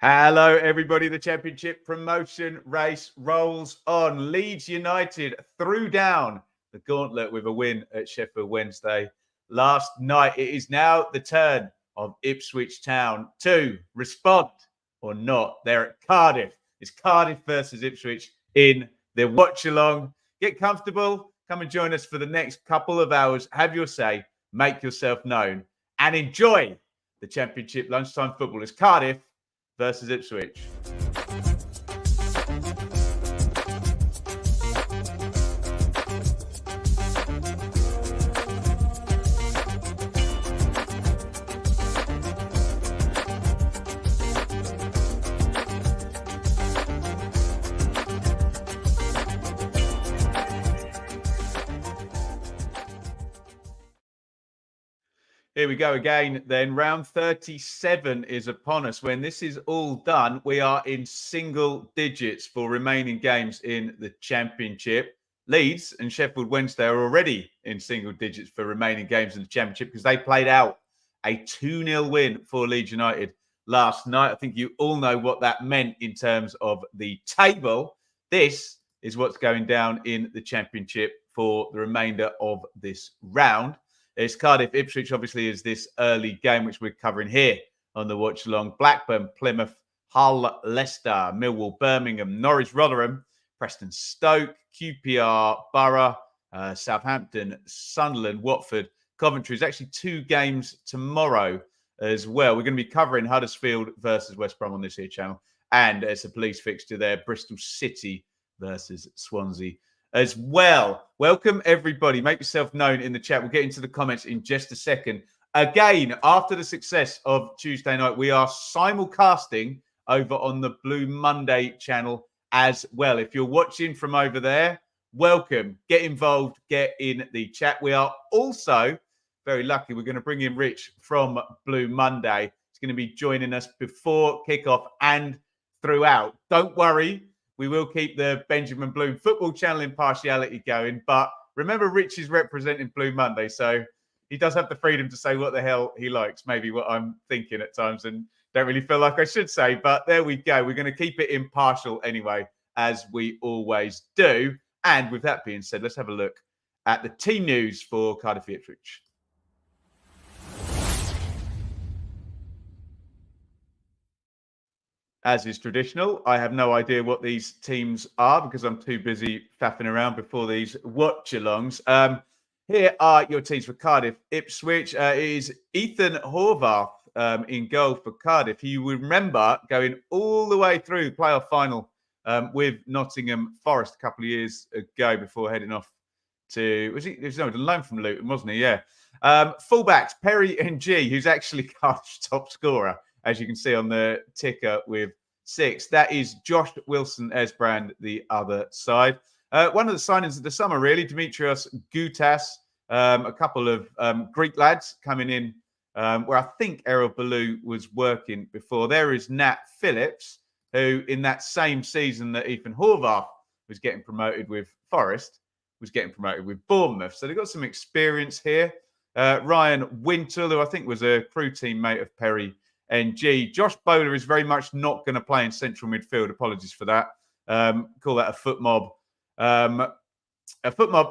Hello, everybody. The Championship promotion race rolls on. Leeds United threw down the gauntlet with a win at Sheffield Wednesday last night. It is now the turn of Ipswich Town to respond or not. They're at Cardiff. It's Cardiff versus Ipswich in the watch-along. Get comfortable. Come and join us for the next couple of hours. Have your say. Make yourself known. And enjoy the Championship lunchtime football. It's Cardiff versus Ipswich. Here we go again then. Round 37 is upon us. When this is all done, we are in single digits for remaining games in the Championship. Leeds and Sheffield Wednesday are already in single digits for remaining games in the Championship because they played out a 2-0 win for Leeds United last night. I think you all know what that meant in terms of the table. This is what's going down in the Championship for the remainder of this round. It's Cardiff Ipswich, obviously, is this early game, which we're covering here on the watch along. Blackburn, Plymouth, Hull, Leicester, Millwall, Birmingham, Norwich, Rotherham, Preston, Stoke, QPR, Borough, Southampton, Sunderland, Watford, Coventry. There's actually 2 games tomorrow as well. We're going to be covering Huddersfield versus West Brom on this here channel. And it's a police fixture there, Bristol City versus Swansea as well. Welcome, everybody. Make yourself known in the chat. We'll get into the comments in just a second. Again, after the success of Tuesday night, we are simulcasting over on the Blue Monday channel as well. If you're watching from over there, welcome. Get involved. Get in the chat. We are also very lucky. We're going to bring in Rich from Blue Monday. He's going to be joining us before kickoff and throughout. Don't worry. We will keep the Benjamin Bloom football channel impartiality going. But remember, Rich is representing Blue Monday. So he does have the freedom to say what the hell he likes. Maybe what I'm thinking at times and don't really feel like I should say. But there we go. We're going to keep it impartial anyway, as we always do. And with that being said, let's have a look at the team news for Cardiff Ipswich. As is traditional, I have no idea what these teams are because I'm too busy faffing around before these watch-alongs. Here are your teams for Cardiff Ipswich. It is Ethan Horvath in goal for Cardiff. You will remember going all the way through the playoff final with Nottingham Forest a couple of years ago before heading off to... Was he on loan from Luton, wasn't he? Yeah. Fullbacks, Perry NG, who's actually Cardiff's top scorer, as you can see on the ticker with 6. That is Josh Wilson-Esbrand, the other side. One of the signings of the summer, really, Dimitrios Goutas, a couple of Greek lads coming in where I think Errol Balou was working before. There is Nat Phillips, who in that same season that Ethan Horvath was getting promoted with Forest, was getting promoted with Bournemouth. So they've got some experience here. Ryan Wintle, who I think was a crew teammate of Perry NG. Josh Bowler is very much not going to play in central midfield. Apologies for that. Call that a foot mob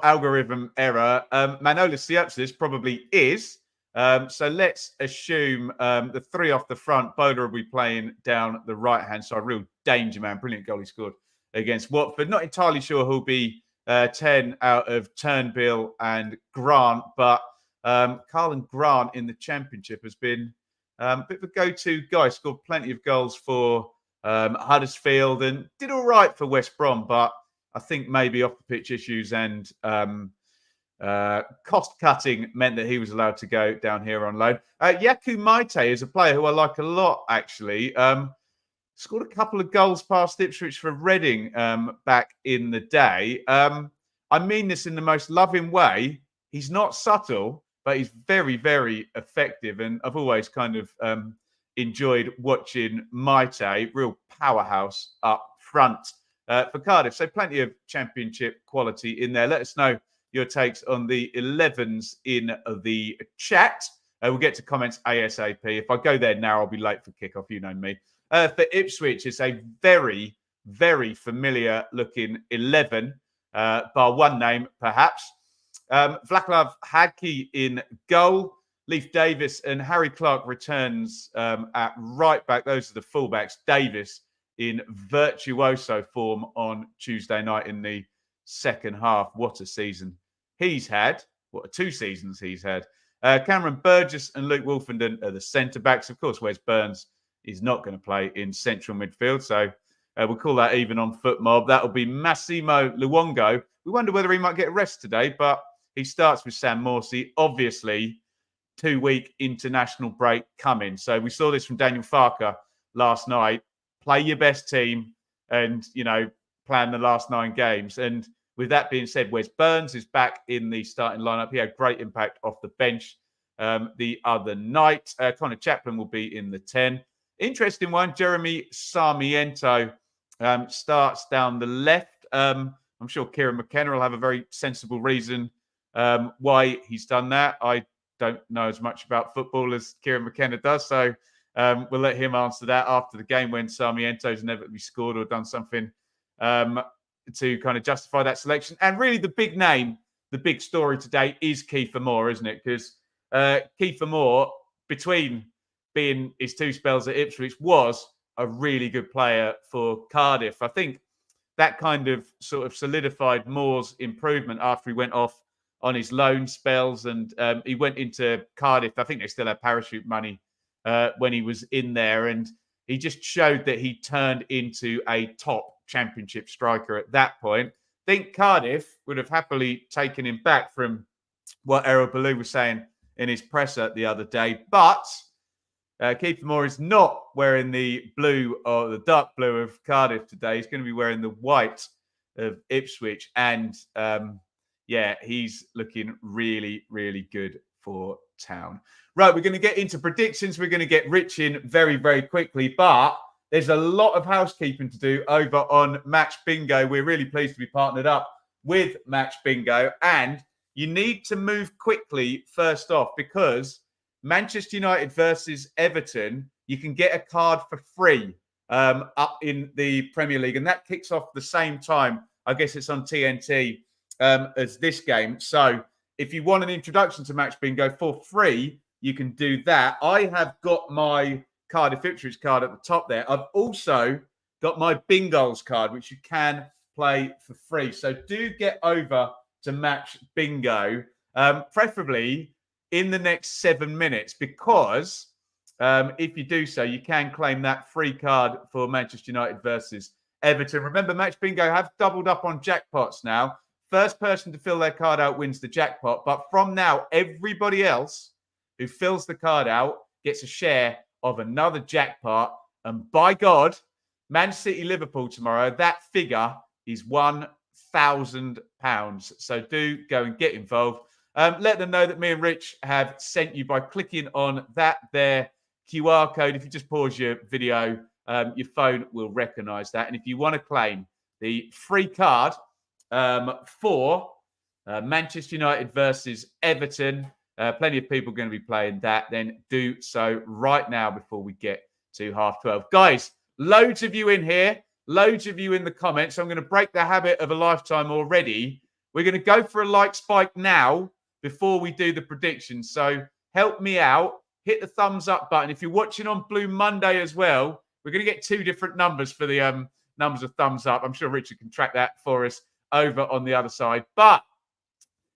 algorithm error. Manolis Siapsis probably is. So let's assume the 3 off the front. Bowler will be playing down the right-hand side. Real danger man. Brilliant goal he scored against Watford. Not entirely sure who'll be 10 out of Turnbull and Grant, but Carlin Grant in the Championship has been a bit of a go-to guy. Scored plenty of goals for Huddersfield and did all right for West Brom, but I think maybe off-the-pitch issues and cost-cutting meant that he was allowed to go down here on loan. Yaku Maite is a player who I like a lot, actually. Scored a couple of goals past Ipswich for Reading back in the day. I mean this in the most loving way. He's not subtle, but he's very, very effective. And I've always kind of enjoyed watching Maite, real powerhouse up front for Cardiff. So plenty of Championship quality in there. Let us know your takes on the 11s in the chat. We'll get to comments ASAP. If I go there now, I'll be late for kickoff. You know me. For Ipswich, it's a very, very familiar looking 11, bar one name, perhaps. Vaclav Hadke in goal. Leif Davis and Harry Clark returns at right back. Those are the fullbacks. Davis in virtuoso form on Tuesday night in the second half. What a season he's had. What 2 seasons he's had. Cameron Burgess and Luke Wolfenden are the centre-backs. Of course, Wes Burns is not going to play in central midfield. So we'll call that even on foot mob. That'll be Massimo Luongo. We wonder whether he might get a rest today, but he starts with Sam Morsey. Obviously, 2-week international break coming. So we saw this from Daniel Farker last night. Play your best team and, plan the last 9 games. And with that being said, Wes Burns is back in the starting lineup. He had great impact off the bench the other night. Connor Chaplin will be in the 10. Interesting one, Jeremy Sarmiento starts down the left. I'm sure Kieran McKenna will have a very sensible reason why he's done that. I don't know as much about football as Kieran McKenna does, so we'll let him answer that after the game when Sarmiento's inevitably scored or done something to kind of justify that selection. And really the big name, the big story today is Kiefer Moore, isn't it? Because Kiefer Moore, between being his 2 spells at Ipswich, was a really good player for Cardiff. I think that kind of sort of solidified Moore's improvement after he went off on his loan spells and he went into Cardiff. I think they still had parachute money when he was in there, and he just showed that he turned into a top Championship striker at that point. I think Cardiff would have happily taken him back from what Errol Ballou was saying in his presser the other day. But Kiefer Moore is not wearing the blue or the dark blue of Cardiff today. He's going to be wearing the white of Ipswich. And he's looking really, really good for Town. Right, we're going to get into predictions. We're going to get Rich in very, very quickly. But there's a lot of housekeeping to do over on Match Bingo. We're really pleased to be partnered up with Match Bingo. And you need to move quickly first off, because Manchester United versus Everton, you can get a card for free up in the Premier League. And that kicks off the same time. I guess it's on TNT as this game. So if you want an introduction to Match Bingo for free, you can do that. I have got my Cardiff Ipswich card at the top there. I've also got my Bingos card, which you can play for free. So do get over to Match Bingo, preferably in the next 7 minutes, because if you do so, you can claim that free card for Manchester United versus Everton. Remember, Match Bingo have doubled up on jackpots now. First person to fill their card out wins the jackpot. But from now, everybody else who fills the card out gets a share of another jackpot. And by God, Man City Liverpool tomorrow, that figure is £1,000. So do go and get involved. Let them know that me and Rich have sent you by clicking on that there QR code. If you just pause your video, your phone will recognize that. And if you want to claim the free card for Manchester United versus Everton, plenty of people are going to be playing that, then do so right now before we get to 12:30. Guys, loads of you in here, loads of you in the comments. I'm going to break the habit of a lifetime already. We're going to go for a like spike now before we do the predictions. So help me out. Hit the thumbs up button. If you're watching on Blue Monday as well, we're going to get 2 different numbers for the numbers of thumbs up. I'm sure Richard can track that for us over on the other side. But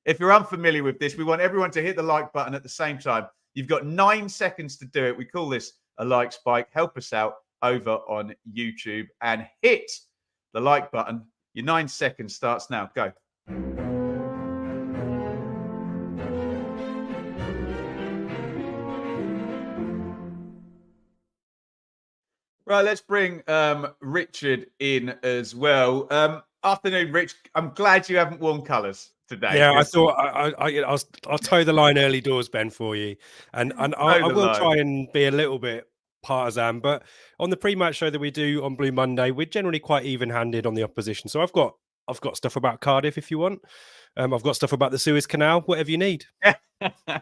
if you're unfamiliar with this, we want everyone to hit the like button at the same time. You've got 9 seconds to do it. We call this a like spike. Help us out over on YouTube and hit the like button. Your 9 seconds starts now. Go. Right, let's bring Richard in as well. Afternoon, Rich. I'm glad you haven't worn colours today. Yeah, I thought I'll toe the line early doors, Ben, for you, and I will try and be a little bit partisan. But on the pre-match show that we do on Blue Monday, we're generally quite even-handed on the opposition. So I've got I've got stuff about Cardiff if you want. I've got stuff about the Suez Canal, whatever you need. I'm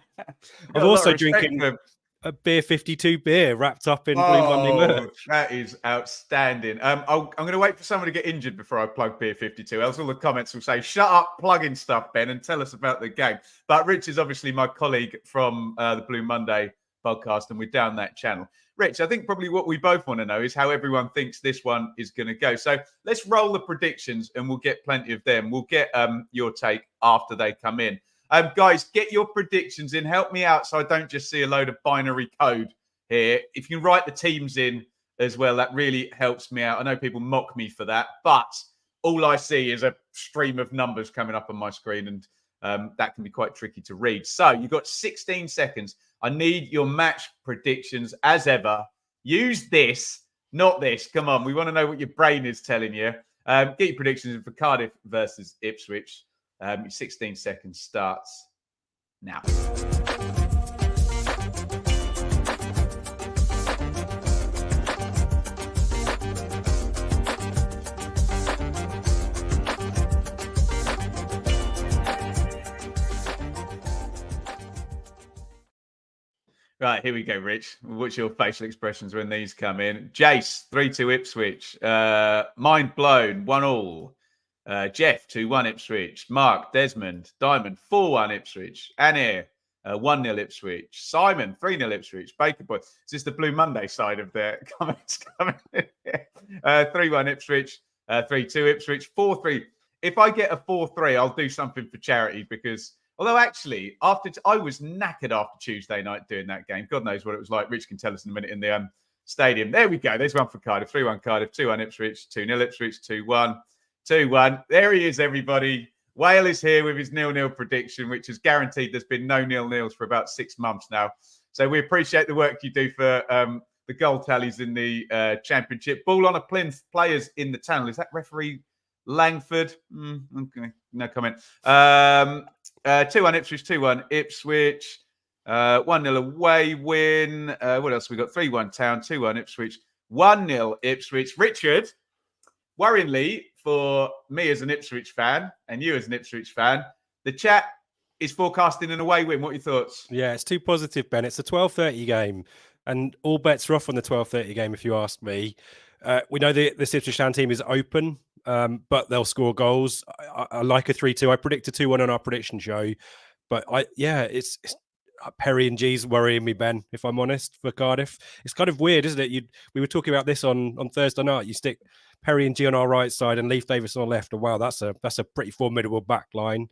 also drinking a Beer 52 beer wrapped up in Blue Monday merch. That is outstanding. I'm going to wait for someone to get injured before I plug Beer 52. Else all the comments will say, shut up, plugging stuff, Ben, and tell us about the game. But Rich is obviously my colleague from the Blue Monday podcast, and we're down that channel. Rich, I think probably what we both want to know is how everyone thinks this one is going to go. So let's roll the predictions and we'll get plenty of them. We'll get your take after they come in. Guys, get your predictions in. Help me out so I don't just see a load of binary code here. If you can write the teams in as well, that really helps me out. I know people mock me for that, but all I see is a stream of numbers coming up on my screen, and that can be quite tricky to read. So you've got 16 seconds. I need your match predictions as ever. Use this, not this. Come on, we want to know what your brain is telling you. Get your predictions in for Cardiff versus Ipswich. 16 seconds starts now. Right, here we go, Rich. What's your facial expressions when these come in? Jace, 3-2 Ipswich. Mind blown, 1-1. Jeff, 2-1 Ipswich. Mark, Desmond, Diamond, 4-1 Ipswich. Anir, 1-0 Ipswich. Simon, 3-0 Ipswich. Baker Boy. Is this the Blue Monday side of the comments coming in? 3-1 Ipswich. 3-2 Ipswich. 4-3. If I get a 4-3, I'll do something for charity because, although actually, I was knackered after Tuesday night doing that game. God knows what it was like. Rich can tell us in a minute in the stadium. There we go. There's one for Cardiff. 3-1 Cardiff. 2-1 Ipswich. 2-0 Ipswich. 2-1. 2-1. There he is, everybody. Whale is here with his 0-0 prediction, which is guaranteed. There's been no 0-0s for about 6 months now. So we appreciate the work you do for the goal tallies in the Championship. Ball on a plinth, players in the tunnel. Is that referee Langford? Okay, no comment. 2-1 Ipswich, 2-1 Ipswich. 1-0 away win. What else we got? 3-1 Town, 2-1 Ipswich. 1-0 Ipswich. Richard, worryingly, for me as an Ipswich fan and you as an Ipswich fan, the chat is forecasting an away win. What are your thoughts? Yeah, it's too positive, Ben. It's a 12:30 game, and all bets are off on the 12:30 game, if you ask me. We know the Ipswich Town team is open, but they'll score goals. I like a 3-2. I predicted 2-1 on our prediction show, but it's Perry and G's worrying me, Ben, if I'm honest, for Cardiff. It's kind of weird, isn't it? We were talking about this on Thursday night. You stick Perry and G on our right side and Leif Davis on the left. And wow, that's a pretty formidable back line,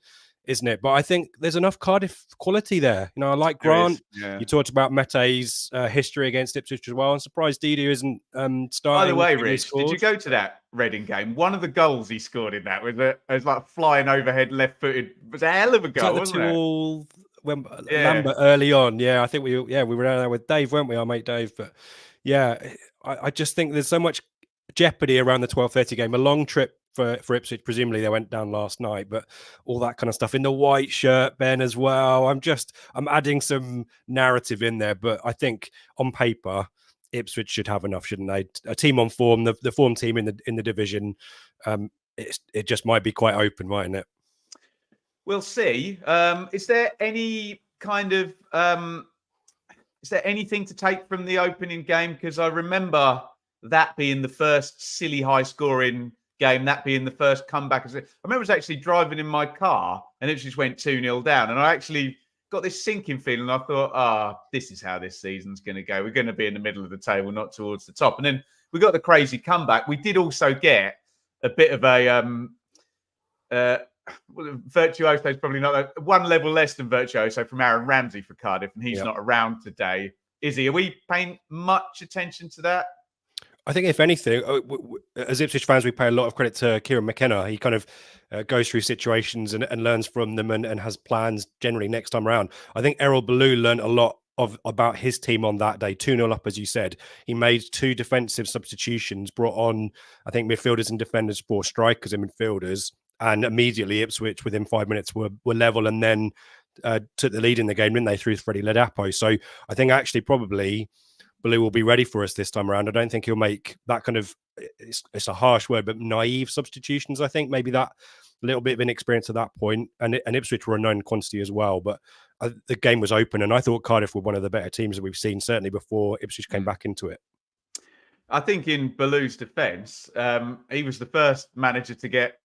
isn't it? But I think there's enough Cardiff quality there. You know, I like Grant. Yeah. You talked about Mete's history against Ipswich as well. I'm surprised Didier isn't starting. By the way, Rich, did you go to that Reading game? One of the goals he scored in that was like flying overhead left-footed. It was a hell of a goal, wasn't it? When Lambert early on, I think we were down there with Dave, weren't we, our mate Dave? But I just think there's so much jeopardy around the 12:30 game. A long trip for Ipswich, presumably they went down last night, but all that kind of stuff in the white shirt, Ben, as well. I'm adding some narrative in there, but I think on paper Ipswich should have enough, shouldn't they? A team on form, the form team in the division, it just might be quite open, mightn't it? We'll see. Is there any kind of is there anything to take from the opening game? Because I remember that being the first silly high-scoring game, that being the first comeback. I remember I was actually driving in my car and it just went 2-0 down. And I actually got this sinking feeling. I thought, this is how this season's going to go. We're going to be in the middle of the table, not towards the top. And then we got the crazy comeback. We did also get a bit of a... virtuoso is probably not one level less than virtuoso from Aaron Ramsey for Cardiff, and he's not around today, is he? Are we paying much attention to that? I think, if anything, as Ipswich fans, we pay a lot of credit to Kieran McKenna. He kind of goes through situations and learns from them and has plans generally next time around. I think Errol Ballou learned a lot about his team on that day. 2-0 up, as you said. He made 2 defensive substitutions, brought on, I think, midfielders and defenders, 4 strikers and midfielders. And immediately Ipswich, within 5 minutes, were level and then took the lead in the game, didn't they, through Freddie Ladapo. So I think actually probably Ballou will be ready for us this time around. I don't think he'll make that kind of it's a harsh word, but naive substitutions. I think maybe that little bit of inexperience at that point, and Ipswich were a known quantity as well. But the game was open, and I thought Cardiff were one of the better teams that we've seen, certainly before Ipswich came back into it. I think in Ballou's defence, he was the first manager to get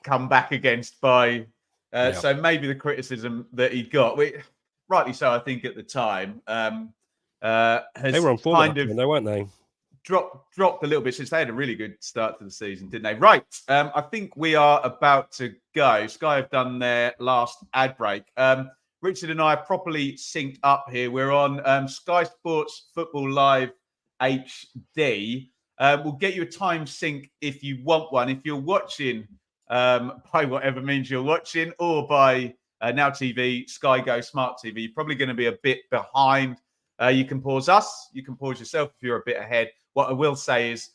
come back against by. So maybe the criticism that he got, rightly so, I think at the time, has they were on form kind of, though, weren't they? Dropped a little bit since they had a really good start to the season, didn't they? Right. I think we are about to go. Sky have done their last ad break. Richard and I are properly synced up here. We're on Sky Sports Football Live HD. We'll get you a time sync if you want one. If you're watching by whatever means you're watching, or by Now TV, Sky Go Smart TV, you're probably going to be a bit behind. You can pause us. You can pause yourself if you're a bit ahead. What I will say is,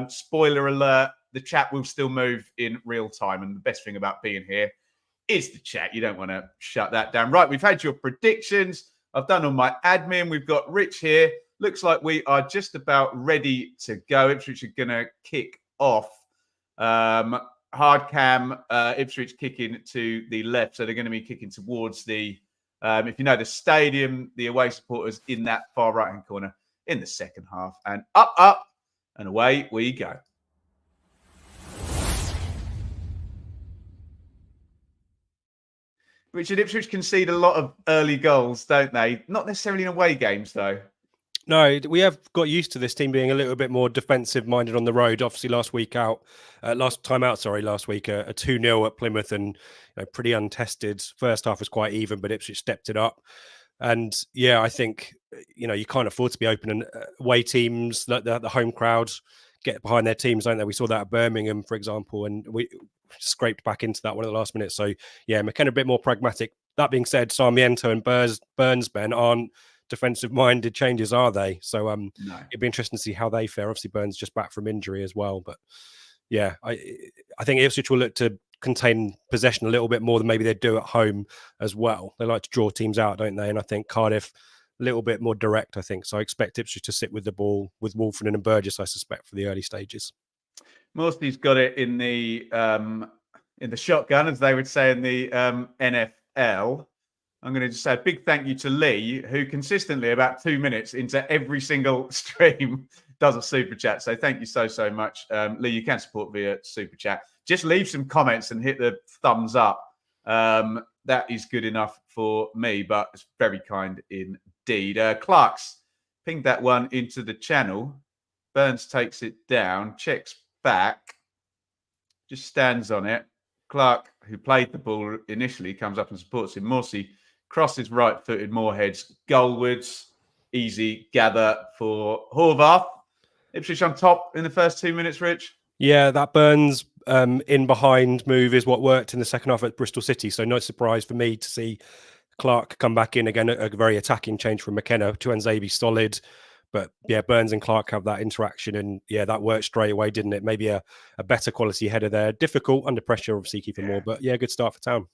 spoiler alert, the chat will still move in real time. And the best thing about being here is the chat. You don't want to shut that down. Right, we've had your predictions. I've done all my admin. We've got Rich here. Looks like we are just about ready to go. Ipswich are going to kick off. Hard cam, Ipswich kicking to the left. So they're going to be kicking towards the, if you know, the stadium, the away supporters in that far right-hand corner in the second half. And up, and away we go. Richard, Ipswich concede a lot of early goals, don't they? Not necessarily in away games, though. No, we have got used to this team being a little bit more defensive-minded on the road. Obviously, last week, a 2-0 at Plymouth, and pretty untested. First half was quite even, but Ipswich stepped it up. And yeah, I think you can't afford to be open, and away teams, the home crowds get behind their teams, don't they? We saw that at Birmingham, for example, and we scraped back into that one at the last minute. So yeah, McKenna a bit more pragmatic. That being said, Sarmiento and Burns, Ben, aren't defensive-minded changes, are they? So no. It'd be interesting to see how they fare. Obviously, Burns just back from injury as well. But yeah, I think Ipswich will look to contain possession a little bit more than maybe they do at home as well. They like to draw teams out, don't they? And I think Cardiff a little bit more direct, I think. So I expect Ipswich to sit with the ball with Wolfen and Burgess, I suspect, for the early stages. Morsley's got it in the shotgun, as they would say in the NFL. I'm going to just say a big thank you to Lee, who consistently, about 2 minutes into every single stream, does a super chat. So thank you so much. Lee, you can support via super chat. Just leave some comments and hit the thumbs up. That is good enough for me, but it's very kind indeed. Clark's pinged that one into the channel. Burns takes it down, checks back, just stands on it. Clark, who played the ball initially, comes up and supports him. Morsey crosses right-footed, Moorheads, goalwards. Easy gather for Horvath. Ipswich on top in the first 2 minutes, Rich. Yeah, that Burns in behind move is what worked in the second half at Bristol City. So no surprise for me to see Clark come back in again. A very attacking change from McKenna. Tuanzebe solid. But yeah, Burns and Clark have that interaction, and yeah, that worked straight away, didn't it? Maybe a better quality header there. Difficult under pressure, obviously, keeping more. But yeah, good start for Town.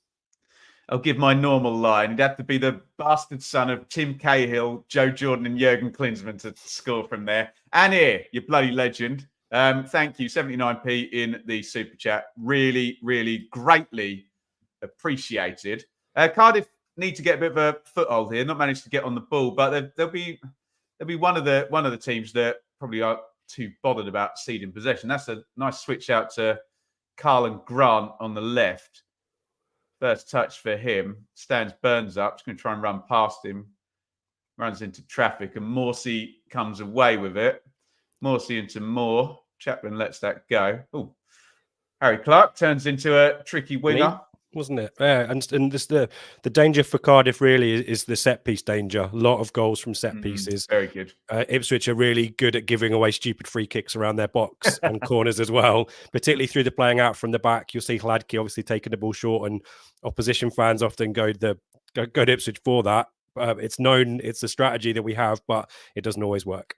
I'll give my normal line. It'd have to be the bastard son of Tim Cahill, Joe Jordan, and Jurgen Klinsmann to score from there. And here, you bloody legend. Thank you, 79p in the super chat. Really, really greatly appreciated. Cardiff need to get a bit of a foothold here. Not managed to get on the ball, but they'll be one of the teams that probably aren't too bothered about ceding possession. That's a nice switch out to Carlin Grant on the left. First touch for him. Stands Burns up. Just going to try and run past him. Runs into traffic, and Morsey comes away with it. Morsey into Moore. Chaplin lets that go. Oh, Harry Clark turns into a tricky winger. Wasn't it? Yeah, and this, the danger for Cardiff really is the set piece danger. A lot of goals from set pieces. Very good. Ipswich are really good at giving away stupid free kicks around their box and corners as well, particularly through the playing out from the back. You'll see Hladky obviously taking the ball short, and opposition fans often go to Ipswich for that. It's known, it's a strategy that we have, but it doesn't always work.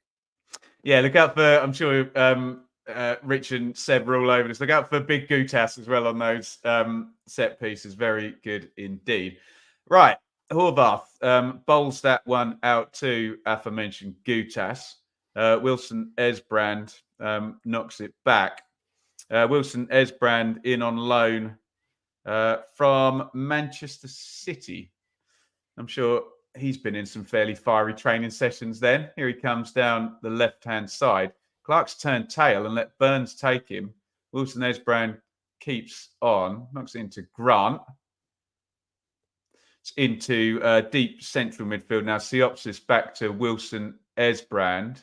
Yeah, look out for, I'm sure Rich and Seb are all over this. Look out for Big Gutas as well on those set pieces. Very good indeed. Right, Horvath bowls that one out to aforementioned Gutas. Wilson Esbrand knocks it back. Wilson Esbrand in on loan from Manchester City. I'm sure he's been in some fairly fiery training sessions then. Here he comes down the left-hand side. Clark's turned tail and let Burns take him. Wilson Esbrand keeps on, knocks it into Grant. It's into deep central midfield. Now Siopsis back to Wilson Esbrand.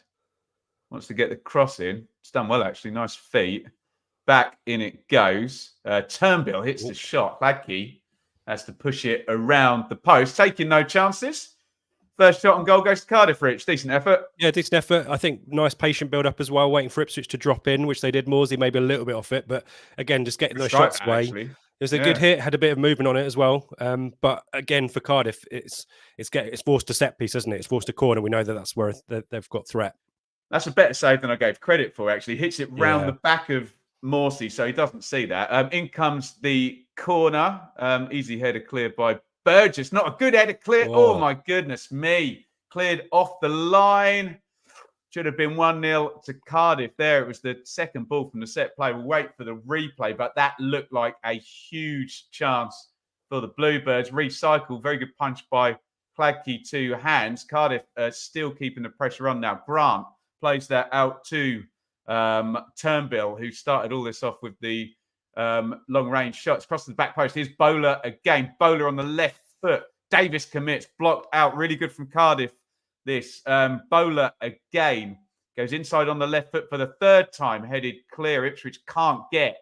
Wants to get the cross in. It's done well, actually. Nice feet. Back in it goes. Turnbull hits the shot. Ladkey has to push it around the post. Taking no chances. First shot on goal goes to Cardiff, Rich. Decent effort. Yeah, decent effort. I think nice patient build-up as well, waiting for Ipswich to drop in, which they did. Morsey maybe a little bit off it, but again, just getting those shots away. Actually. It was a good hit, had a bit of movement on it as well. But again, for Cardiff, it's forced a set piece, isn't it? It's forced a corner. We know that that's where they've got threat. That's a better save than I gave credit for, actually. Hits it round the back of Morsey, so he doesn't see that. In comes the corner. Easy header cleared by Burgess. Not a good header clear. Oh, my goodness me. Cleared off the line. Should have been 1-0 to Cardiff there. It was the second ball from the set play. We'll wait for the replay, but that looked like a huge chance for the Bluebirds. Recycle. Very good punch by Cladkey, 2 hands. Cardiff still keeping the pressure on now. Grant plays that out to Turnbull, who started all this off with the long-range shots. Across the back post. Here's Bowler again. Bowler on the left foot. Davis commits. Blocked out. Really good from Cardiff. This Bowler again goes inside on the left foot for the third time. Headed clear. Ipswich can't get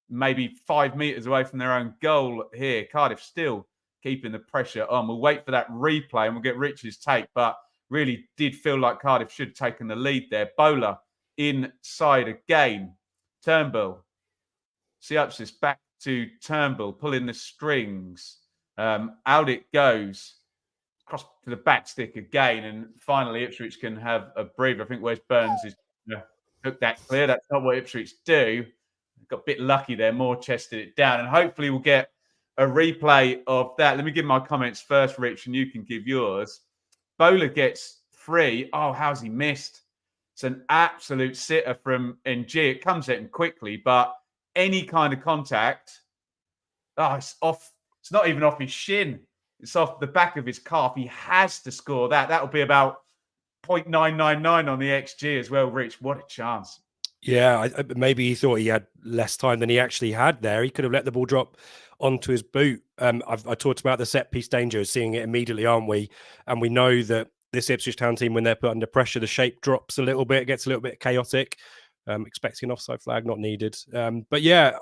maybe 5 meters away from their own goal here. Cardiff still keeping the pressure on. We'll wait for that replay and we'll get Rich's take. But really did feel like Cardiff should have taken the lead there. Bowler inside again. Turnbull. Siopsis back to Turnbull, pulling the strings. Out it goes. Cross to the back stick again. And finally, Ipswich can have a breather. I think Wes Burns is took that clear. That's not what Ipswich do. Got a bit lucky there. Moore chested it down. And hopefully we'll get a replay of that. Let me give my comments first, Rich, and you can give yours. Bowler gets free. Oh, how's he missed? It's an absolute sitter from NG. It comes at him quickly, but any kind of contact, it's off. It's not even off his shin. It's off the back of his calf. He has to score that. That'll be about 0.999 on the XG as well, Rich. What a chance. Yeah, maybe he thought he had less time than he actually had there. He could have let the ball drop onto his boot. I talked about the set piece danger, seeing it immediately, aren't we? And we know that this Ipswich Town team, when they're put under pressure, the shape drops a little bit, gets a little bit chaotic. Expecting an offside flag, not needed. But yeah,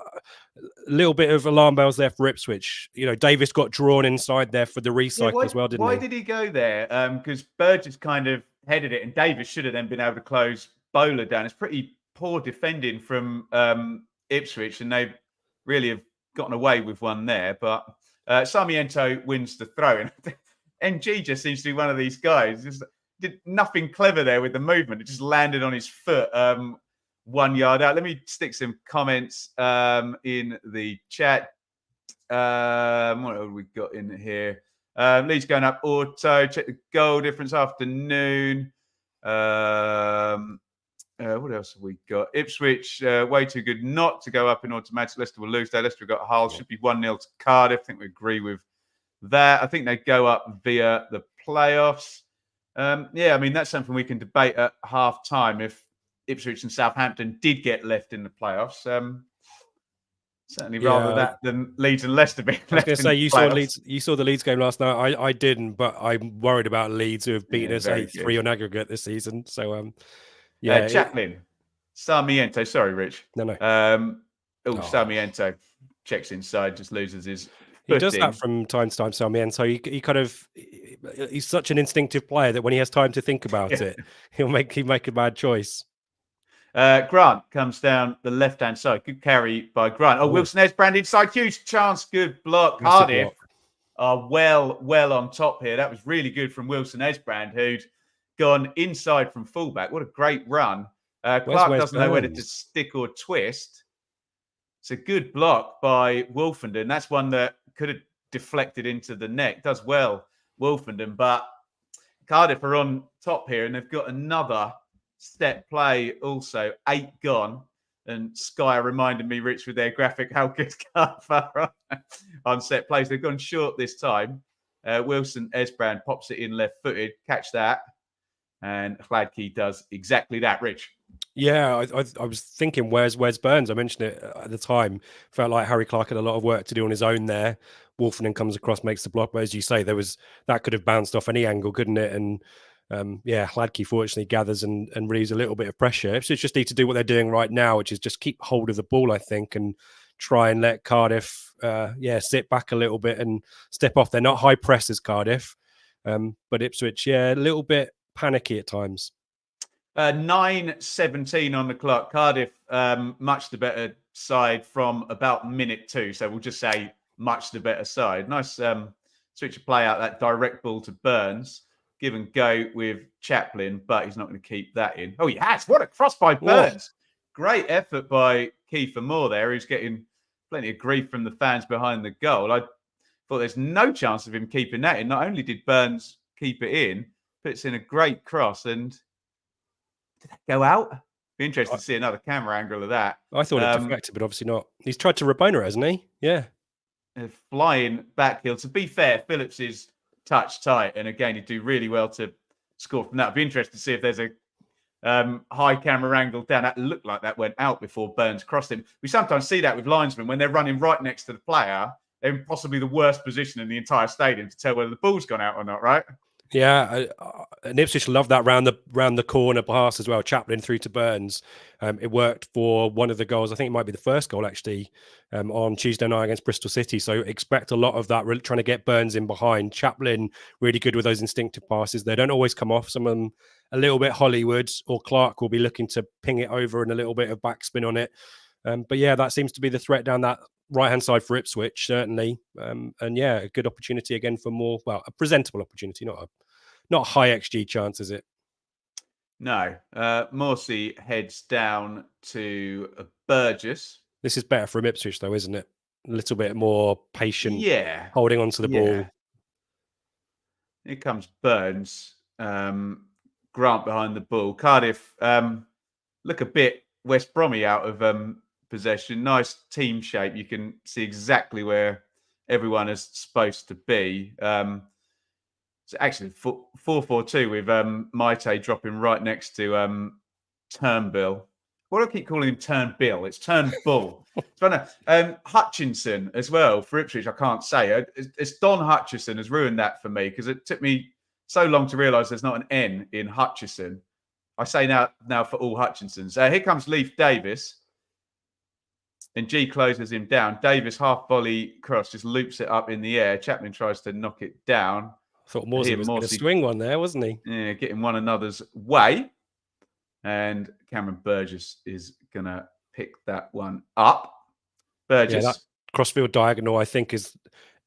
a little bit of alarm bells there for Ipswich. You know, Davis got drawn inside there for the recycle as well, didn't he? Why did he go there? Because Burgess kind of headed it, and Davis should have then been able to close Bowler down. It's pretty poor defending from Ipswich, and they really have gotten away with one there. But Sarmiento wins the throw. And NG just seems to be one of these guys. Just did nothing clever there with the movement. It just landed on his foot 1 yard out. Let me stick some comments in the chat. What have we got in here? Leeds going up auto. Check the goal difference afternoon. What else have we got? Ipswich, way too good not to go up in automatic. Leicester will lose there. Leicester got Hull. Should be 1-0 to Cardiff. I think we agree with that. I think they go up via the playoffs. Yeah, I mean, that's something we can debate at half time. If Ipswich and Southampton did get left in the playoffs, certainly rather that than Leeds and Leicester being left. I was going to say, you saw the Leeds game last night. I didn't, but I'm worried about Leeds, who have beaten us 8-3 on aggregate this season. So, Chaplin, Sarmiento. Sorry, Rich. No. Sarmiento checks inside, just loses his footing. He does that from time to time, Sarmiento. He's such an instinctive player that when he has time to think about it, he'll make a bad choice. Grant comes down the left-hand side. Good carry by Grant. Oh, Wilson Esbrand inside. Huge chance. Good block. Cardiff are well on top here. That was really good from Wilson Esbrand, who'd gone inside from fullback. What a great run. Clark doesn't know whether to stick or twist. It's a good block by Wolfenden. That's one that could have deflected into the net. Does well, Wolfenden. But Cardiff are on top here, and they've got another set play also, 8 gone. And Sky reminded me, Rich, with their graphic, how good Cardiff are on set plays. They've gone short this time. Wilson Esbrand pops it in left-footed. Catch that. And Hladky does exactly that, Rich. Yeah, I was thinking, where's Burns? I mentioned it at the time. Felt like Harry Clark had a lot of work to do on his own there. Wolfenden comes across, makes the block, but as you say, that could have bounced off any angle, couldn't it? And Hladky fortunately gathers and relieves a little bit of pressure. Ipswich just need to do what they're doing right now, which is just keep hold of the ball, I think, and try and let Cardiff, sit back a little bit and step off. They're not high pressers, Cardiff, but Ipswich, a little bit panicky at times. 9:17 on the clock. Cardiff, much the better side from about minute 2. So we'll just say much the better side. Nice switch of play out, that direct ball to Burns. Give and go with Chaplin, but he's not going to keep that in. Oh, he has. What a cross by Burns. Great effort by Kiefer Moore there, who's getting plenty of grief from the fans behind the goal. I thought there's no chance of him keeping that in. Not only did Burns keep it in, puts in a great cross, and did that go out? Be interested to see another camera angle of that. I thought it deflected, but obviously not. He's tried to Rabona, hasn't he? Yeah. Flying back heel. To be fair, Phillips is touch tight, and again, he'd do really well to score from that. I'd be interested to see if there's a high camera angle down. That looked like that went out before Burns crossed him. We sometimes see that with linesmen when they're running right next to the player. They're in possibly the worst position in the entire stadium to tell whether the ball's gone out or not, right? Yeah, and Ipswich love that round the corner pass as well. Chaplin through to Burns. It worked for one of the goals. I think it might be the first goal actually on Tuesday night against Bristol City. So expect a lot of that. Really trying to get Burns in behind. Chaplin really good with those instinctive passes. They don't always come off. Some of them a little bit Hollywood, or Clark will be looking to ping it over and a little bit of backspin on it. But yeah, that seems to be the threat down that right-hand side for Ipswich, certainly. And yeah, a good opportunity again for more, well, a presentable opportunity, not a high XG chance, is it? No. Morsey heads down to Burgess. This is better from Ipswich, though, isn't it? A little bit more patient, holding on to the ball. Here comes Burns. Grant behind the ball. Cardiff look a bit West Brommy out of possession. Nice team shape. You can see exactly where everyone is supposed to be. It's actually 4-4-2 with Maite dropping right next to Turnbull. Why do I keep calling him Turnbull? It's Turnbull. It's funny. Hutchinson as well for Ipswich. I can't say. It's Don Hutchison has ruined that for me because it took me so long to realise there's not an N in Hutchison. I say now for all Hutchinsons. Here comes Leif Davis. And G closes him down. Davis half volley cross, just loops it up in the air. Chaplin tries to knock it down. I thought Morsey was going to swing one there, wasn't he? Yeah, getting one another's way. And Cameron Burgess is going to pick that one up. Burgess. Yeah, that crossfield diagonal, I think, is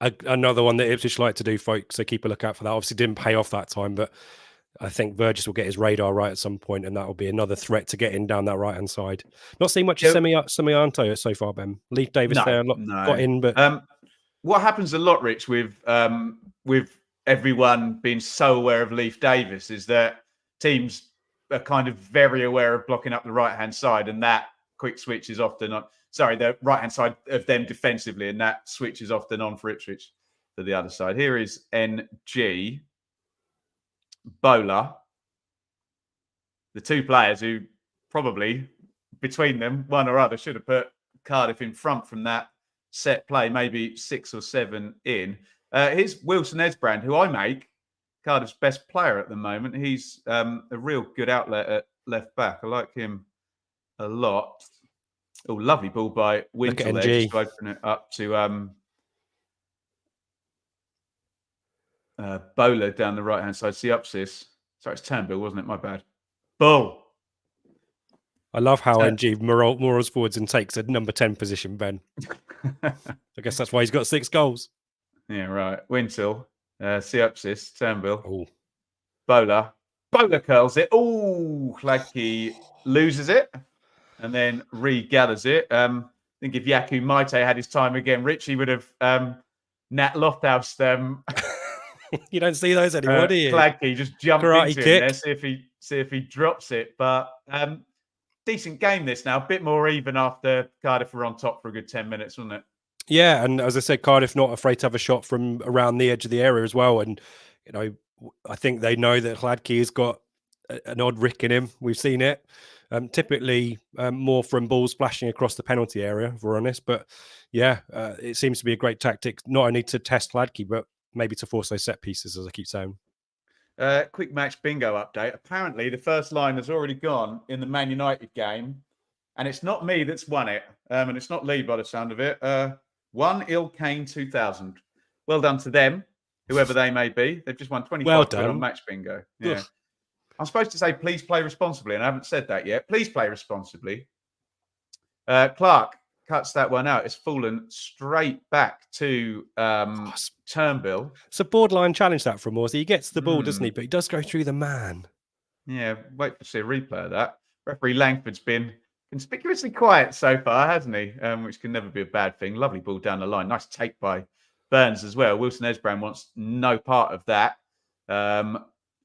another one that Ipswich like to do, folks. So keep a look out for that. Obviously didn't pay off that time, but I think Burgess will get his radar right at some point, and that will be another threat to get in down that right-hand side. Not seeing much of Semianto so far, Ben. Leif Davis got in, but... what happens a lot, Rich, with everyone being so aware of Leif Davis is that teams are kind of very aware of blocking up the right-hand side, and that quick switch is often on... Sorry, the right-hand side of them defensively, and that switch is often on for Ipswich to the other side. Here is NG... Bowler, the two players who probably between them, one or other, should have put Cardiff in front from that set play, maybe 6 or 7 in. Here's Wilson Esbrand, who I make Cardiff's best player at the moment. He's a real good outlet at left back. I like him a lot. Oh, lovely ball by Wintle there, just to open it up to Bowler down the right-hand side. See Upsis. Sorry, it's Turnbull, wasn't it? My bad. Bull. I love how NG Morals forwards and takes a number 10 position, Ben. I guess that's why he's got 6 goals. Yeah, right. Wintle. See Upsis. Turnbull. Ooh. Bowler. Bowler curls it. Oh, Hladky loses it and then regathers it. I think if Yaku Maite had his time again, Richie would have Nat Lofthouse You don't see those anymore, do you? Gladkey just jump Karate into him kick. there, see if he drops it. But decent game this now, a bit more even after Cardiff were on top for a good 10 minutes, wasn't it? Yeah, and as I said, Cardiff not afraid to have a shot from around the edge of the area as well. And I think they know that Gladkey has got an odd rick in him. We've seen it. Typically more from balls splashing across the penalty area, if we're honest. But yeah, it seems to be a great tactic, not only to test Gladkey, but maybe to force those set pieces, as I keep saying. Quick match bingo update. Apparently, the first line has already gone in the Man United game, and it's not me that's won it, and it's not Lee by the sound of it. 1-0 Kane 2000. Well done to them, whoever they may be. They've just won 25 quid on match bingo. Yeah. I'm supposed to say, please play responsibly, and I haven't said that yet. Please play responsibly. Clark cuts that one out. It's fallen straight back to Turnbull. It's a borderline challenge that from Morsey. He gets the ball, doesn't he? But he does go through the man. Yeah, wait to see a replay of that. Referee Langford's been conspicuously quiet so far, hasn't he? Which can never be a bad thing. Lovely ball down the line. Nice take by Burns as well. Wilson Esbrand wants no part of that.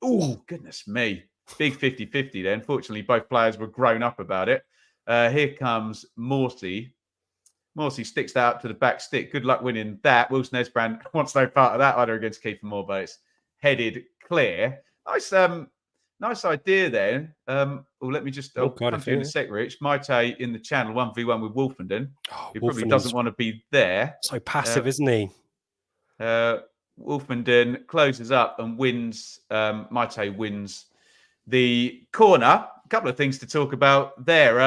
Oh, goodness me. Big 50-50 there. Unfortunately, both players were grown up about it. Here comes Morsey. Morsey sticks that up to the back stick. Good luck winning that. Wilson Esbrand wants no part of that either against Kiefer Moore, but it's headed clear. Nice idea there. Let me just come to you in a sec, Rich. Maite in the channel, 1v1 with Wolfenden. He probably doesn't want to be there. So passive, isn't he? Wolfenden closes up and wins. Maite wins the corner. A couple of things to talk about there.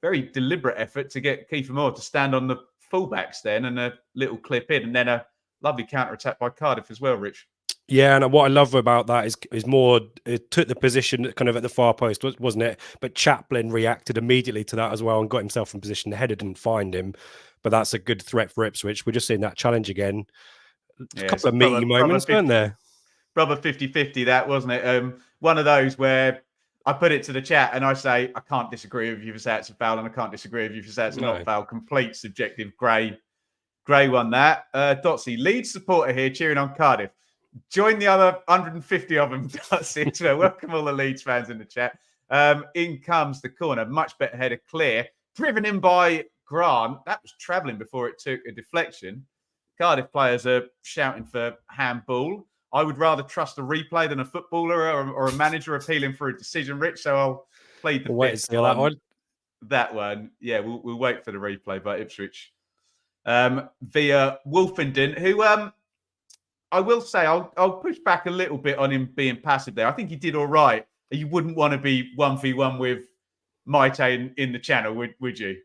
Very deliberate effort to get Kiefer Moore to stand on the fullbacks then, and a little clip in, and then a lovely counter-attack by Cardiff as well, Rich. Yeah, and what I love about that is more, it took the position kind of at the far post, wasn't it? But Chaplin reacted immediately to that as well and got himself in position. The header didn't find him, but that's a good threat for Ipswich. We're just seeing that challenge again. A couple of meaty moments, weren't there? Rubber 50-50, that, wasn't it? One of those where I put it to the chat and I say, I can't disagree with you for saying it's a foul, and I can't disagree with you for saying it's not a foul. Complete subjective. Gray won that. Dotsy, Leeds supporter here cheering on Cardiff. Join the other 150 of them, Dotsy, as well. Welcome all the Leeds fans in the chat. In comes the corner. Much better header, clear. Driven in by Grant. That was travelling before it took a deflection. Cardiff players are shouting for handball. I would rather trust a replay than a footballer or a manager appealing for a decision, Rich. So I'll plead the fifth on that one. Yeah, we'll wait for the replay by Ipswich via Wolfenden, who I will say I'll push back a little bit on him being passive there. I think he did all right. You wouldn't want to be 1v1 with Maite in the channel, would you?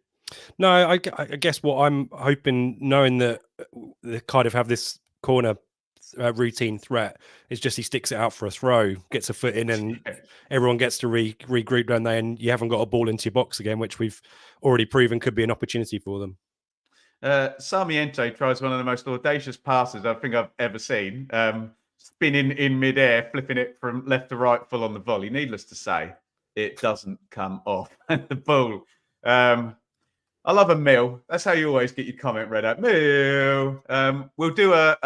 No, I guess what I'm hoping, knowing that the Cardiff have this corner routine threat, is just he sticks it out for a throw, gets a foot in, and everyone gets to regroup, don't they? And you haven't got a ball into your box again, which we've already proven could be an opportunity for them. Sarmiento tries one of the most audacious passes I think I've ever seen. Spinning in midair, flipping it from left to right, full on the volley. Needless to say, it doesn't come off. And the ball. I love a mill. That's how you always get your comment read out. Mill. We'll do a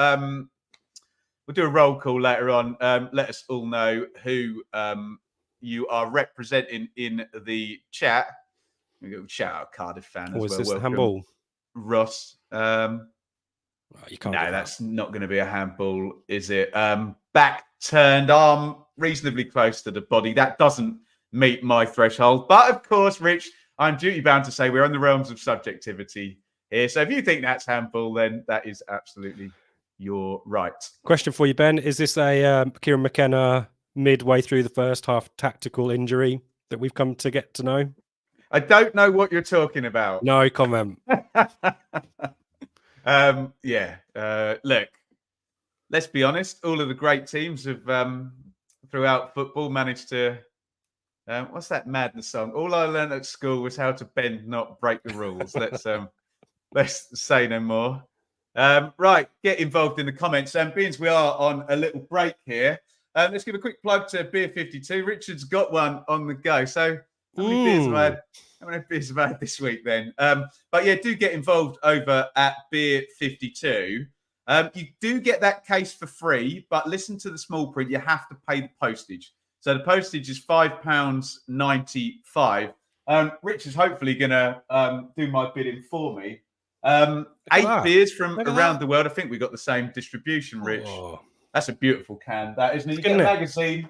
roll call later on. Let us all know who you are representing in the chat. We go shout out Cardiff fan as well. Is this the handball? Ross. You can't. No, that's not going to be a handball, is it? Back turned, arm reasonably close to the body. That doesn't meet my threshold. But of course, Rich, I'm duty bound to say we're in the realms of subjectivity here. So if you think that's handball, then that is absolutely your right. Question for you, Ben. Is this a Kieran McKenna midway through the first half tactical injury that we've come to get to know? I don't know what you're talking about. No comment. Look, let's be honest. All of the great teams have, throughout football, managed to... what's that madness song? All I learned at school was how to bend, not break the rules. Let's say no more. Right, get involved in the comments. Being we are on a little break here, let's give a quick plug to Beer 52. Richard's got one on the go. So how many beers have I had this week then? But yeah, do get involved over at Beer 52. You do get that case for free, but listen to the small print. You have to pay the postage. So the postage is £5.95. Rich is hopefully going to do my bidding for me. 8 beers from around the world. I think we got the same distribution, Rich. Oh. That's a beautiful can, that, isn't it? You get a magazine,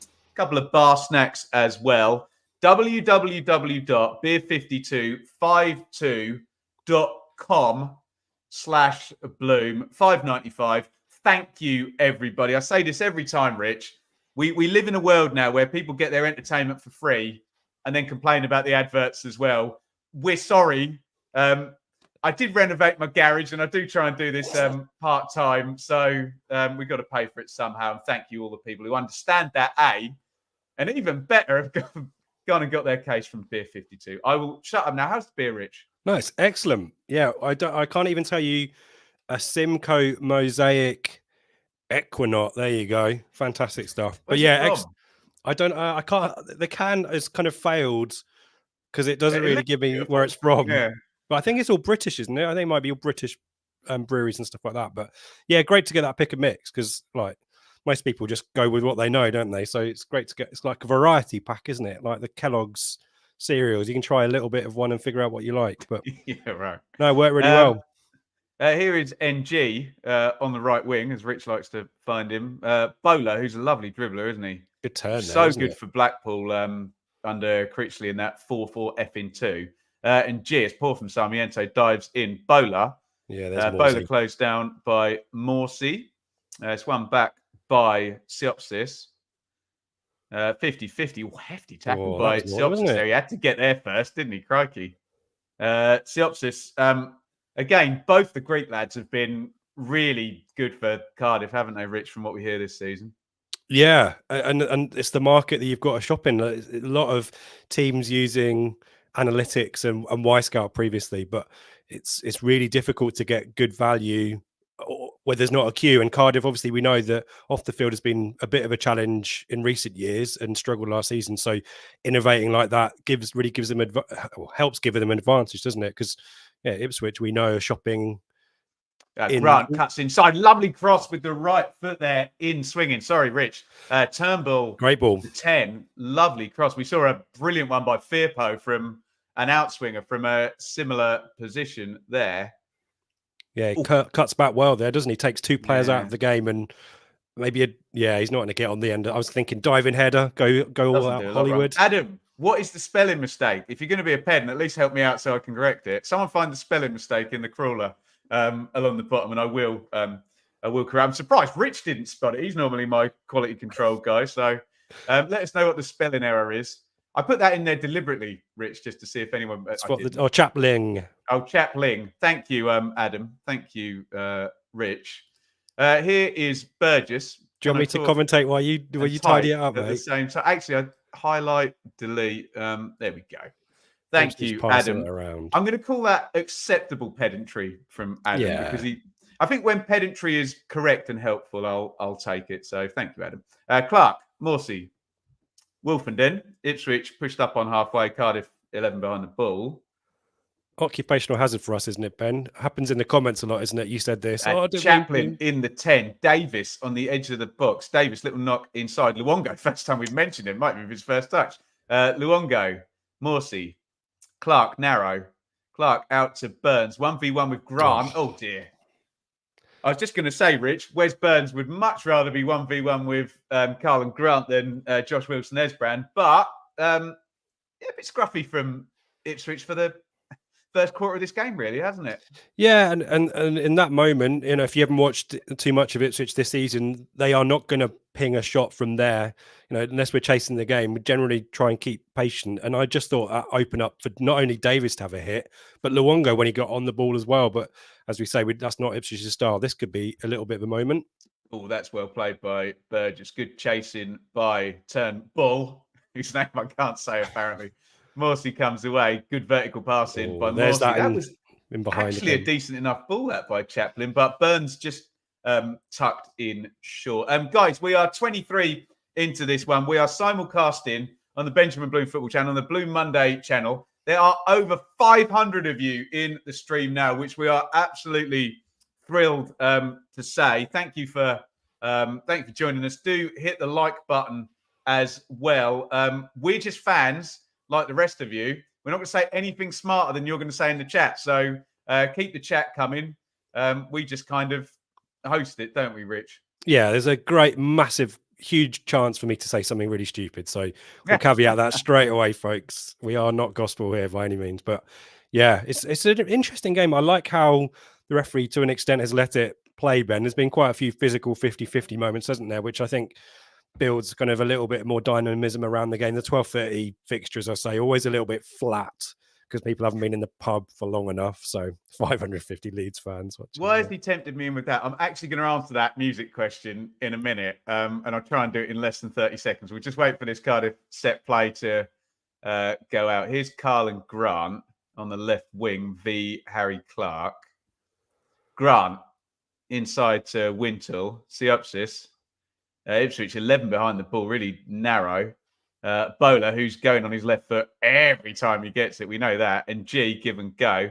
a couple of bar snacks as well. www.beer5252.com/Bloom, £5.95. Thank you, everybody. I say this every time, Rich. We live in a world now where people get their entertainment for free and then complain about the adverts as well. We're sorry. I did renovate my garage, and I do try and do this part-time. So we've got to pay for it somehow. And thank you, all the people who understand that, A. And even better, have gone and got their case from Beer 52. I will shut up now. How's the beer, Rich? Nice. Excellent. Yeah, I can't even tell you a Simcoe Mosaic Equinaut. There you go. Fantastic stuff. Where's but yeah, I can't. The can has kind of failed because it doesn't really give me where it's from. Yeah. But I think it's all British, isn't it? I think it might be all British breweries and stuff like that. But yeah, great to get that pick and mix because like most people just go with what they know, don't they? So it's great to get. It's like a variety pack, isn't it? Like the Kellogg's cereals. You can try a little bit of one and figure out what you like. But yeah, right. No, it worked really well. Here is NG on the right wing, as Rich likes to find him. Bowler, who's a lovely dribbler, isn't he? Good turn. So good for Blackpool under Critchley in that 4-4-2. And G, it's Paul from Sarmiento, dives in. Bowler. Yeah, there's Bowler closed down by Morsey. It's won back by Siopsis. 50-50. Hefty tackle by Siopsis there. He had to get there first, didn't he? Crikey. Siopsis, again, both the Greek lads have been really good for Cardiff, haven't they, Rich, from what we hear this season? Yeah, and it's the market that you've got to shop in. A lot of teams using analytics and Y-Scout previously, but it's really difficult to get good value where there's not a queue. And Cardiff, obviously, we know that off the field has been a bit of a challenge in recent years and struggled last season. So innovating like that really gives them helps give them an advantage, doesn't it? Because yeah, Ipswich, we know, are shopping. Grant cuts inside. Lovely cross with the right foot there in swinging. Sorry, Rich. Turnbull. Great ball. 10. Lovely cross. We saw a brilliant one by Firpo from an outswinger from a similar position there. Yeah, he cuts back well there, doesn't he? Takes two players out of the game and maybe, he's not going to get on the end. I was thinking diving header, go all out Hollywood. Adam, what is the spelling mistake? If you're going to be a pen, at least help me out so I can correct it. Someone find the spelling mistake in the crawler along the bottom, and I will correct. I'm surprised Rich didn't spot it. He's normally my quality control guy. So let us know what the spelling error is. I put that in there deliberately, Rich, just to see if anyone. Chapling. Oh, Chapling. Thank you, Adam. Thank you, Rich. Here is Burgess. Do you want me to commentate while you tidy it up, at mate? the same time? Actually, I highlight, delete. There we go. Thank you, Adam. I'm going to call that acceptable pedantry from Adam because I think when pedantry is correct and helpful, I'll take it. So thank you, Adam. Clark, Morsey, Wolfenden, Ipswich pushed up on halfway. Cardiff 11 behind the ball. Occupational hazard for us, isn't it, Ben? Happens in the comments a lot, isn't it? You said this. Chaplin in the 10. Davis on the edge of the box. Davis, little knock inside. Luongo, first time we've mentioned him. Might be his first touch. Luongo, Morsey, Clark, narrow. Clark out to Burns. 1v1 with Grant. Oh, dear. I was just going to say, Rich, Wes Burns would much rather be 1v1 with Carl and Grant than Josh Wilson-Esbrand. But a bit scruffy from Ipswich for the first quarter of this game, really, hasn't it? Yeah, and in that moment, if you haven't watched too much of Ipswich this season, they are not going to ping a shot from there. Unless we're chasing the game, we generally try and keep patient. And I just thought that opened up for not only Davis to have a hit, but Luongo when he got on the ball as well. But as we say, that's not Ipswich's style. This could be a little bit of a moment. Oh, that's well played by Burgess. Good chasing by Turnbull, whose name I can't say apparently. Morsey comes away. Good vertical passing by Morsey. That was in behind actually a decent enough ball that by Chaplin, but Burns just tucked in short. Guys, we are 23 into this one. We are simulcasting on the Benjamin Bloom Football Channel, on the Bloom Monday channel. There are over 500 of you in the stream now, which we are absolutely thrilled to say thank you for joining us. Do hit the like button as well. We're just fans like the rest of you. We're not going to say anything smarter than you're going to say in the chat. So keep the chat coming. We just kind of host it, don't we, Rich? Yeah, there's a great, massive, huge chance for me to say something really stupid. So we'll caveat that straight away, folks. We are not gospel here by any means. But yeah, it's an interesting game. I like how the referee, to an extent, has let it play, Ben. There's been quite a few physical 50-50 moments, hasn't there? Which I think builds kind of a little bit more dynamism around the game. The 12:30 fixtures, I say, always a little bit flat because people haven't been in the pub for long enough. So 550 Leeds fans. Why has he tempted me in with that? I'm actually going to answer that music question in a minute, and I'll try and do it in less than 30 seconds. We'll just wait for this Cardiff set play to go out. Here's Carl Grant on the left wing v Harry Clark. Grant inside to Wintle. Siopsis. Ipswich 11 behind the ball, really narrow. Bowler, who's going on his left foot every time he gets it. We know that. And G, give and go.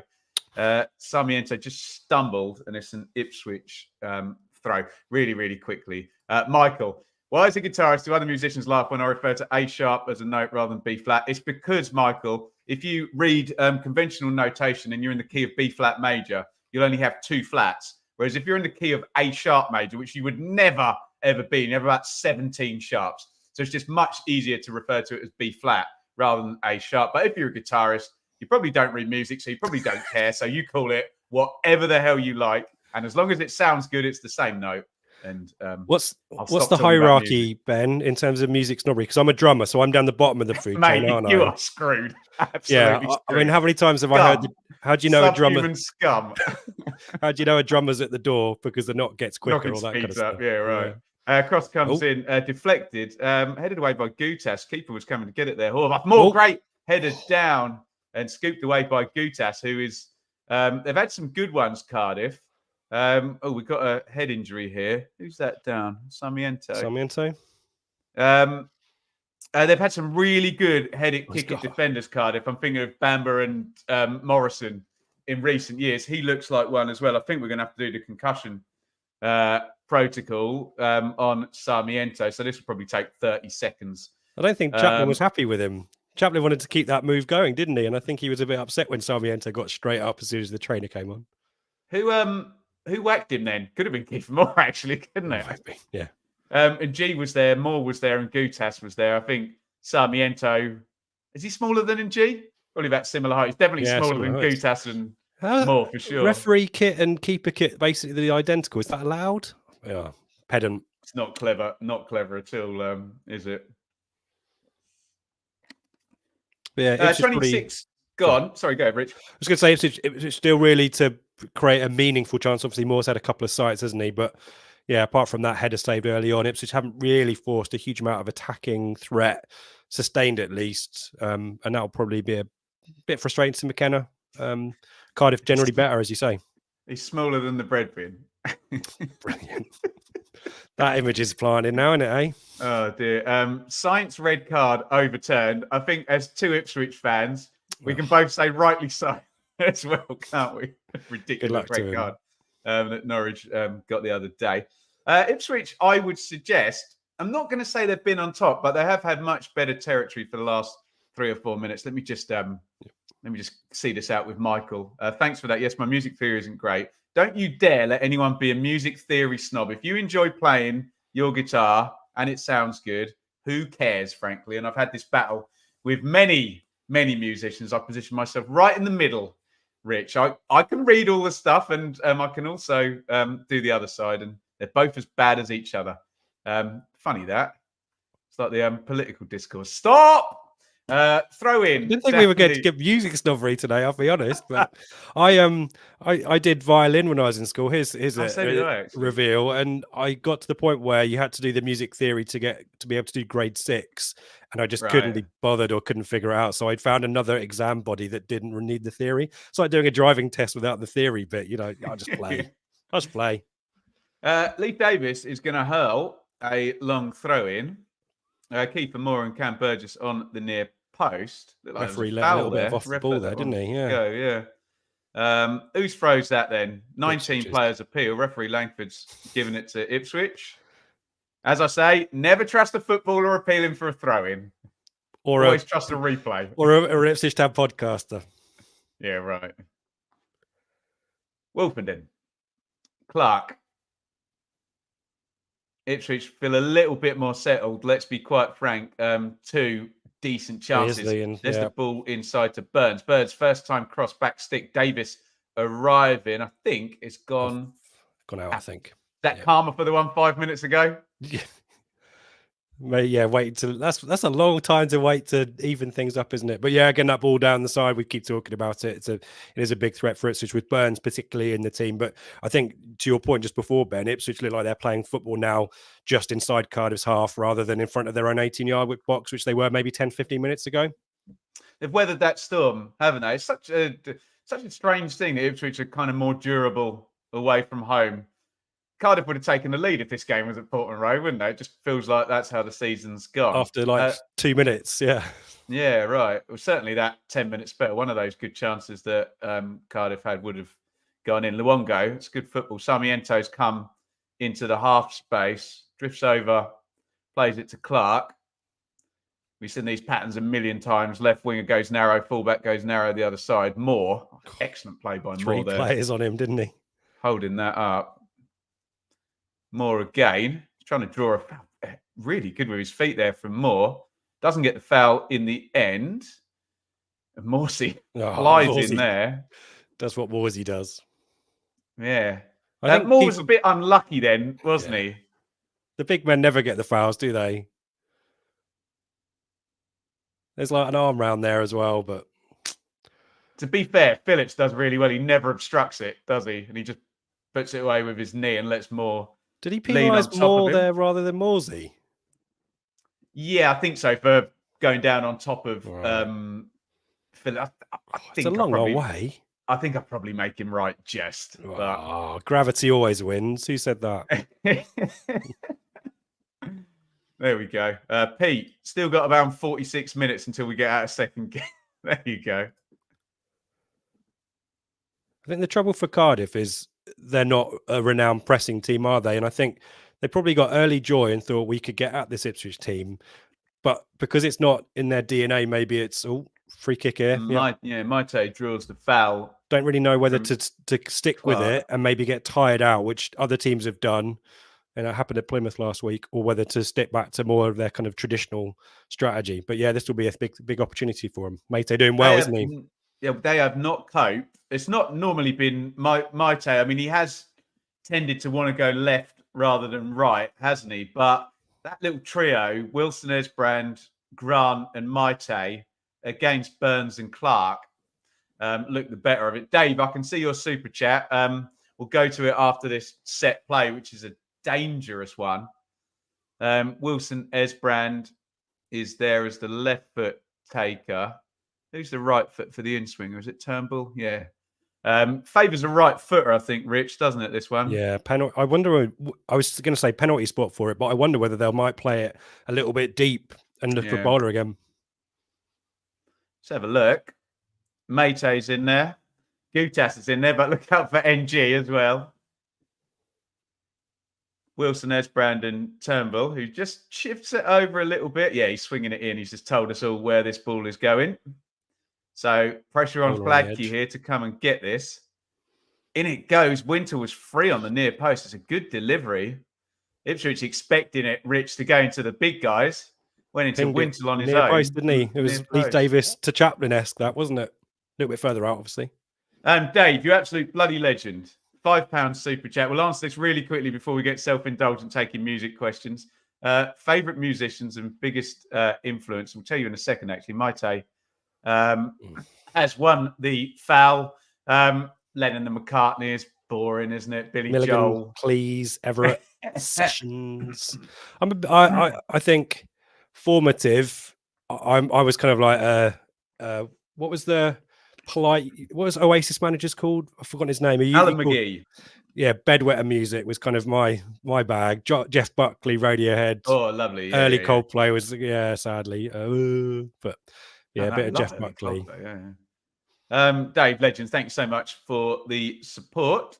Sarmiento just stumbled, and it's an Ipswich throw really, really quickly. Michael, why is a guitarist do other musicians laugh when I refer to A sharp as a note rather than B flat? It's because, Michael, if you read conventional notation and you're in the key of B flat major, you'll only have 2 flats. Whereas if you're in the key of A sharp major, which you would never, ever be, you have about 17 sharps. So it's just much easier to refer to it as B flat rather than A sharp. But if you're a guitarist, you probably don't read music, so you probably don't care. So you call it whatever the hell you like. And as long as it sounds good, it's the same note. And what's the hierarchy, Ben, in terms of music snobbery? Because I'm a drummer, so I'm down the bottom of the food chain, aren't I? You are screwed. Absolutely screwed. I mean, how many times have I heard? How do you know a drummer? Scum. How do you know a drummer's at the door because the knock gets quicker? All that kind of stuff. Yeah, right. Yeah. Cross comes in, deflected, headed away by Gutas. Keeper was coming to get it there. More great headed down and scooped away by Gutas, who is. They've had some good ones, Cardiff. We've got a head injury here. Who's that down? Sarmiento. They've had some really good headed kick defenders, Cardiff. I'm thinking of Bamba and Morrison in recent years. He looks like one as well. I think we're going to have to do the concussion protocol on Sarmiento. So this will probably take 30 seconds. I don't think Chaplin was happy with him. Chaplin wanted to keep that move going, didn't he? And I think he was a bit upset when Sarmiento got straight up as soon as the trainer came on. Who whacked him then? Could have been Keith Moore, actually, couldn't it? Might be, yeah. And G was there, Moore was there, and Gutas was there. I think Sarmiento, is he smaller than Ng? Probably about similar height. He's definitely smaller than Gutas and Moore, for sure. Referee kit and keeper kit basically identical. Is that allowed? Yeah, pedant. It's not clever at all, is it? Yeah, 26. Go on. Sorry, go ahead, Rich. I was going to say it's still really to create a meaningful chance. Obviously, Moore's had a couple of sights, hasn't he? But yeah, apart from that header saved early on, Ipswich haven't really forced a huge amount of attacking threat, sustained at least. And that'll probably be a bit frustrating to McKenna. Cardiff generally better, as you say. He's smaller than the bread bin. Brilliant. That image is planted now, isn't it, eh? Oh, dear. Science red card overturned. I think as 2 Ipswich fans, we can both say rightly so as well, can't we? Ridiculous red card that Norwich got the other day. Ipswich, I would suggest, I'm not going to say they've been on top, but they have had much better territory for the last 3 or 4 minutes. Let me just see this out with Michael. Thanks for that. Yes, my music theory isn't great. Don't you dare let anyone be a music theory snob. If you enjoy playing your guitar and it sounds good, who cares, frankly? And I've had this battle with many musicians. I position myself right in the middle, Rich. I can read all the stuff and I can also do the other side, and they're both as bad as each other. Funny that. It's like the political discourse. Stop! Throw in. I didn't think we were going to get music snobbery today, I'll be honest. But I did violin when I was in school. Here's a reveal. And I got to the point where you had to do the music theory to be able to do grade 6. And I just couldn't be bothered or couldn't figure it out. So I found another exam body that didn't need the theory. It's like doing a driving test without the theory bit. I'll just play. Lee Davis is going to hurl a long throw in. Keeper Moore and Cam Burgess on the near post. Referee let a little bit off the ball there, didn't he? Yeah. Whose throws that then? 19 Ipswich's. players appeal. Referee Langford's giving it to Ipswich. As I say, never trust a footballer appealing for a throw-in. Or always trust a replay. Or a Ipswich Town podcaster. Yeah, right. Wolfenden. Clark. Ipswich feel a little bit more settled. Let's be quite frank. 2 decent chances. There's the ball inside to Burns. Burns, first time cross back stick. Davis arriving. I think it's gone out, I think. That karma for the one 5 minutes ago? Wait till that's a long time to wait to even things up, isn't it? But yeah, getting that ball down the side, we keep talking about it. It is a big threat for Ipswich with Burns particularly in the team. But I think to your point just before, Ben, Ipswich look like they're playing football now just inside Cardiff's half rather than in front of their own 18-yard box, which they were maybe 10, 15 minutes ago. They've weathered that storm, haven't they? It's such a strange thing that Ipswich are kind of more durable away from home. Cardiff would have taken the lead if this game was at Portman Road, wouldn't they? It just feels like that's how the season's gone. After 2 minutes, yeah. Yeah, right. Well, certainly that 10-minute spell, one of those good chances that Cardiff had would have gone in. Luongo, it's good football. Sarmiento's come into the half space, drifts over, plays it to Clark. We've seen these patterns a million times. Left winger goes narrow, fullback goes narrow the other side. Moore, excellent play by Moore there. 3 players on him, didn't he? Holding that up. Moore again, trying to draw a foul. Really good with his feet there from Moore. Doesn't get the foul in the end. And Morsey flies in there. That's what Morsey does. Yeah. I think Moore was a bit unlucky then, wasn't he? The big men never get the fouls, do they? There's like an arm round there as well, but... To be fair, Phillips does really well. He never obstructs it, does he? And he just puts it away with his knee and lets Moore... Did he penalise Moore there rather than Morsey? Yeah, I think so, for going down on top of Phillips. It's a long way. I think I'd probably make him right just. But... gravity always wins. Who said that? There we go. Pete, still got about 46 minutes until we get out of second game. There you go. I think the trouble for Cardiff is they're not a renowned pressing team, are they? And I think they probably got early joy and thought we could get at this Ipswich team. But because it's not in their DNA, maybe it's free kick here. Maite draws the foul. Don't really know whether to stick with it and maybe get tired out, which other teams have done. And it happened at Plymouth last week, or whether to stick back to more of their kind of traditional strategy. But yeah, this will be a big opportunity for them. Maite doing well, isn't he? Yeah, they have not coped. It's not normally been Maite. I mean, he has tended to want to go left rather than right, hasn't he? But that little trio, Wilson, Esbrand, Grant and Maite against Burns and Clark, look the better of it. Dave, I can see your super chat. We'll go to it after this set play, which is a dangerous one. Wilson Esbrand is there as the left foot taker. Who's the right foot for the in-swinger? Is it Turnbull? Yeah. Favours a right footer, I think, Rich, doesn't it, this one? Yeah, penalty. I wonder, I was going to say penalty spot for it, but I wonder whether they might play it a little bit deep and look for bowler again. Let's have a look. Mate's in there. Gutas is in there, but look out for NG as well. Wilson, Esbrand and Turnbull, who just shifts it over a little bit. Yeah, he's swinging it in. He's just told us all where this ball is going. So pressure on Flagkey here to come and get this. In it goes. Winter was free on the near post. It's a good delivery. Ipswich expecting it, Rich, to go into the big guys. Went into Winter on his own. Post, didn't he? It was Leith Davis to Chaplin-esque, that, wasn't it? A little bit further out, obviously. Dave, you absolute bloody legend. £5 super chat. We'll answer this really quickly before we get self-indulgent taking music questions. Favourite musicians and biggest influence. We'll tell you in a second, actually. Maite has won the foul. Lennon and McCartney is boring, isn't it? Billy Milligan, Joel. Please, Everett, Sessions. I think formative. I was kind of like, what was Oasis manager's called? I've forgotten his name. Alan McGee. Yeah, bedwetter music was kind of my bag. Jeff Buckley, Radiohead. Oh, lovely. Yeah, early Coldplay was sadly. But yeah, a bit of Jeff Buckley. Dave, legends, thank you so much for the support.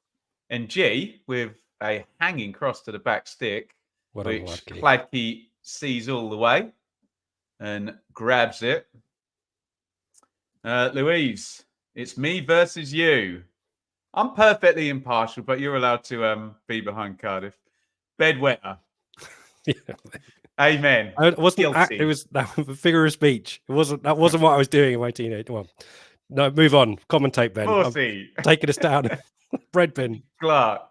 And G, with a hanging cross to the back stick, which Hladky sees all the way and grabs it. Louise, it's me versus you. I'm perfectly impartial, but you're allowed to be behind Cardiff. Bedwetter. Yeah. Amen. It wasn't. It was that was a figure of speech. It wasn't. That wasn't what I was doing in my teenage. Well, no, move on. Commentate, Ben. Morsey. I'm taking us down. Breadpin. Clark.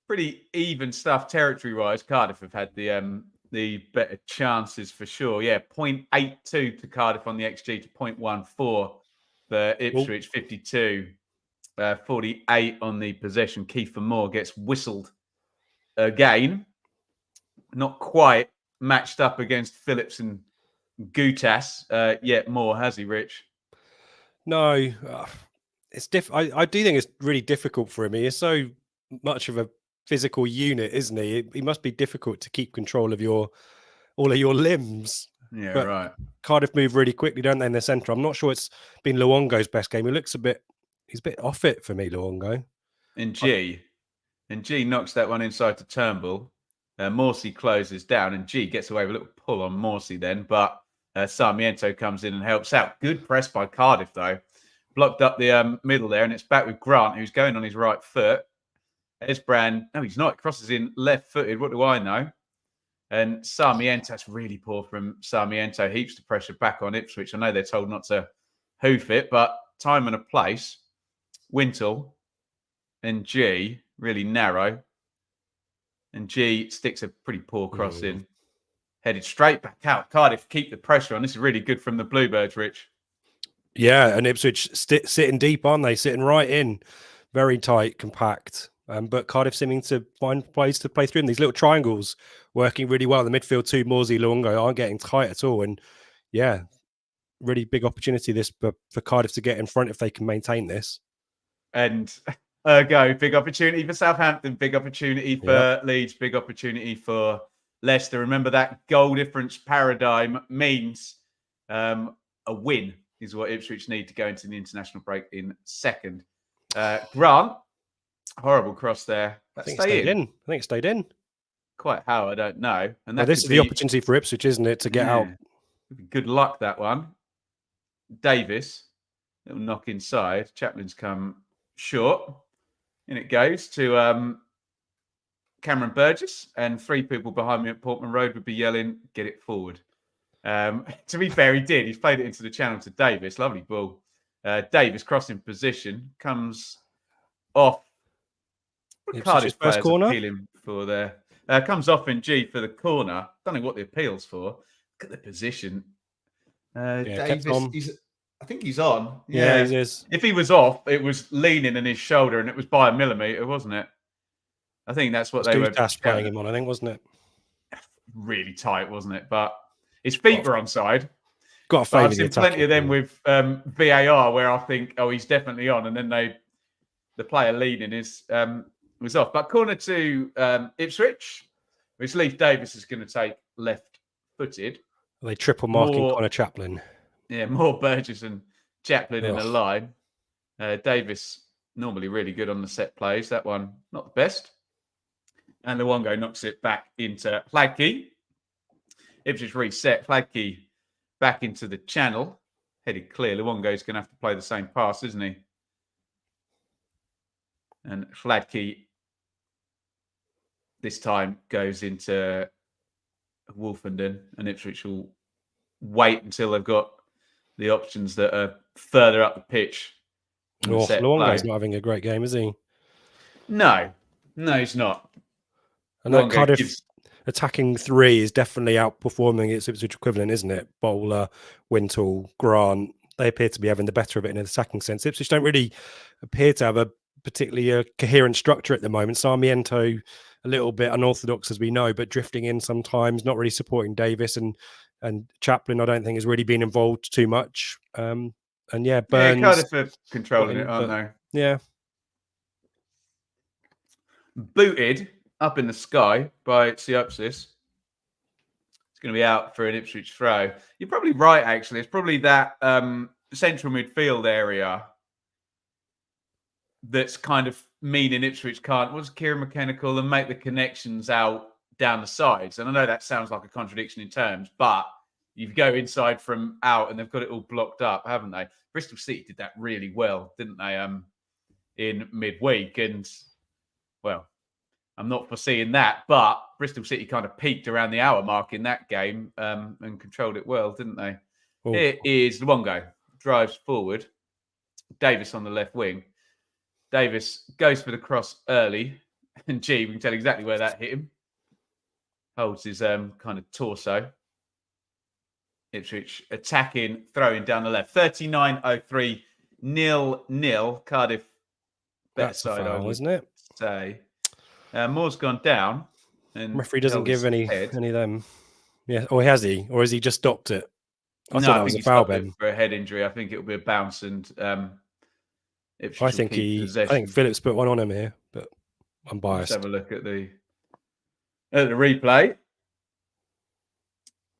Pretty even stuff territory-wise. Cardiff have had the better chances for sure. Yeah, 0.82 to Cardiff on the XG to 0.14 for Ipswich, 52. 48 on the possession. Kiefer Moore gets whistled again. Not quite matched up against Phillips and Gutas yet more, has he, Rich? No. It's I do think it's really difficult for him. He is so much of a physical unit, isn't he? He must be difficult to keep control of all of your limbs. Yeah, but right. Cardiff move really quickly, don't they, in the centre? I'm not sure it's been Luongo's best game. He's a bit off it for me, Luongo. And G knocks that one inside to Turnbull. Morsey closes down, and G gets away with a little pull on Morsey then, but Sarmiento comes in and helps out. Good press by Cardiff, though. Blocked up the middle there, and it's back with Grant, who's going on his right foot. Esbrand, no, he's not. Crosses in left-footed. What do I know? And Sarmiento's really poor from Sarmiento. Heaps of pressure back on Ipswich. I know they're told not to hoof it, but time and a place. Wintle and G really narrow. And G sticks a pretty poor cross in. Headed straight back out. Cardiff keep the pressure on. This is really good from the Bluebirds, Rich. Yeah, and Ipswich sitting deep, aren't they? Sitting right in. Very tight, compact. But Cardiff seeming to find plays to play through in these little triangles, working really well. The midfield two, Morsey, Luongo, aren't getting tight at all. And yeah, really big opportunity this for Cardiff to get in front if they can maintain this. And big opportunity for Southampton, big opportunity for Leeds, big opportunity for Leicester. Remember that goal difference paradigm means a win is what Ipswich need to go into the international break in second. Grant. Horrible cross there. I think it stayed in. I think it stayed in. Quite how, I don't know. And this is the opportunity for Ipswich, isn't it, to get out? Good luck, that one. Davis, little knock inside. Chaplin's come short. And it goes to Cameron Burgess. And three people behind me at Portman Road would be yelling, get it forward. To be fair, he did. He's played it into the channel to Davis. Lovely ball. Davis crossing position. Comes off. Cardiff first corner. Appealing for there. Comes off in G for the corner. Don't know what the appeal's for. Look at the position. Davis, I think he's on. Yeah, he is. If he was off, it was leaning in his shoulder, and it was by a millimetre, wasn't it? I think that's what they were playing him on. I think, wasn't it? Really tight, wasn't it? But his feet were onside. Got a favour. I've seen plenty of them with VAR where I think, oh, he's definitely on, and then the player leading was off. But corner to Ipswich, which Leif Davis is going to take left-footed. They triple marking Connor Chaplin. Yeah, more Burgess and Chaplin in a line. Davis normally really good on the set plays. That one not the best. And Luongo knocks it back into Hladky. Ipswich reset. Hladky back into the channel. Headed clear. Luongo's going to have to play the same pass, isn't he? And Hladky this time goes into Wolfenden, and Ipswich will wait until they've got the options that are further up the pitch. Luongo's not having a great game, is he? No, he's not. And that Cardiff attacking three is definitely outperforming its Ipswich equivalent, isn't it? Bowler, Wintle, Grant. They appear to be having the better of it in an attacking sense. Ipswich don't really appear to have a particularly coherent structure at the moment. Sarmiento, a little bit unorthodox, as we know, but drifting in sometimes, not really supporting Davis, and Chaplin, I don't think, has really been involved too much. And yeah, Burns. Yeah, Cardiff are controlling it, aren't they? Yeah. Booted up in the sky by Siopsis. It's going to be out for an Ipswich throw. You're probably right, actually. It's probably that central midfield area that's kind of meaning Ipswich can't. What's Kieran McKenna call them? Make the connections out down the sides. And I know that sounds like a contradiction in terms, but you go inside from out and they've got it all blocked up, haven't they? Bristol City did that really well, didn't they? In midweek. And, well, I'm not foreseeing that, but Bristol City kind of peaked around the hour mark in that game and controlled it well, didn't they? Ooh. Here is Luongo, drives forward. Davis on the left wing. Davis goes for the cross early, and we can tell exactly where that hit him. Holds his kind of torso. Ipswich attacking, throwing down the left. 39:03, 0-0. Cardiff better side, I would isn't it? Say. Moore's gone down. And referee doesn't give any of them. Yeah, or has he? Or has he just stopped it? I thought that was a foul, Ben. For a head injury, I think it will be a bounce and I think Phillips put one on him here, but I'm biased. Let's have a look at the replay.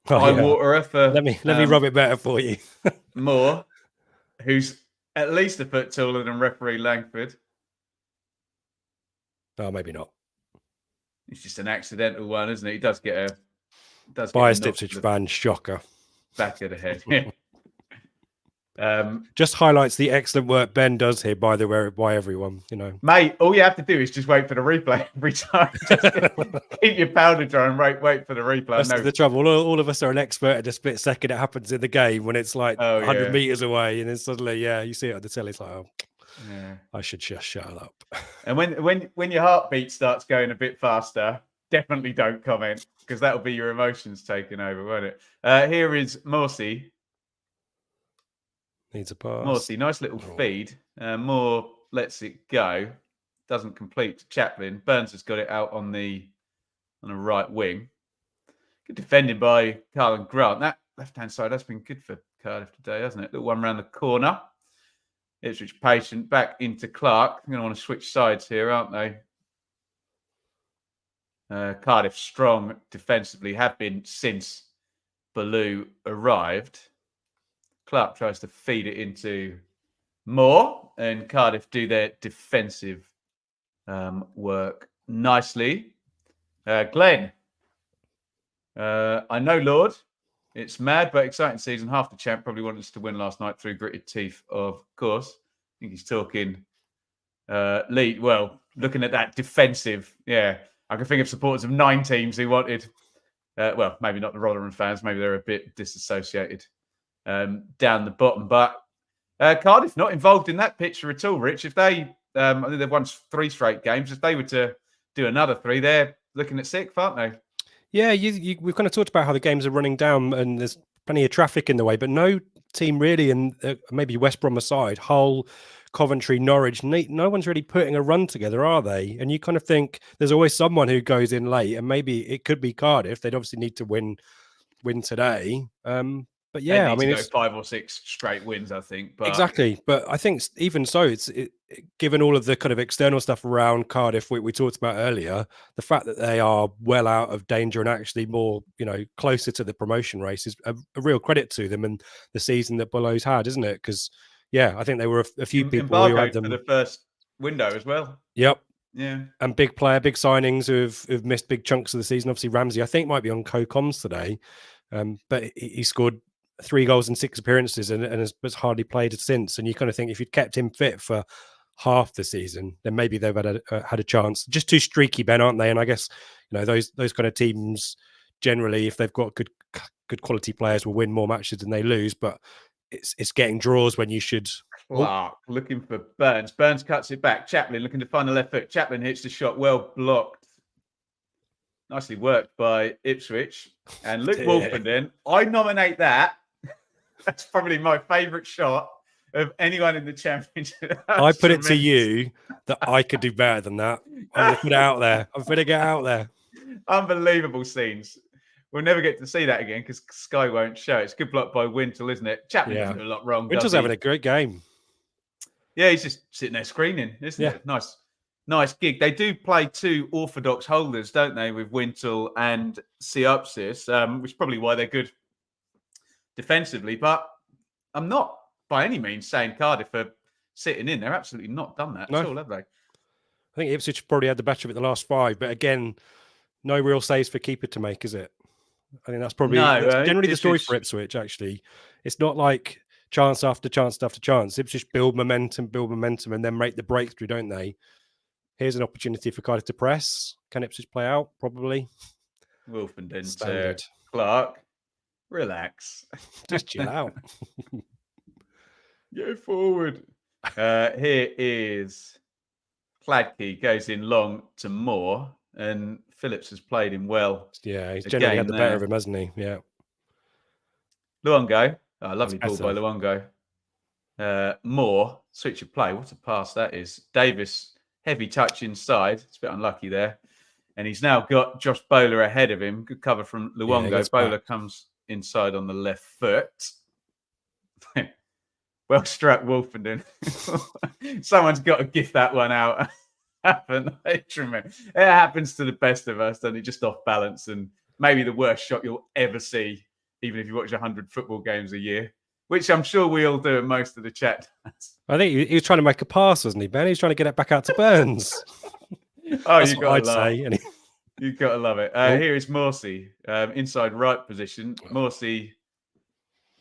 Waterer for let me rub it better for you. Moore, who's at least a foot taller than referee Langford. Oh, maybe not. It's just an accidental one, isn't it? He does get a biased Ipswich fan, shocker. Back of the head. Just highlights the excellent work Ben does here by everyone, mate. All you have to do is just wait for the replay every time. Keep your powder dry and wait for the replay. That's the trouble. All of us are an expert at a split second it happens in the game when it's like 100 meters away, and then suddenly, you see it on the telly. It's like, I should just shut up. And when your heartbeat starts going a bit faster, definitely don't comment, because that'll be your emotions taking over, won't it? Here is Morsey. Needs a pass. Morsey, nice little feed. Moore lets it go. Doesn't complete to Chaplin. Burns has got it out on the right wing. Good defending by Carl and Grant. That left-hand side has been good for Cardiff today, hasn't it? Little one round the corner. Ipswich patient back into Clark. They're going to want to switch sides here, aren't they? Cardiff strong defensively, have been since Ballou arrived. Clark tries to feed it into Moore, and Cardiff do their defensive work nicely. Glenn, I know, Lord, it's mad but exciting season. Half the champ probably wanted us to win last night through gritted teeth, of course. I think he's talking Lee. Well, looking at that defensive, I can think of supporters of 9 teams who wanted, maybe not the Rotherham fans, maybe they're a bit disassociated down the bottom. But Cardiff not involved in that picture at all, Rich. If they, I think they've won 3 straight games. If they were to do another 3, they're looking at 6th, aren't they? Yeah, we've kind of talked about how the games are running down and there's plenty of traffic in the way, but no team really, and maybe West Brom aside, Hull, Coventry, Norwich, no one's really putting a run together, are they? And you kind of think there's always someone who goes in late, and maybe it could be Cardiff. They'd obviously need to win today. But yeah, I mean, it's 5 or 6 straight wins, I think. But... Exactly. But I think even so, given all of the kind of external stuff around Cardiff we talked about earlier, the fact that they are well out of danger and actually more, closer to the promotion race is a real credit to them and the season that Boulou's had, isn't it? Because, I think there were a few people who had them for the first window as well. Yep. Yeah. And big signings who've missed big chunks of the season. Obviously, Ramsey, I think, might be on co-coms today, but he scored 3 goals in 6 appearances and has hardly played since. And you kind of think if you'd kept him fit for half the season, then maybe they've had a chance. Just too streaky, Ben, aren't they? And I guess those kind of teams generally, if they've got good quality players, will win more matches than they lose. But it's getting draws when you should. Clark looking for Burns. Burns cuts it back. Chaplin looking to find the left foot. Chaplin hits the shot, well blocked. Nicely worked by Ipswich. And Luke Wolfenden, I nominate that. That's probably my favourite shot of anyone in the championship. I put it to you that I could do better than that. I'm going to put it out there. I'm going to get out there. Unbelievable scenes. We'll never get to see that again because Sky won't show. It's good block by Wintle, isn't it? Chaplin doesn't do a lot wrong. Wintle's having a great game. Yeah, he's just sitting there screening, isn't it? Nice nice gig. They do play two orthodox holders, don't they, with Wintle and Siopsis, which is probably why they're good defensively. But I'm not by any means saying Cardiff are sitting in. They're absolutely not done that at all, have they? I think Ipswich probably had the better of it the last 5, but again, no real saves for keeper to make, is it? I think that's probably generally the story for Ipswich, actually. It's not like chance after chance after chance. Ipswich build momentum, and then make the breakthrough, don't they? Here's an opportunity for Cardiff to press. Can Ipswich play out? Probably. Wolfenden Standard. Clark, relax. Just chill out. Go forward. Here is Cladkey, goes in long to Moore, and Phillips has played him well. Yeah, he's generally had the better of him, hasn't he? Yeah. Luongo. Oh, lovely ball by Luongo. Moore, switch of play. What a pass that is. Davis, heavy touch inside. It's a bit unlucky there. And he's now got Josh Bowler ahead of him. Good cover from Luongo. Yeah, Bowler comes inside on the left foot. Well struck, Wolfenden. Someone's got to gift that one out. Haven't they? It happens to the best of us, doesn't it? Just off balance, and maybe the worst shot you'll ever see, even if you watch 100 football games a year, which I'm sure we all do in most of the chat. I think he was trying to make a pass, wasn't he, Ben? He was trying to get it back out to Burns. That's what I'd say. You've got to love it. Here is Morsey, inside right position. Morsey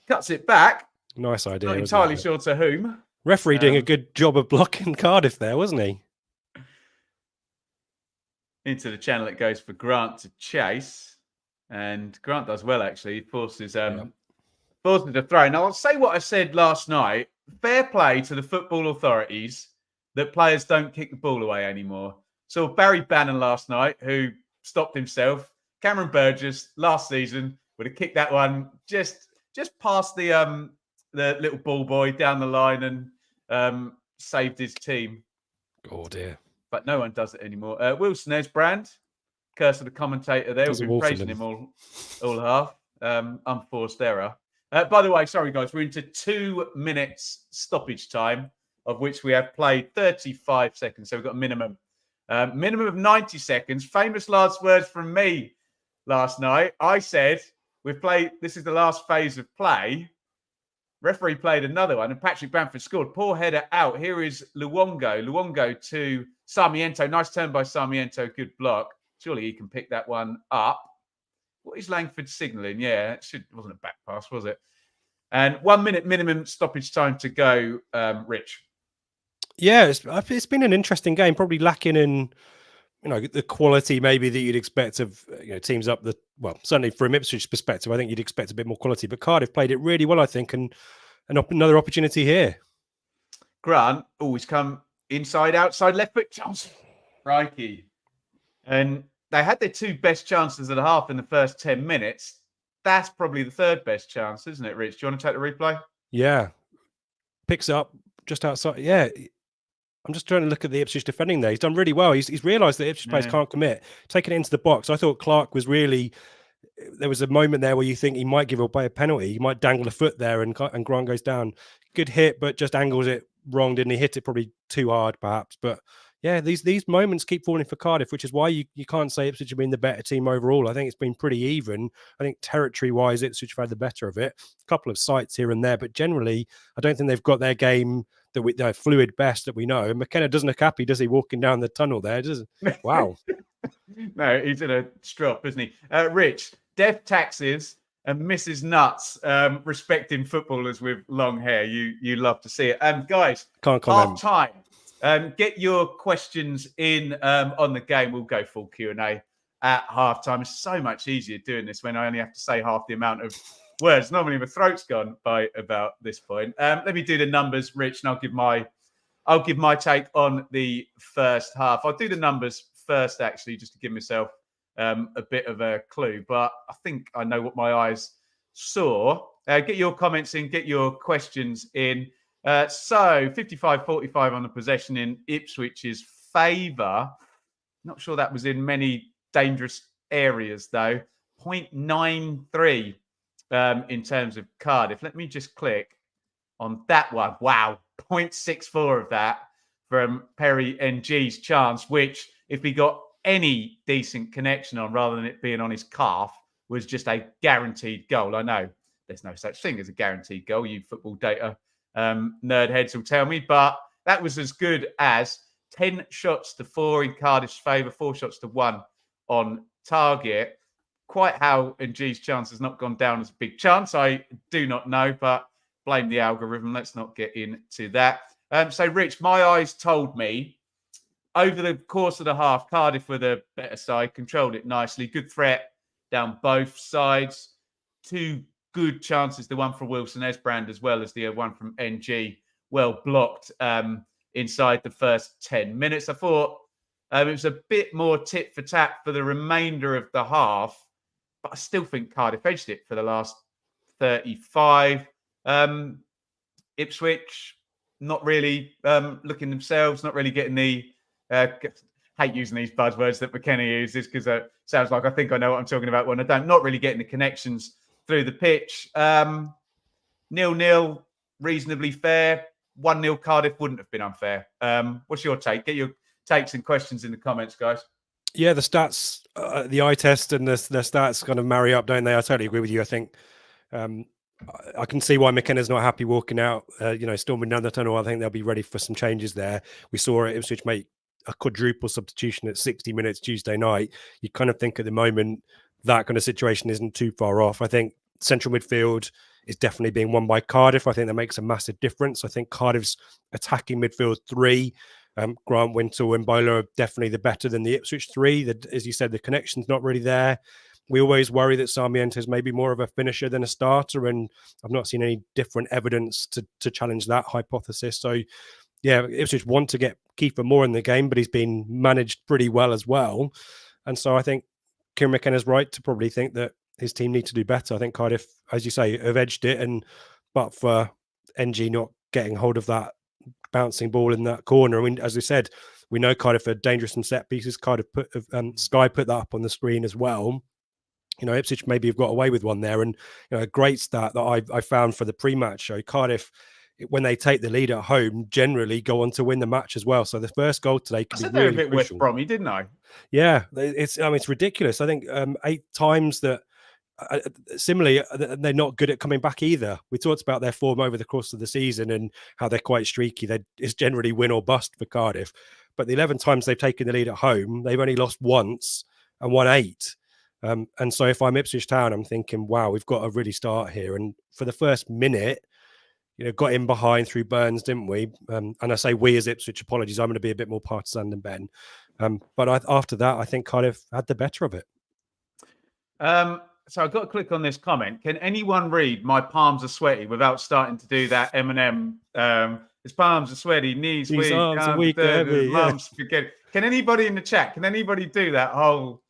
cuts it back. Nice idea. Not entirely sure to whom. Referee doing a good job of blocking Cardiff there, wasn't he? Into the channel it goes for Grant to chase. And Grant does well, actually. He forces a throw. Now, I'll say what I said last night. Fair play to the football authorities that players don't kick the ball away anymore. So Barry Bannon last night, who stopped himself. Cameron Burgess last season would have kicked that one just past the little ball boy down the line and saved his team. Oh, dear. But no one does it anymore. Wilson Esbrand, curse of the commentator there. We've been praising him all half. Unforced error. By the way, sorry, guys, we're into 2 minutes stoppage time, of which we have played 35 seconds. So we've got a minimum of 90 seconds. Famous last words from me last night. I said, this is the last phase of play. Referee played another one, and Patrick Bamford scored. Poor header out. Here is Luongo. Luongo to Sarmiento. Nice turn by Sarmiento. Good block. Surely he can pick that one up. What is Langford signalling? Yeah, it wasn't a back pass, was it? And 1 minute minimum stoppage time to go, Rich. Yeah, it's been an interesting game, probably lacking in the quality maybe that you'd expect of teams up certainly from Ipswich's perspective, I think you'd expect a bit more quality. But Cardiff played it really well, I think, and another opportunity here. Grant always come inside, outside, left foot chance. Crikey. And they had their 2 best chances of the half in the first 10 minutes. That's probably the 3rd best chance, isn't it, Rich? Do you want to take the replay? Yeah. Picks it up just outside. Yeah. I'm just trying to look at the Ipswich defending there. He's done really well. He's realised that Ipswich players can't commit. Taking it into the box. I thought Clark was really... There was a moment there where you think he might give away a penalty. He might dangle a foot there and Grant goes down. Good hit, but just angles it wrong, didn't he? Hit it probably too hard, perhaps. But yeah, these moments keep falling for Cardiff, which is why you can't say Ipswich have been the better team overall. I think it's been pretty even. I think territory-wise, Ipswich have had the better of it. A couple of sites here and there, but generally, I don't think they've got their game their fluid best that we know. And McKenna doesn't look happy, does he, walking down the tunnel there? Wow. No, he's in a strop, isn't he? Rich, death taxes and Mrs. Nuts respecting footballers with long hair. You love to see it. Guys, can't comment. Half time. Get your questions in on the game. We'll go full Q&A at half time. It's so much easier doing this when I only have to say half the amount of words. Normally my throat's gone by about this point. Let me do the numbers, Rich, and I'll give my take on the first half. I'll do the numbers first, actually, just to give myself a bit of a clue. But I think I know what my eyes saw. Get your comments in, get your questions in. So 55-45 on the possession in Ipswich's favour. Not sure that was in many dangerous areas, though. 0.93 in terms of Cardiff. Let me just click on that one. Wow, 0.64 of that from Perry NG's chance, which, if he got any decent connection on rather than it being on his calf, was just a guaranteed goal. I know there's no such thing as a guaranteed goal. You football data nerd heads will tell me, but that was as good as 10 shots to 4 in Cardiff's favour, 4 shots to 1 on target. Quite how NG's chance has not gone down as a big chance, I do not know, but blame the algorithm. Let's not get into that. So, Rich, my eyes told me over the course of the half, Cardiff were the better side, controlled it nicely. Good threat down both sides. 2 good chances, the one from Wilson Esbrand as well as the one from NG, well blocked inside the first 10 minutes. I thought it was a bit more tit for tat for the remainder of the half, but I still think Cardiff edged it for the last 35. Ipswich, not really looking themselves, not really getting the... hate using these buzzwords that McKenna uses because it sounds like I think I know what I'm talking about when I don't. Not really getting the connections through the pitch. 0-0, reasonably fair. 1-0 Cardiff wouldn't have been unfair. What's your take? Get your takes and questions in the comments, guys. Yeah, the stats, the eye test and the stats kind of marry up, don't they? I totally agree with you. I think I can see why McKenna's not happy walking out, storming down the tunnel. I think they'll be ready for some changes there. We saw Ipswich make a quadruple substitution at 60 minutes Tuesday night. You kind of think at the moment that kind of situation isn't too far off. I think central midfield is definitely being won by Cardiff. I think that makes a massive difference. I think Cardiff's attacking midfield 3, Grant, Wintle and Bowler are definitely the better than the Ipswich 3. As you said, the connection's not really there. We always worry that Sarmiento is maybe more of a finisher than a starter, and I've not seen any different evidence to challenge that hypothesis. So, yeah, Ipswich want to get Kiefer more in the game, but he's been managed pretty well as well. And so I think Kieran McKenna's right to probably think that his team need to do better. I think Cardiff, as you say, have edged it, but for NG not getting hold of that bouncing ball in that corner, I mean, as we said, we know Cardiff are dangerous in set pieces. Cardiff Sky put that up on the screen as well. Ipswich maybe have got away with one there. And a great stat that I found for the pre-match show, Cardiff, when they take the lead at home, generally go on to win the match as well. So the first goal today could be really crucial. West Bromwich, didn't I? Yeah, it's ridiculous. I think 8 times that. Similarly, they're not good at coming back either. We talked about their form over the course of the season and how they're quite streaky. It's generally win or bust for Cardiff. But the 11 times they've taken the lead at home, they've only lost once and won 8. And so if I'm Ipswich Town, I'm thinking, wow, we've got to really start here. And for the first minute, got in behind through Burns, didn't we? And I say we as Ipswich, apologies, I'm going to be a bit more partisan than Ben. But after that, I think Cardiff had the better of it. So I've got to click on this comment. Can anyone read "My palms are sweaty" without starting to do that Eminem? His palms are sweaty, knees weak, arms are weak, heavy. Lumps. Yeah. Can anybody in the chat? Can anybody do that whole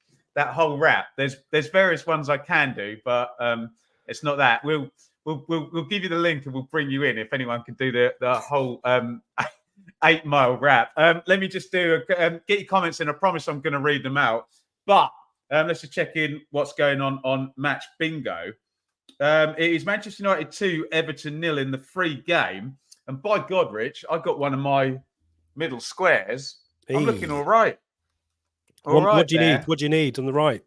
rap? There's various ones I can do, but it's not that. We'll give you the link and we'll bring you in if anyone can do the whole 8 Mile rap. Let me just get your comments in. I promise I'm going to read them out, but. Let's just check in what's going on Match Bingo. It is Manchester United 2, Everton 0 in the free game. And by God, Rich, I got one of my middle squares. I'm looking all right. What do you need? What do you need on the right?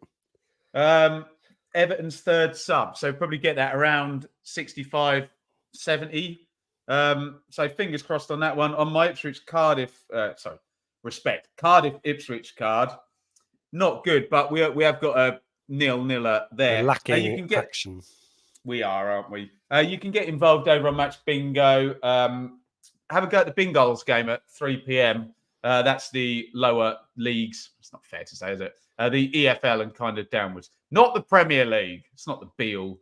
Everton's 3rd sub. So probably get that around 65, 70. So fingers crossed on that one. On my Ipswich Cardiff Ipswich card. Not good, but we have got a 0-0 there. Lacking you can get, action. We are, aren't we? You can get involved over on Match Bingo. Have a go at the Bingals game at 3 p.m. That's the lower leagues. It's not fair to say, is it? The EFL and kind of downwards. Not the Premier League. It's not the be-all,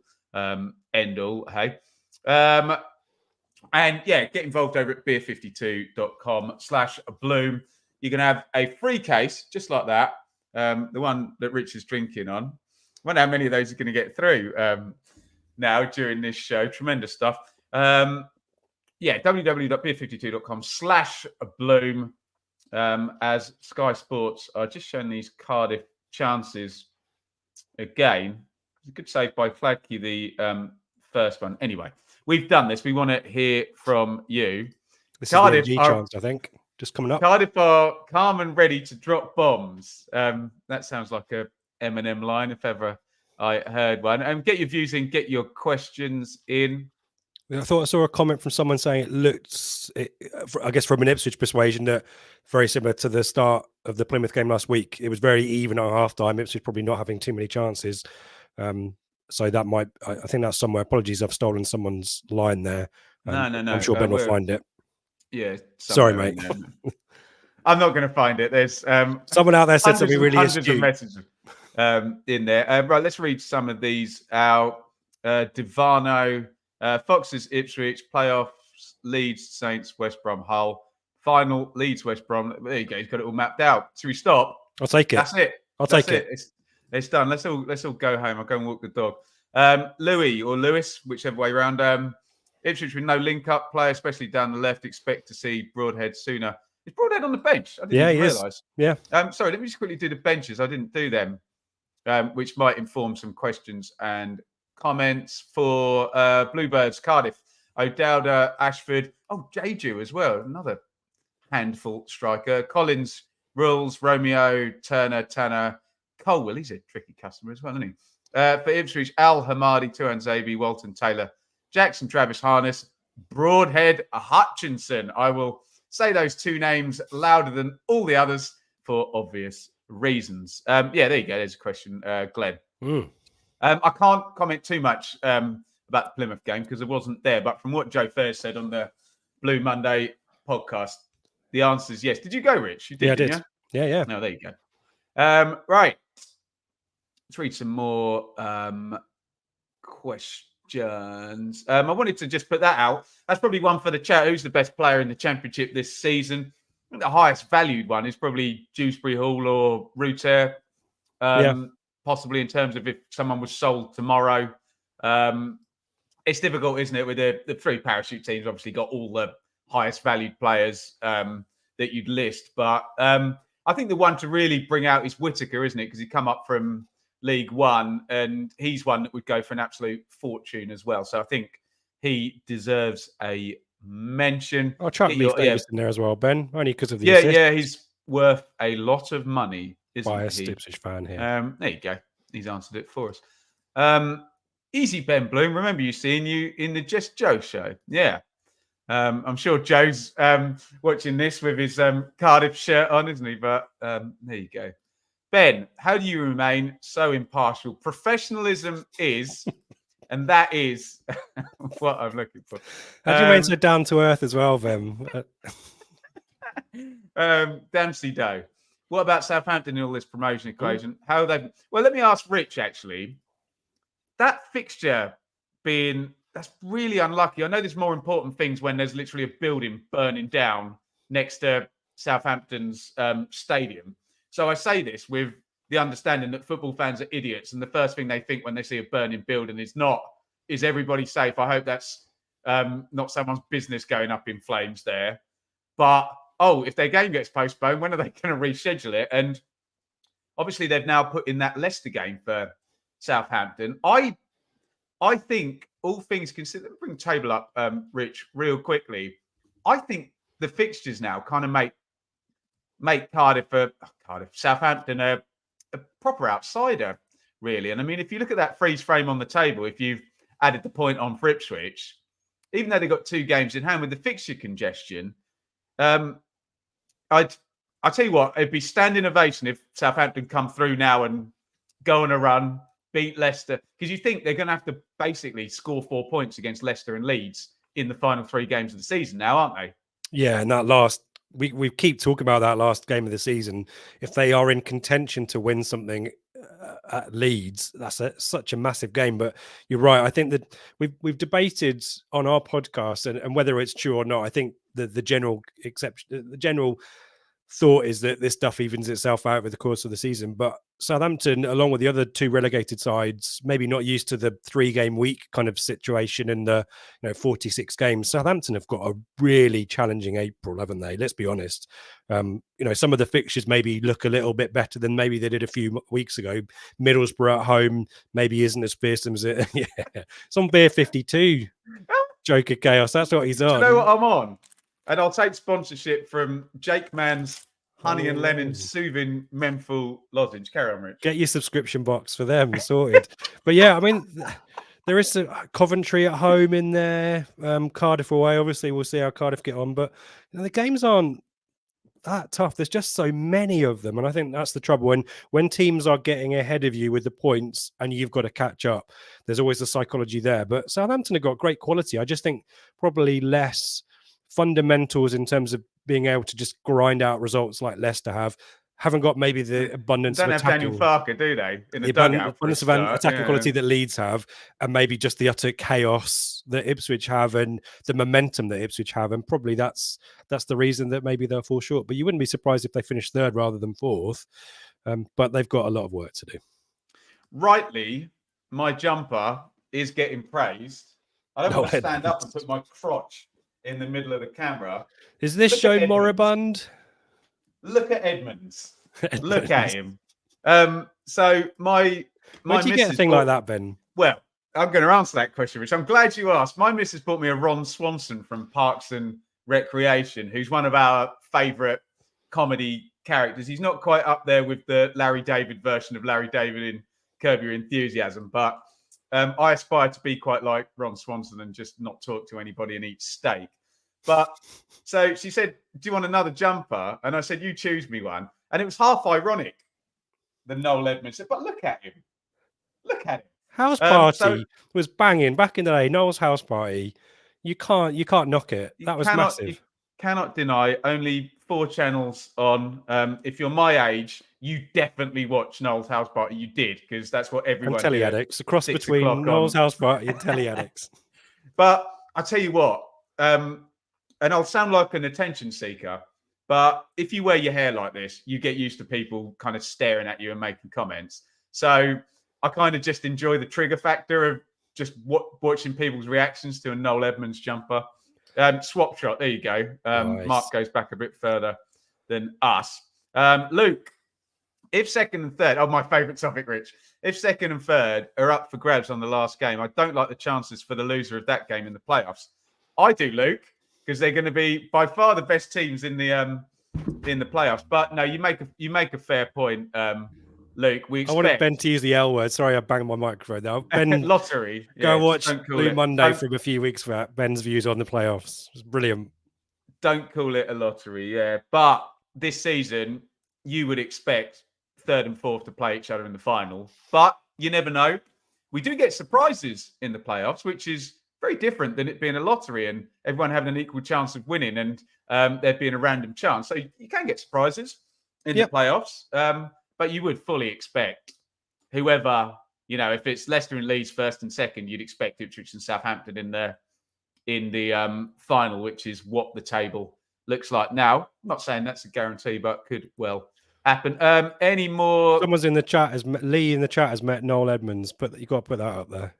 end-all, hey? And yeah, get involved over at beer52.com/Bloom. You can have a free case, just like that. The one that Rich is drinking on. I wonder how many of those are going to get through now during this show. Tremendous stuff. Yeah, www.beer52.com/Bloom. As Sky Sports are just showing these Cardiff chances again. It's a good save by Flaggy, the first one. Anyway, we've done this. We want to hear from you. This Cardiff is the chance, I think. just coming up. Cardiff are calm and ready to drop bombs. That sounds like a Eminem line, if ever I heard one. Get your views in, get your questions in. I thought I saw a comment from someone saying it looked, I guess from an Ipswich persuasion, that very similar to the start of the Plymouth game last week. It was very even at half-time. Ipswich probably not having too many chances. So that might, I think that's somewhere. Apologies, I've stolen someone's line there. No. I'm sure Ben will find it. Yeah. Sorry, mate. I'm not going to find it. There's someone out there said something really hundreds of messages in there. Right, let's read some of these out. Divano. Foxes, Ipswich, playoffs, Leeds, Saints, West Brom, Hull. Final, Leeds, West Brom. There you go. He's got it all mapped out. Should we stop? I'll take it. That's it. I'll take it. It's done. Let's all go home. I'll go and walk the dog. Louis or Lewis, whichever way around. Ipswich with no link-up play, especially down the left. Expect to see Broadhead sooner. Is Broadhead on the bench? I didn't even realise. Yeah. Sorry, let me just quickly do the benches. I didn't do them, which might inform some questions and comments for Bluebirds, Cardiff, O'Dowda, Ashford, Jeju as well, another handful striker. Collins, Rules, Romeo, Turner, Tanner, Colwell, he's a tricky customer as well, isn't he? For Ipswich, Al Hamadi, Tuan Zabi, Walton Taylor, Jackson, Travis Harness, Broadhead, Hutchinson. I will say those two names louder than all the others for obvious reasons. There you go. There's a question, Glenn. I can't comment too much about the Plymouth game because I wasn't there. But from what Joe Fair said on the Blue Monday podcast, the answer is yes. Did you go, Rich? You did, yeah, I did. Yeah. No, there you go. Right. Let's read some more questions. I wanted to just put that out. That's probably one for the chat. Who's the best player in the Championship this season? I think the highest valued one is probably Dewsbury Hall or Ruter. Possibly in terms of if someone was sold tomorrow. It's difficult, isn't it? With the three parachute teams, obviously got all the highest valued players that you'd list. But I think the one to really bring out is Whittaker, isn't it? Because he come up from League One and he's one that would go for an absolute fortune as well. So I think he deserves a mention. I'll chuck Lee Davis in there as well, Ben, only because of the assist. Yeah, he's worth a lot of money. Biased Ipswich fan here. There you go. He's answered it for us. Easy, Ben Bloom. Remember seeing you in the Just Joe show. Yeah. I'm sure Joe's watching this with his Cardiff shirt on, isn't he? But there you go. Ben, how do you remain so impartial? Professionalism is, and that is what I'm looking for. How do you remain so down to earth as well, Ben? Dempsey Doe. What about Southampton in all this promotion equation? How they? Well, let me ask Rich, actually. That fixture that's really unlucky. I know there's more important things when there's literally a building burning down next to Southampton's stadium. So I say this with the understanding that football fans are idiots. And the first thing they think when they see a burning building is everybody safe? I hope that's not someone's business going up in flames there. But if their game gets postponed, when are they going to reschedule it? And obviously, they've now put in that Leicester game for Southampton. I think, all things considered, bring the table up, Rich, real quickly. I think the fixtures now kind of make Southampton a proper outsider, really. And I mean, if you look at that freeze frame on the table, if you've added the point on for Ipswich, even though they've got 2 games in hand with the fixture congestion, I'll tell you what, it'd be standing ovation if Southampton come through now and go on a run, beat Leicester, because you think they're going to have to basically score 4 points against Leicester and Leeds in the final 3 games of the season now, aren't they? Yeah, and that last, we keep talking about that last game of the season. If they are in contention to win something at Leeds, that's such a massive game. But you're right. I think that we've debated on our podcast and whether it's true or not. I think the general thought is that this stuff evens itself out over the course of the season. But Southampton, along with the other 2 relegated sides, maybe not used to the 3-game week kind of situation in the 46 games. Southampton have got a really challenging April, haven't they? Let's be honest. Some of the fixtures maybe look a little bit better than maybe they did a few weeks ago. Middlesbrough at home maybe isn't as fearsome as it. Yeah, it's on Beer 52. Joker Chaos. That's what he's on. Do you know what I'm on? And I'll take sponsorship from Jake Mann's Honey and Lennon soothing menthol lozenge. Carry on, Rich. Get your subscription box for them sorted. But yeah, I mean, there is some Coventry at home in there. Cardiff away. Obviously, we'll see how Cardiff get on. But the games aren't that tough. There's just so many of them, and I think that's the trouble. When teams are getting ahead of you with the points, and you've got to catch up, there's always the psychology there. But Southampton have got great quality. I just think probably less fundamentals in terms of being able to just grind out results like Leicester haven't got maybe the abundance don't of have attacking. Daniel Farker, do they? In The abundance of attacking quality that Leeds have, and maybe just the utter chaos that Ipswich have, and the momentum that Ipswich have, and probably that's the reason that maybe they'll fall short. But you wouldn't be surprised if they finish third rather than fourth. But they've got a lot of work to do. Rightly, my jumper is getting praised. I don't want to stand up and put my crotch in the middle of the camera. Is this show moribund? Look at Edmonds. Look at him. So my Where'd you get a thing like that, Ben? Well, I'm going to answer that question, which I'm glad you asked. My missus bought me a Ron Swanson from Parks and Recreation, who's one of our favourite comedy characters. He's not quite up there with the Larry David version of Larry David in Curb Your Enthusiasm, but I aspire to be quite like Ron Swanson and just not talk to anybody and eat steak. But so she said, "Do you want another jumper?" And I said, "You choose me one." And it was half ironic. The Noel Edmonds said, "But look at him. Look at him." House Party was banging back in the day. Noel's House Party. You can't knock it. That was massive. You cannot deny. Only 4 channels on. If you're my age, you definitely watch Noel's House Party. You did, because that's what everyone. And Telly Addicts. A cross between Noel's House Party and Telly Addicts. But I tell you what. And I'll sound like an attention seeker, but if you wear your hair like this, you get used to people kind of staring at you and making comments. So I kind of just enjoy the trigger factor of just watching people's reactions to a Noel Edmonds jumper. Swap shot, there you go. Nice. Mark goes back a bit further than us. Luke, if second and third, my favourite topic, Rich. If second and third are up for grabs on the last game, I don't like the chances for the loser of that game in the playoffs. I do, Luke, because they're going to be by far the best teams in the playoffs. But no, you make a fair point, Luke. I wanted Ben to use the L word. Sorry, I banged my microphone now. Ben, lottery. Go watch Blue Monday from a few weeks for Ben's views on the playoffs. It's brilliant. Don't call it a lottery, yeah. But this season, you would expect third and fourth to play each other in the final. But you never know. We do get surprises in the playoffs, which is very different than it being a lottery and everyone having an equal chance of winning and there being a random chance. So you can get surprises in the playoffs, but you would fully expect whoever, if it's Leicester and Leeds first and second, you'd expect Ipswich and Southampton in the final, which is what the table looks like now. I'm not saying that's a guarantee, but could well happen. Any more? Someone's in the chat Lee in the chat has met Noel Edmonds, but you got to put that up there.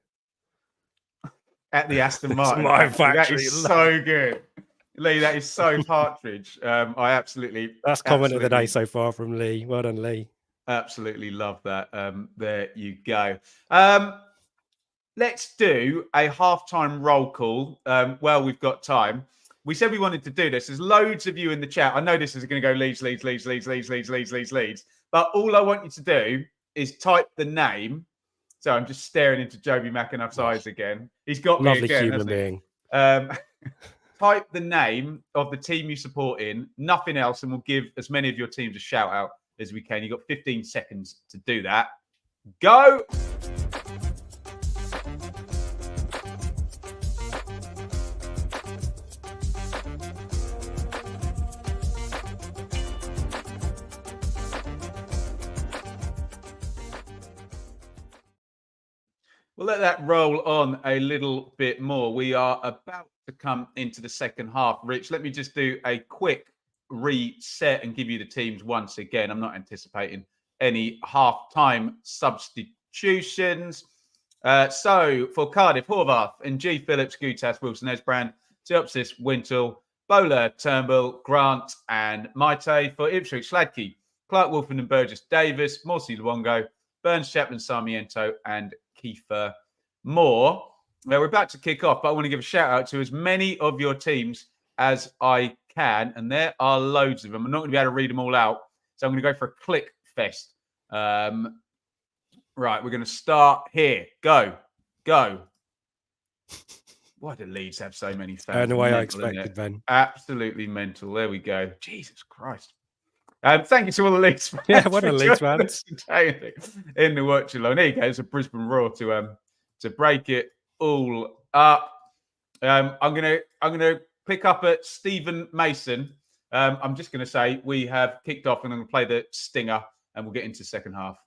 At the Aston Martin factory. That is so good. Lee, that is so Partridge. That's comment of the day so far from Lee. Well done, Lee. Absolutely love that. There you go. Let's do a halftime roll call. We've got time. We said we wanted to do this. There's loads of you in the chat. I know this is going to go Leeds. But all I want you to do is type the name. So I'm just staring into Joby McAnuff's eyes again. He's got me again. Lovely human being. Type the name of the team you support in, nothing else, and we'll give as many of your teams a shout out as we can. You've got 15 seconds to do that. Go! We'll let that roll on a little bit more. We are about to come into the second half. Rich, let me just do a quick reset and give you the teams once again. I'm not anticipating any half-time substitutions. So for Cardiff, Horvath and G. Phillips, Gutas, Wilson, Esbrand, Teopsis, Wintle, Bowler, Turnbull, Grant and Maite. For Ipswich, Sladke, Clark, Wolfen and Burgess, Davis, Morsi, Luongo, Burns, Chapman, Sarmiento and Kiefer Moore. We're about to kick off, but I want to give a shout out to as many of your teams as I can. And there are loads of them. I'm not going to be able to read them all out. So I'm going to go for a click fest. Right, we're going to start here. Go. Why do Leeds have so many fans? The way I expected, Ben. Absolutely mental. There we go. Jesus Christ. Thank you to all the Leeds fans. Yeah, what a Leeds fans in the watch along. There you go. It's a Brisbane Roar to break it all up. I'm gonna pick up at Stephen Mason. I'm just gonna say we have kicked off, and I'm gonna play the stinger, and we'll get into the second half.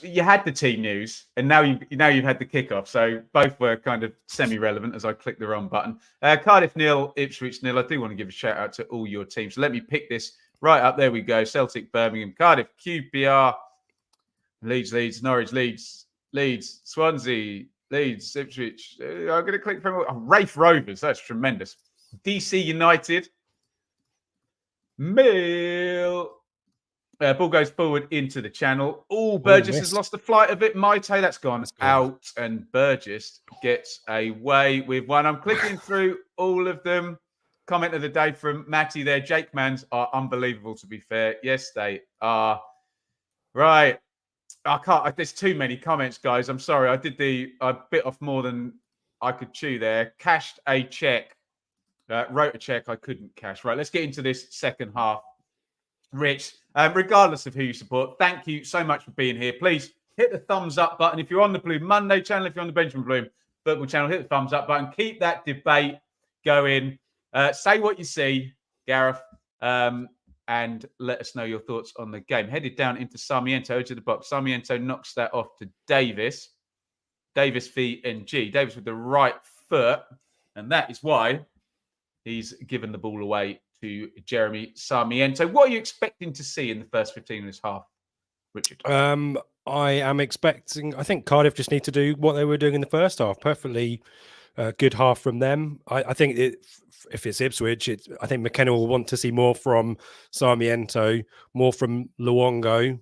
You had the team news, and now you've had the kickoff, so both were kind of semi-relevant as I clicked the wrong button. Cardiff 0, Ipswich 0. I do want to give a shout out to all your teams. So let me pick this right up. There we go. Celtic, Birmingham, Cardiff, QPR, Leeds, Norwich, Leeds, Swansea, Leeds, Ipswich. I'm going to click from Rafe Rovers. That's tremendous. DC United, Mill. Ball goes forward into the channel. Burgess has lost the flight a bit. Maite, that's gone out, and Burgess gets away with one. I'm clicking through all of them. Comment of the day from Matty there. Jake Mans are unbelievable, to be fair. Yes, they are. Right. I can't. There's too many comments, guys. I'm sorry. I bit off more than I could chew there. Cashed a check. Wrote a check I couldn't cash. Right. Let's get into this second half. Rich, regardless of who you support, thank you so much for being here. Please hit the thumbs up button. If you're on the Bloom Monday channel, if you're on the Benjamin Bloom football channel, hit the thumbs up button. Keep that debate going. Say what you see, Gareth, and let us know your thoughts on the game. Headed down into Sarmiento, to the box. Sarmiento knocks that off to Davis. Davis V&G. Davis with the right foot, and that is why he's given the ball away to Jeremy Sarmiento. What are you expecting to see in the first 15 of this half, Richard? I am expecting, I think Cardiff just need to do what they were doing in the first half. Perfectly good half from them. I think if it's Ipswich, I think McKenna will want to see more from Sarmiento, more from Luongo,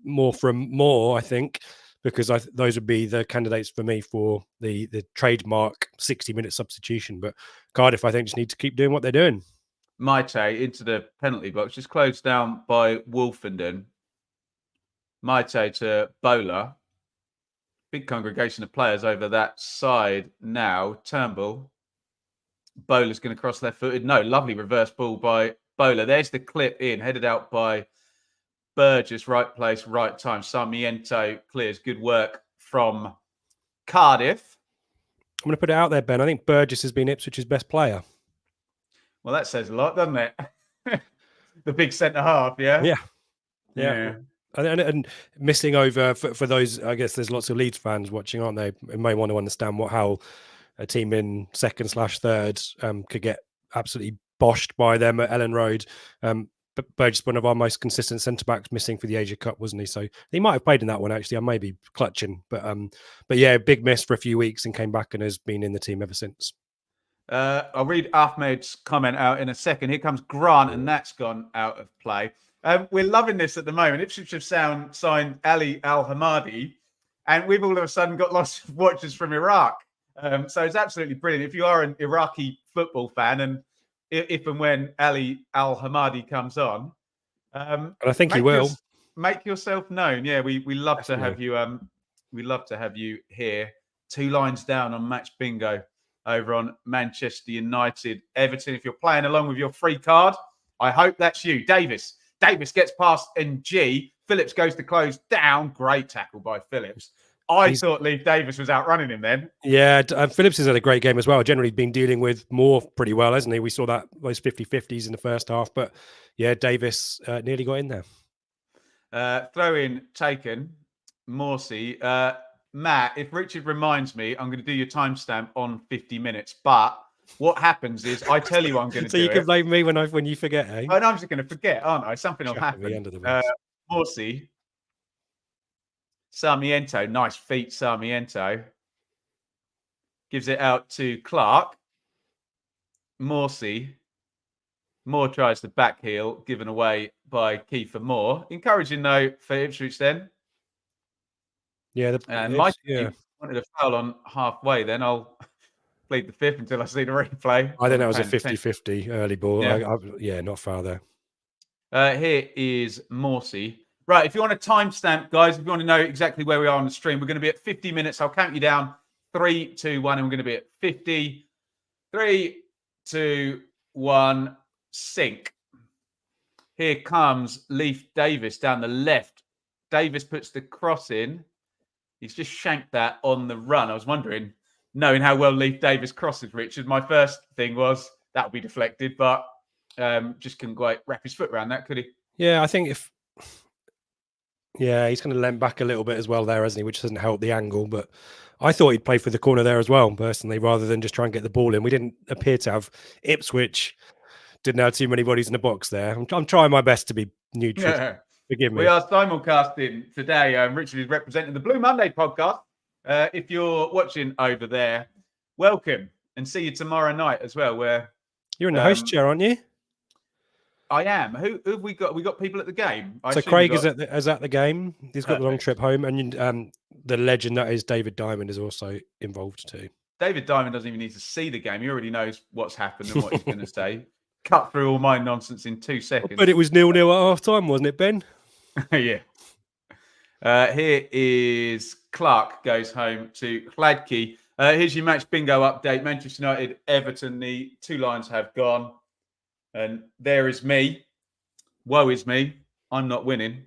more from Moore, I think, because those would be the candidates for me for the trademark 60-minute substitution. But Cardiff, I think, just need to keep doing what they're doing. Maite into the penalty box, just closed down by Wolfenden. Maite to Bowler. Big congregation of players over that side now. Turnbull. Bowler's going to cross left-footed. No, lovely reverse ball by Bowler. There's the clip in, headed out by Burgess. Right place, right time. Sarmiento clears. Good work from Cardiff. I'm going to put it out there, Ben. I think Burgess has been Ipswich's best player. Well, that says a lot, doesn't it? The big centre half, yeah? Yeah. And missing over for those, I guess there's lots of Leeds fans watching, aren't they? They may want to understand how a team in second/third could get absolutely boshed by them at Ellen Road. But Burgess, one of our most consistent centre-backs, missing for the Asia Cup, wasn't he? So he might have played in that one, actually. I may be clutching. But yeah, big miss for a few weeks and came back and has been in the team ever since. I'll read Ahmed's comment out in a second. Here comes Grant, and that's gone out of play. We're loving this at the moment. Ipswich have signed Ali Al-Hamadi, and we've all of a sudden got lots of watchers from Iraq. So it's absolutely brilliant. If you are an Iraqi football fan, and if and when Ali Al-Hamadi comes on, and I think he will, make yourself known. Yeah, we love Definitely. To have you. We love to have you here. 2 lines down on Match Bingo over on Manchester United, Everton. If you're playing along with your free card, I hope that's you. Davis gets past NG. Phillips goes to close down. Great tackle by Phillips. I thought Lee Davis was outrunning him then. Yeah, Phillips has had a great game as well. Generally been dealing with Moore pretty well, hasn't he? We saw those 50-50s in the first half. But yeah, Davis nearly got in there. Throw in taken. Morsey. Matt, if Richard reminds me, I'm going to do your timestamp on 50 minutes. But what happens is I tell you I'm going to do it. So you can blame me when you forget, eh? Oh, no, I'm just going to forget, aren't I? Something will happen. Morsey. Sarmiento. Nice feet, Sarmiento. Gives it out to Clark. Morsey. Moore tries the back heel, given away by Kiefer Moore. Encouraging, though, for Ipswich then. Yeah, My team wanted a foul on halfway. Then I'll plead the fifth until I see the replay. I think that was a 50-50 early ball. Yeah, not foul there. Here is Morsey. Right, if you want a timestamp, guys, if you want to know exactly where we are on the stream, we're going to be at 50 minutes. I'll count you down. 3, 2, 1, and we're going to be at 50. 3, 2, 1, sink. Here comes Leif Davis down the left. Davis puts the cross in. He's just shanked that on the run. I was wondering, knowing how well Leif Davis crosses, Richard, my first thing was that would be deflected, but just couldn't quite wrap his foot around that, could he? Yeah, I think he's kind of leant back a little bit as well there, hasn't he? Which doesn't help the angle, but I thought he'd play for the corner there as well, personally, rather than just try and get the ball in. We didn't appear to have Ipswich. Didn't have too many bodies in the box there. I'm trying my best to be neutral. Yeah. Forgive me. We are simulcasting today. Richard is representing the Blue Monday podcast. If you're watching over there, welcome and see you tomorrow night as well. Where you're in the host chair, aren't you? I am. Who have we got? We got people at the game. So Craig is at the game. He's got the long trip home, and the legend that is David Diamond is also involved too. David Diamond doesn't even need to see the game. He already knows what's happened and what he's going to say. Cut through all my nonsense in 2 seconds. But it was 0-0 at half time, wasn't it, Ben? Yeah. Here is Clark goes home to Hladky. Here's your match bingo update. Manchester United, Everton, the 2 lines have gone. And there is me. Woe is me. I'm not winning.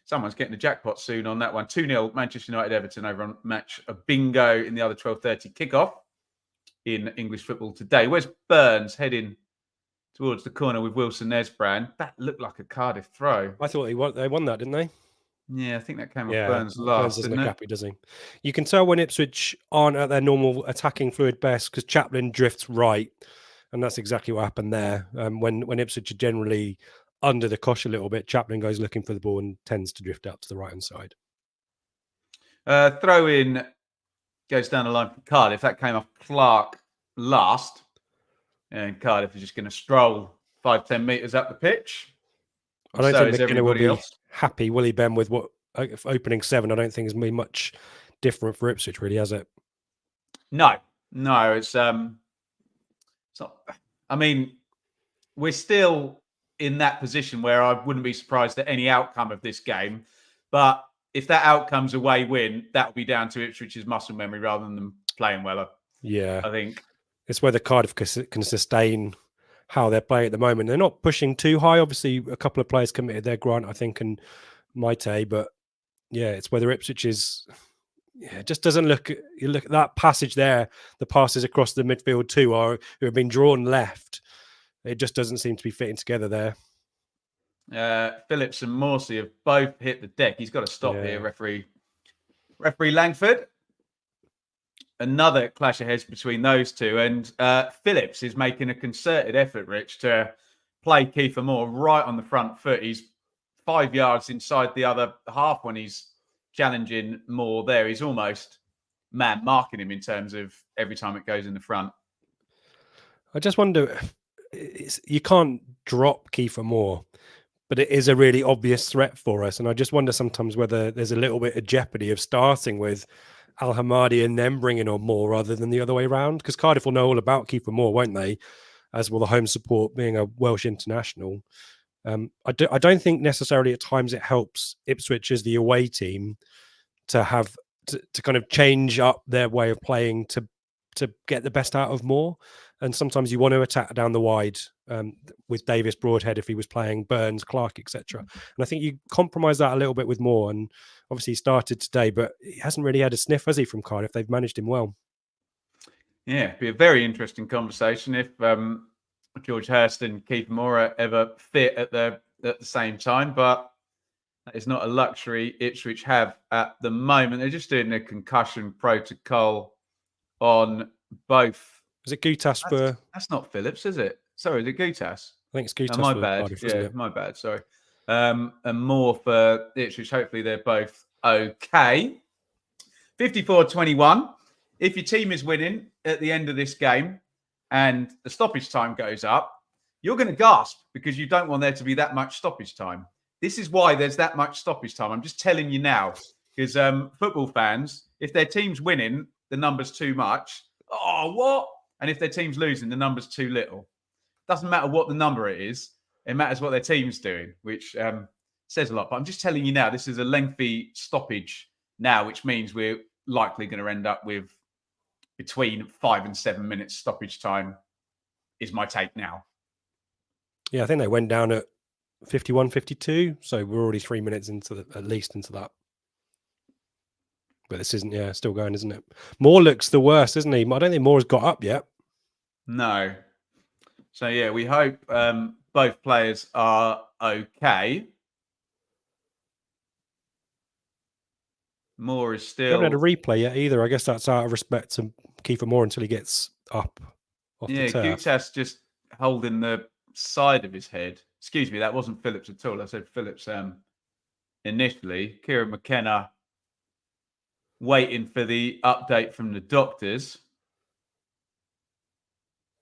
Someone's getting a jackpot soon on that one. 2-0 Manchester United, Everton over on match a bingo in the other 12:30 kickoff in English football today. Where's Burns heading towards the corner with Wilson Nesbrand? That looked like a Cardiff throw. I thought they won that, didn't they? Yeah, I think that came off Burns last. Burns doesn't look happy, does he? You can tell when Ipswich aren't at their normal attacking fluid best because Chaplin drifts right, and that's exactly what happened there. When Ipswich are generally under the cosh a little bit, Chaplin goes looking for the ball and tends to drift out to the right-hand side. Throw in goes down the line for Cardiff. That came off Clark last. And Cardiff is just going to stroll 5-10 metres up the pitch. I don't think McKenna will be happy, will he, Ben, with what opening 7? I don't think it's been much different for Ipswich, really, has it? No, it's not. I mean, we're still in that position where I wouldn't be surprised at any outcome of this game. But if that outcome's away win, that will be down to Ipswich's muscle memory rather than them playing well. Yeah, I think it's whether Cardiff can sustain how they're playing at the moment. They're not pushing too high. Obviously, a couple of players committed there, Grant, I think, and Maite. But yeah, it's whether Ipswich is. Yeah, it just doesn't look. You look at that passage there. The passes across the midfield too who have been drawn left. It just doesn't seem to be fitting together there. Phillips and Morsey have both hit the deck. He's got to stop here, referee Langford. Another clash of heads between those two. And Phillips is making a concerted effort, Rich, to play Kiefer Moore right on the front foot. He's 5 yards inside the other half when he's challenging Moore there. He's almost man marking him in terms of every time it goes in the front. I just wonder, you can't drop Kiefer Moore, but it is a really obvious threat for us. And I just wonder sometimes whether there's a little bit of jeopardy of starting with Al Hamadi and then bringing on Moore rather than the other way around. Because Cardiff will know all about Kiefer Moore, won't they? As will the home support being a Welsh international. I don't think necessarily at times it helps Ipswich as the away team to have to kind of change up their way of playing to get the best out of Moore. And sometimes you want to attack down the wide with Davis, Broadhead if he was playing, Burns, Clark, etc. And I think you compromise that a little bit with Moore. And obviously he started today, but he hasn't really had a sniff, has he, from Cardiff? They've managed him well. Yeah, it'd be a very interesting conversation if George Hurst and Kiefer Moore are ever fit at the same time, but that is not a luxury Ipswich have at the moment. They're just doing a concussion protocol on both. Is it Gutas for? That's not Phillips, is it? Sorry, is it Gutas? I think it's Gutas. My bad. Cardiff, my bad. Sorry. And more for Ipswich. Hopefully they're both okay. 54-21. If your team is winning at the end of this game and the stoppage time goes up, you're going to gasp because you don't want there to be that much stoppage time. This is why there's that much stoppage time. I'm just telling you now. Because football fans, if their team's winning, the number's too much. Oh, what? And if their team's losing, the number's too little. Doesn't matter what the number it is. It matters what their team's doing, which says a lot. But I'm just telling you now, this is a lengthy stoppage now, which means we're likely going to end up with between 5 and 7 minutes stoppage time, is my take now. Yeah, I think they went down at 51, 52. So we're already 3 minutes at least into that. But this isn't, still going, isn't it? Moore looks the worst, isn't he? I don't think Moore has got up yet. No. So, yeah, we hope both players are okay. Moore is still... We haven't had a replay yet either. I guess that's out of respect to Kiefer Moore until he gets up off the turf. Gutas just holding the side of his head. Excuse me, that wasn't Phillips at all. I said Phillips initially. Kieran McKenna waiting for the update from the doctors.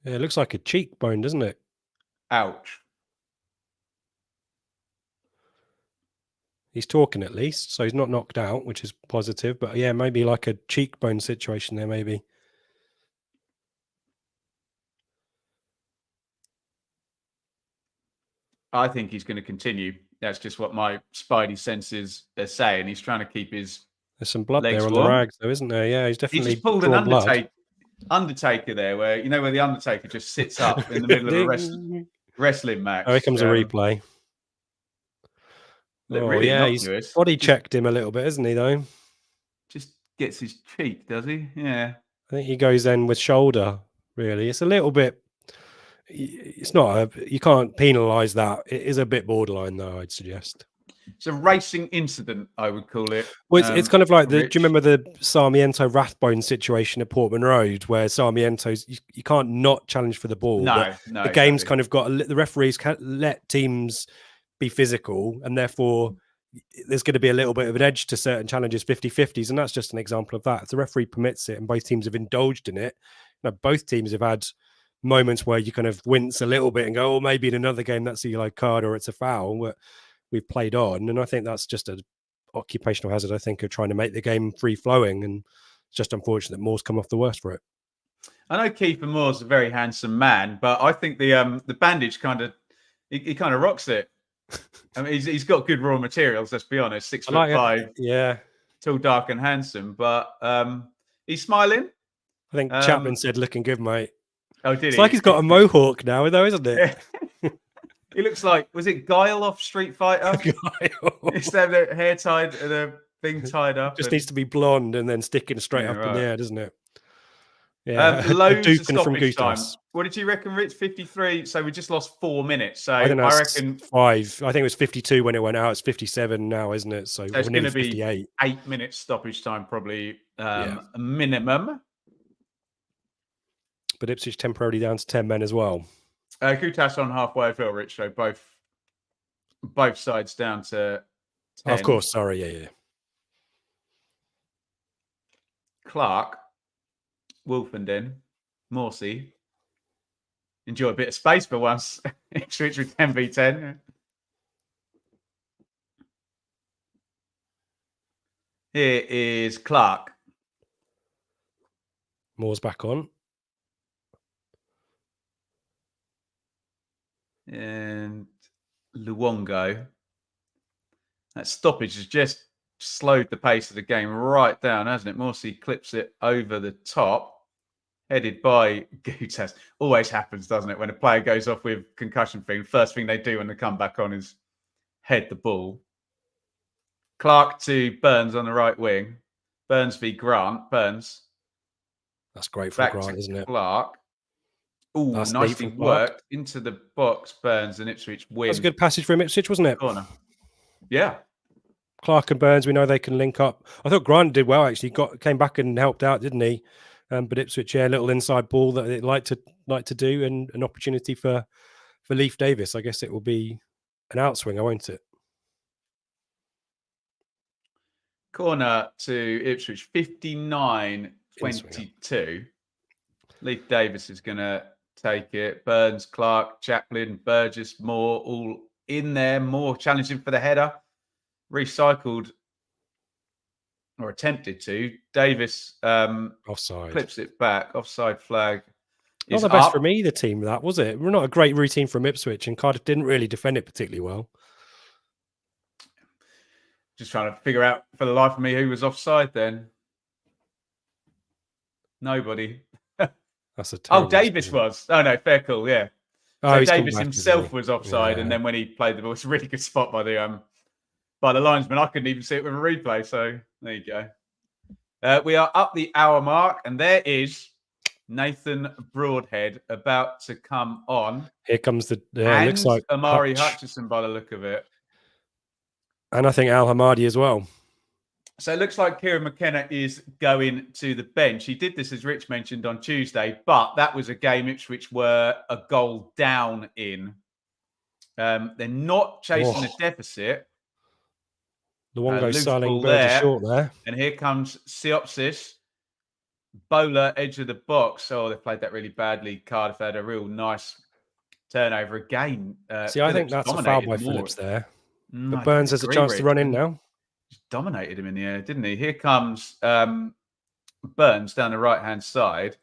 Yeah, it looks like a cheekbone, doesn't it? Ouch. He's talking at least, so he's not knocked out, which is positive. But yeah, maybe like a cheekbone situation there, maybe. I think he's going to continue. That's just what my spidey senses are saying. He's trying to keep his... There's some blood legs there on warm. the rags, though, isn't there? Yeah, he's definitely... He just pulled an Undertaker there, where the Undertaker just sits up in the middle of a wrestling match. Oh, here comes a replay. Really he's body checked him a little bit, isn't he, though? Just gets his cheek, does he? Yeah. I think he goes in with shoulder, really. It's a little bit... It's not you can't penalise that. It is a bit borderline, though, I'd suggest. It's a racing incident, I would call it. Well, it's kind of like do you remember the Sarmiento Rathbone situation at Portman Road, where Sarmiento's you can't not challenge for the ball. No, the game's kind of got the referees can't let teams be physical, and therefore there's going to be a little bit of an edge to certain challenges, 50-50s, and that's just an example of that. If the referee permits it, and both teams have indulged in it, both teams have had moments where you kind of wince a little bit and go, oh, maybe in another game that's a yellow card or it's a foul. But we've played on, and I think that's just an occupational hazard, I think, of trying to make the game free-flowing, and it's just unfortunate that Moore's come off the worst for it. I know Kiefer Moore's a very handsome man, but I think the bandage kind of rocks it. I mean, he's got good raw materials, let's be honest, 6'5", yeah, tall, dark and handsome, but he's smiling. I think Chapman said looking good, mate. Oh, did it's he? Like he's got a mohawk now, though, isn't it? He looks like, was it Guile off Street Fighter? He's to have the hair tied and a thing tied up. Just needs to be blonde and then sticking straight up in the air, doesn't it? Yeah. Loads of stoppage time. What did you reckon, Rich? 53. So we just lost 4 minutes. So I reckon 5. I think it was 52 when it went out. It's 57 now, isn't it? So it's going to be 58. 8 minutes stoppage time, probably minimum. But Ipswich temporarily down to 10 men as well. Kutas on halfway as well, Rich. So both sides down to 10. Of course, sorry, yeah. Clark, Wolfenden, Morsey. Enjoy a bit of space for once. Ipswich with 10v10. Here is Clark. Moore's back on. And Luongo. That stoppage has just slowed the pace of the game right down, hasn't it? Morsey clips it over the top, headed by Gutas. Always happens, doesn't it? When a player goes off with concussion thing, first thing they do when they come back on is head the ball. Clark to Burns on the right wing. Burns v Grant. Burns. That's great for Grant, isn't it? Clark. Oh, nicely worked into the box, Burns, and Ipswich win. That's a good passage from Ipswich, wasn't it? Corner. Yeah. Clark and Burns, we know they can link up. I thought Grant did well, actually. Came back and helped out, didn't he? But Ipswich, a little inside ball that they like to do, and an opportunity for Leif Davis. I guess it will be an outswinger, won't it? Corner to Ipswich, 59-22. Leif Davis is going to take it. Burns, Clark, Chaplin, Burgess, Moore, all in there. Moore challenging for the header. Recycled or attempted to. Davis Offside. clips it back. Offside flag Not is the best up. from either team, that was it? We're not a great routine from Ipswich, and Cardiff didn't really defend it particularly well. Just trying to figure out for the life of me who was offside then. Nobody. That's a terrible Davis decision. was. Oh no, fair call, yeah. Oh, So Davis himself was offside, Yeah. and then when he played the ball, it's a really good spot by the linesman. I couldn't even see it with a replay. So there you go. We are up the hour mark, and there is Nathan Broadhead about to come on. Here comes the and looks like Amari Hutch. Hutchison by the look of it. And I think Al Hamadi as well. So it looks like Kieran McKenna is going to the bench. He did this, as Rich mentioned, on Tuesday, but that was a game Ipswich were a goal down in. They're not chasing a deficit. Luongo Loose styling ball Burgess there. short there. And here comes Siopsis. Bowler, edge of the box. Oh, they played that really badly. Cardiff had a real nice turnover again. See, I think that's a foul by Phillips there. But Burns has a chance to run in now. Just dominated him in the air, didn't he? Here comes Burns down the right-hand side.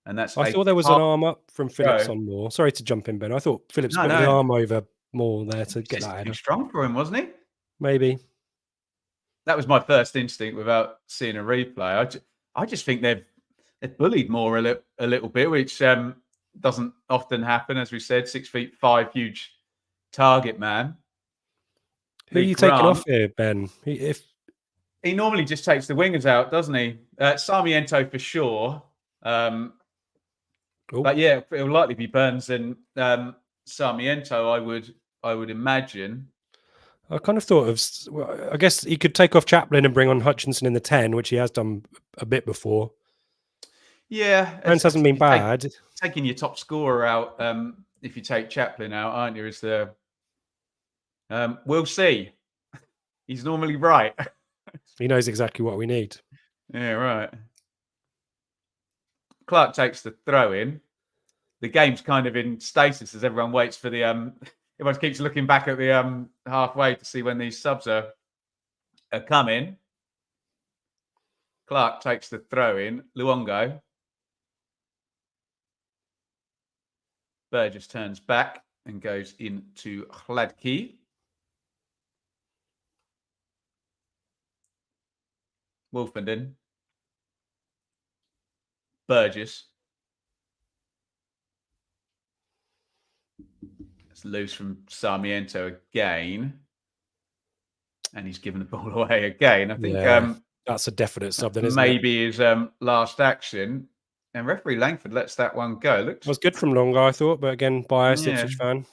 And that's I thought there was an arm up from Phillips on Moore. Sorry to jump in, Ben. I thought Phillips put the arm over Moore there to get that header. Strong for him, wasn't he? Maybe. That was my first instinct without seeing a replay. I just think they've bullied Moore a little bit, which doesn't often happen. As we said, 6'5", huge target man. Who are you taking off here, Ben? He normally just takes the wingers out, doesn't he? Sarmiento for sure. But yeah, it'll likely be Burns and Sarmiento, I would imagine. I kind of thought of, I guess he could take off Chaplin and bring on Hutchinson in the 10, which he has done a bit before. Yeah. Burns hasn't been bad. Taking your top scorer out, if you take Chaplin out, aren't you? Is the we'll see. He's normally right. He knows exactly what we need. Yeah, right. Clark takes the throw in. The game's kind of in stasis as everyone waits for the everyone keeps looking back at the halfway to see when these subs are coming. Clark takes the throw in. Luongo. Burgess turns back and goes into Hladky. Wolfenden. Burgess. It's loose from Sarmiento again. And he's given the ball away again. I think that's a definite sub then, isn't maybe his last action. And referee Langford lets that one go. It was good from Longo, I thought, but again, biased Ipswich fan.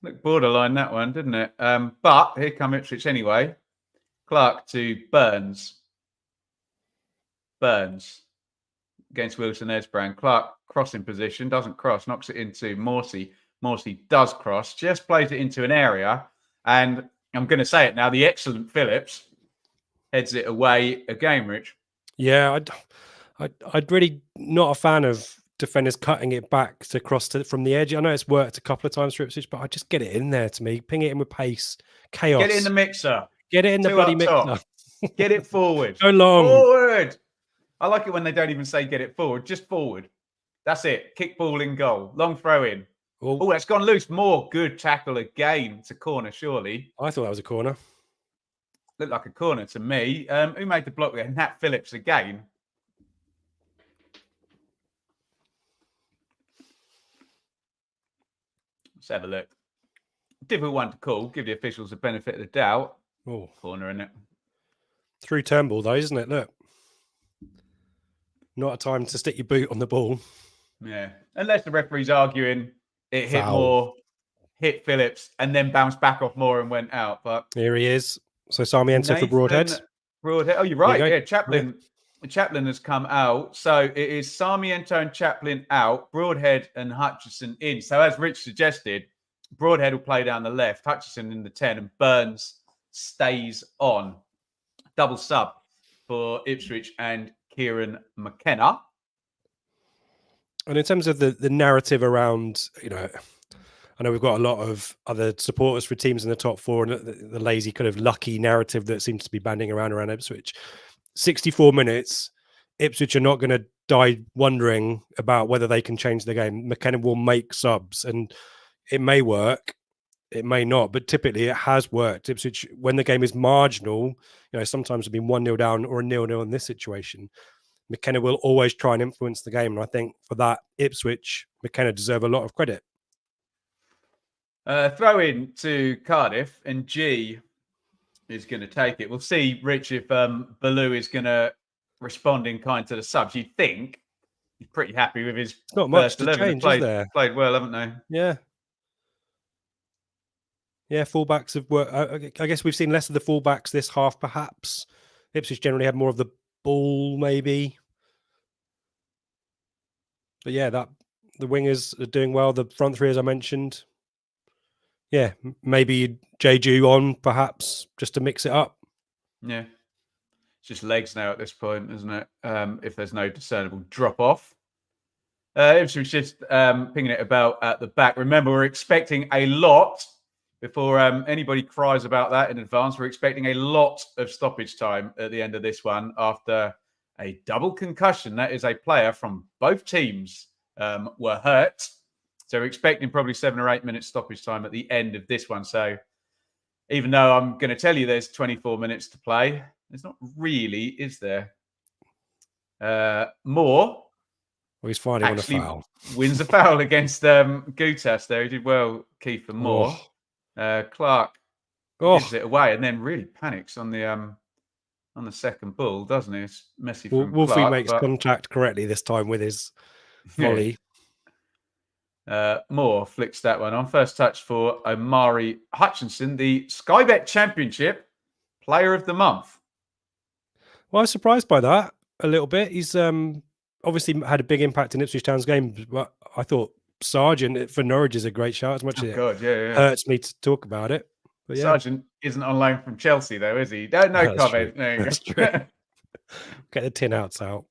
Looked borderline, that one, didn't it? But here come Ipswich anyway. Clark to Burns. Burns against Wilson Esbrand. Clark crossing position, doesn't cross, knocks it into Morsey. Morsey does cross, just plays it into an area. And I'm going to say it now, the excellent Phillips heads it away again, Rich. Yeah, I'd really not a fan of defenders cutting it back to cross from the edge. I know it's worked a couple of times for Ipswich, but I just get it in there to me. Ping it in with pace, chaos. Get it in the mixer. Get it in the bloody mixer. Get it forward. Go long. Forward. I like it when they don't even say get it forward, just forward. That's it. Kick ball in goal. Long throw in. Oh, that's gone loose. More good tackle again. It's a corner, surely. I thought that was a corner. Looked like a corner to me. Who made the block there? Nat Phillips again. Let's have a look. Difficult one to call. Give the officials the benefit of the doubt. Oh, corner, in it. Through Turnbull, though, isn't it? Look. Not a time to stick your boot on the ball. Yeah. Unless the referee's arguing it hit Moore, hit Phillips, and then bounced back off Moore and went out. But here he is. So Sarmiento for Broadhead. Broadhead. Oh, you're right. Yeah, Chaplin. Yeah. Chaplin has come out. So it is Sarmiento and Chaplin out, Broadhead and Hutchison in. So as Rich suggested, Broadhead will play down the left, Hutchison in the 10, and Burns stays on. Double sub for Ipswich and Kieran McKenna. And in terms of the narrative around, I know we've got a lot of other supporters for teams in the top four, and the lazy kind of lucky narrative that seems to be banding around Ipswich. 64 minutes, Ipswich are not going to die wondering about whether they can change the game. McKenna will make subs, and it may work, it may not, but typically it has worked. Ipswich, when the game is marginal, sometimes have been 1-0 down or a 0-0 in this situation. McKenna will always try and influence the game. And I think for that, Ipswich, McKenna deserve a lot of credit. Throw in to Cardiff, and G is going to take it. We'll see, Rich, if Baloo is going to respond in kind to the subs. You'd think he's pretty happy with his not much first to 11. change, is there? Played well, haven't they? Yeah. Yeah, fullbacks have worked. I guess we've seen less of the fullbacks this half, perhaps. Ipswich generally had more of the ball, maybe. But yeah, the wingers are doing well. The front three, as I mentioned. Yeah, maybe Jeju on, perhaps, just to mix it up. Yeah. It's just legs now at this point, isn't it? If there's no discernible drop-off. Ipswich just pinging it about at the back. Remember, we're expecting a lot. Before anybody cries about that in advance, we're expecting a lot of stoppage time at the end of this one after a double concussion. That is, a player from both teams were hurt. So we're expecting probably 7 or 8 minutes stoppage time at the end of this one. So even though I'm going to tell you there's 24 minutes to play, there's not really, is there? Moore. Well, he's finally won a foul. Wins a foul against Gutas there. He did well, Kiefer Moore. Clark gives it away and then really panics on the second ball, doesn't he? It's messy from Wolfie Clark, makes contact correctly this time with his volley. Moore flicks that one on. First touch for Omari Hutchinson, the Sky Bet Championship Player of the Month. Well, I was surprised by that a little bit. He's obviously had a big impact in Ipswich Town's game, but I thought Sargent for Norwich is a great shout, as much as it hurts me to talk about it. But yeah. Sargent isn't on loan from Chelsea, though, is he? No comment. There you That's go. True. Get the tin outs out.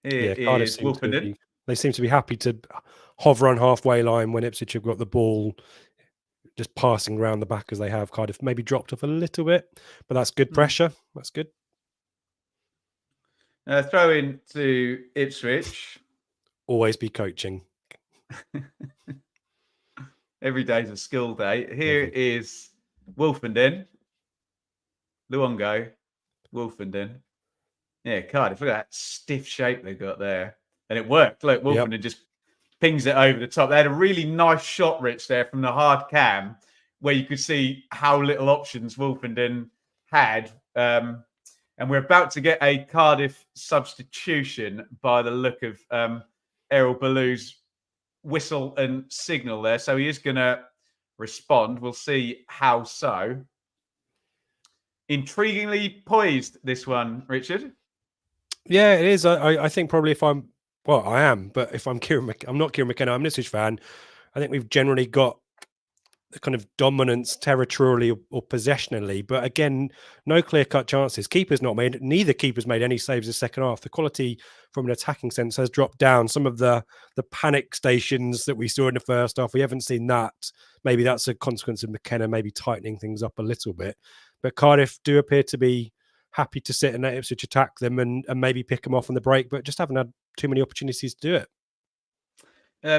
Cardiff they seem to be happy to hover on halfway line when Ipswich have got the ball, just passing around the back as they have. Cardiff maybe dropped off a little bit, but that's good pressure. That's good. Throw in to Ipswich. Always be coaching. Every day's a skill day. Here is Wolfenden. Luongo. Wolfenden. Yeah, Cardiff. Look at that stiff shape they got there. And it worked. Look, Wolfenden just pings it over the top. They had a really nice shot, Rich, there from the hard cam where you could see how little options Wolfenden had. And we're about to get a Cardiff substitution by the look of Errol Baloo's whistle and signal there. So he is going to respond. We'll see how so. Intriguingly poised, this one, Richard. Yeah, it is. I think probably if I'm, well, I am, but if I'm I'm not Kieran McKenna, I'm an Ipswich fan. I think we've generally got the kind of dominance territorially or possessionally, but again, no clear-cut chances. Neither keepers made any saves in the second half. The quality from an attacking sense has dropped down. Some of the panic stations that we saw in the first half, we haven't seen that. Maybe that's a consequence of McKenna maybe tightening things up a little bit. But Cardiff do appear to be happy to sit and let Ipswich attack them and maybe pick them off on the break, but just haven't had too many opportunities to do it.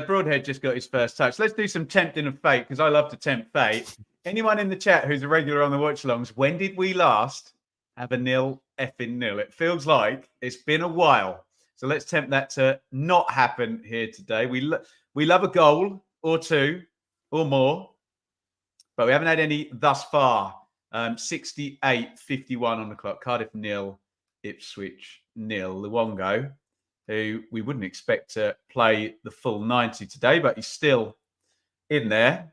Broadhead just got his first touch. Let's do some tempting of fate, because I love to tempt fate. Anyone in the chat who's a regular on the watch-alongs, when did we last have a 0-0? It feels like it's been a while. So let's tempt that to not happen here today. We love a goal or two or more, but we haven't had any thus far. 68-51 on the clock. Cardiff 0, Ipswich 0. Luongo, who we wouldn't expect to play the full 90 today, but he's still in there.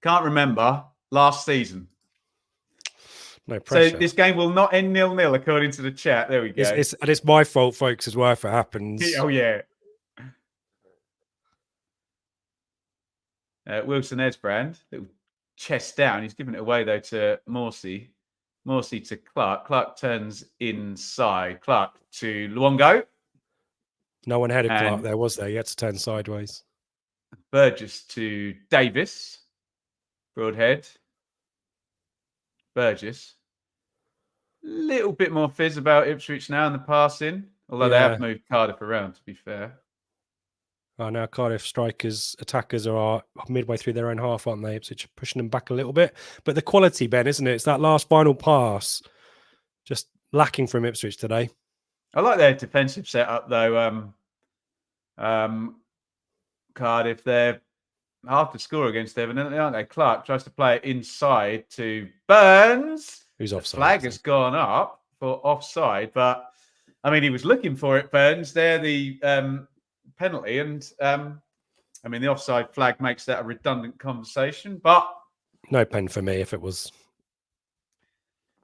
Can't remember last season. No pressure. So this game will not end 0-0 according to the chat. There we go. It's my fault, folks, as well, if it happens. Oh, yeah. Wilson Esbrand, little chest down. He's given it away, though, to Morsey. Morsey to Clark. Clark turns inside. Clark to Luongo. No one had a Clark there, was there? He had to turn sideways. Burgess to Davis. Broadhead. Burgess. Little bit more fizz about Ipswich now in the passing, although they Yeah. have moved Cardiff around, to be fair. Oh, now Cardiff attackers are midway through their own half, aren't they? Ipswich pushing them back a little bit. But the quality, Ben, isn't it? It's that last final pass just lacking from Ipswich today. I like their defensive setup, though. Cardiff, they're hard to score against, evidently, aren't they? Clark tries to play it inside to Burns. Who's The offside? flag has gone up for offside, but I mean, he was looking for it, Burns. There, the penalty, and I mean, the offside flag makes that a redundant conversation, but no pen for me if it was.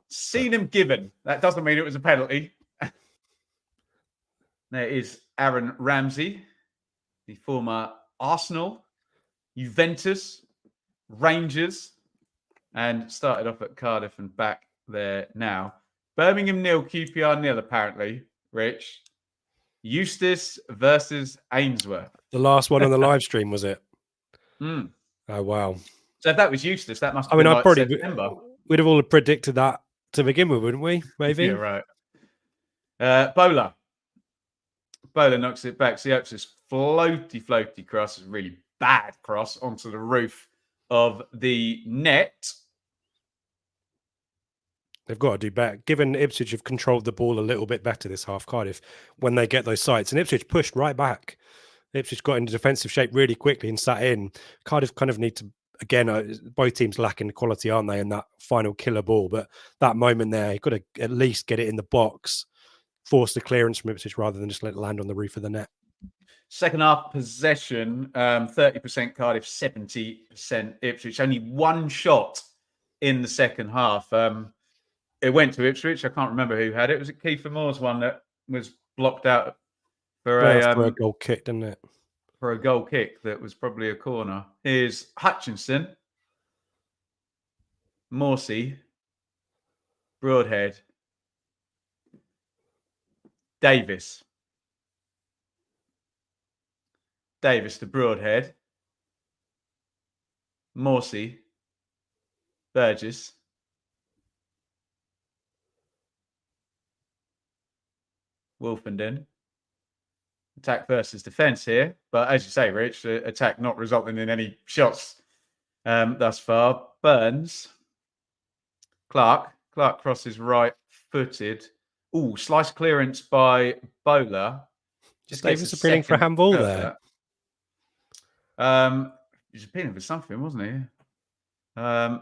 Seen him given. That doesn't mean it was a penalty. There is Aaron Ramsey, the former Arsenal, Juventus, Rangers, and started off at Cardiff and back there now. Birmingham 0, QPR 0, apparently, Rich. Eustace versus Ainsworth. The last one on the live stream, was it? Mm. Oh, wow. So if that was Eustace, that must have been like September. We'd have all predicted that to begin with, wouldn't we? Maybe. Yeah, right. Bowler knocks it back. See, it's this floaty cross. Is a really bad cross onto the roof of the net. They've got to do better. Given Ipswich have controlled the ball a little bit better this half, Cardiff, when they get those sights. And Ipswich pushed right back. Ipswich got into defensive shape really quickly and sat in. Cardiff kind of need to, again, both teams lacking quality, aren't they, in that final killer ball. But that moment there, you've got to at least get it in the box, force the clearance from Ipswich rather than just let it land on the roof of the net. Second half possession, 30% Cardiff, 70% Ipswich. Only one shot in the second half. It went to Ipswich. I can't remember who had it. Was it Kiefer Moore's one that was blocked out for a goal kick, didn't it? For a goal kick that was probably a corner. Here's Hutchinson, Morsey, Broadhead, Davis to Broadhead, Morsey, Burgess, Wolfenden. Attack versus defence here. But as you say, Rich, the attack not resulting in any shots thus far. Burns. Clark crosses right-footed. Ooh, slice clearance by Bowler. Just gave us a appealing for a handball there. He was appealing for something, wasn't he?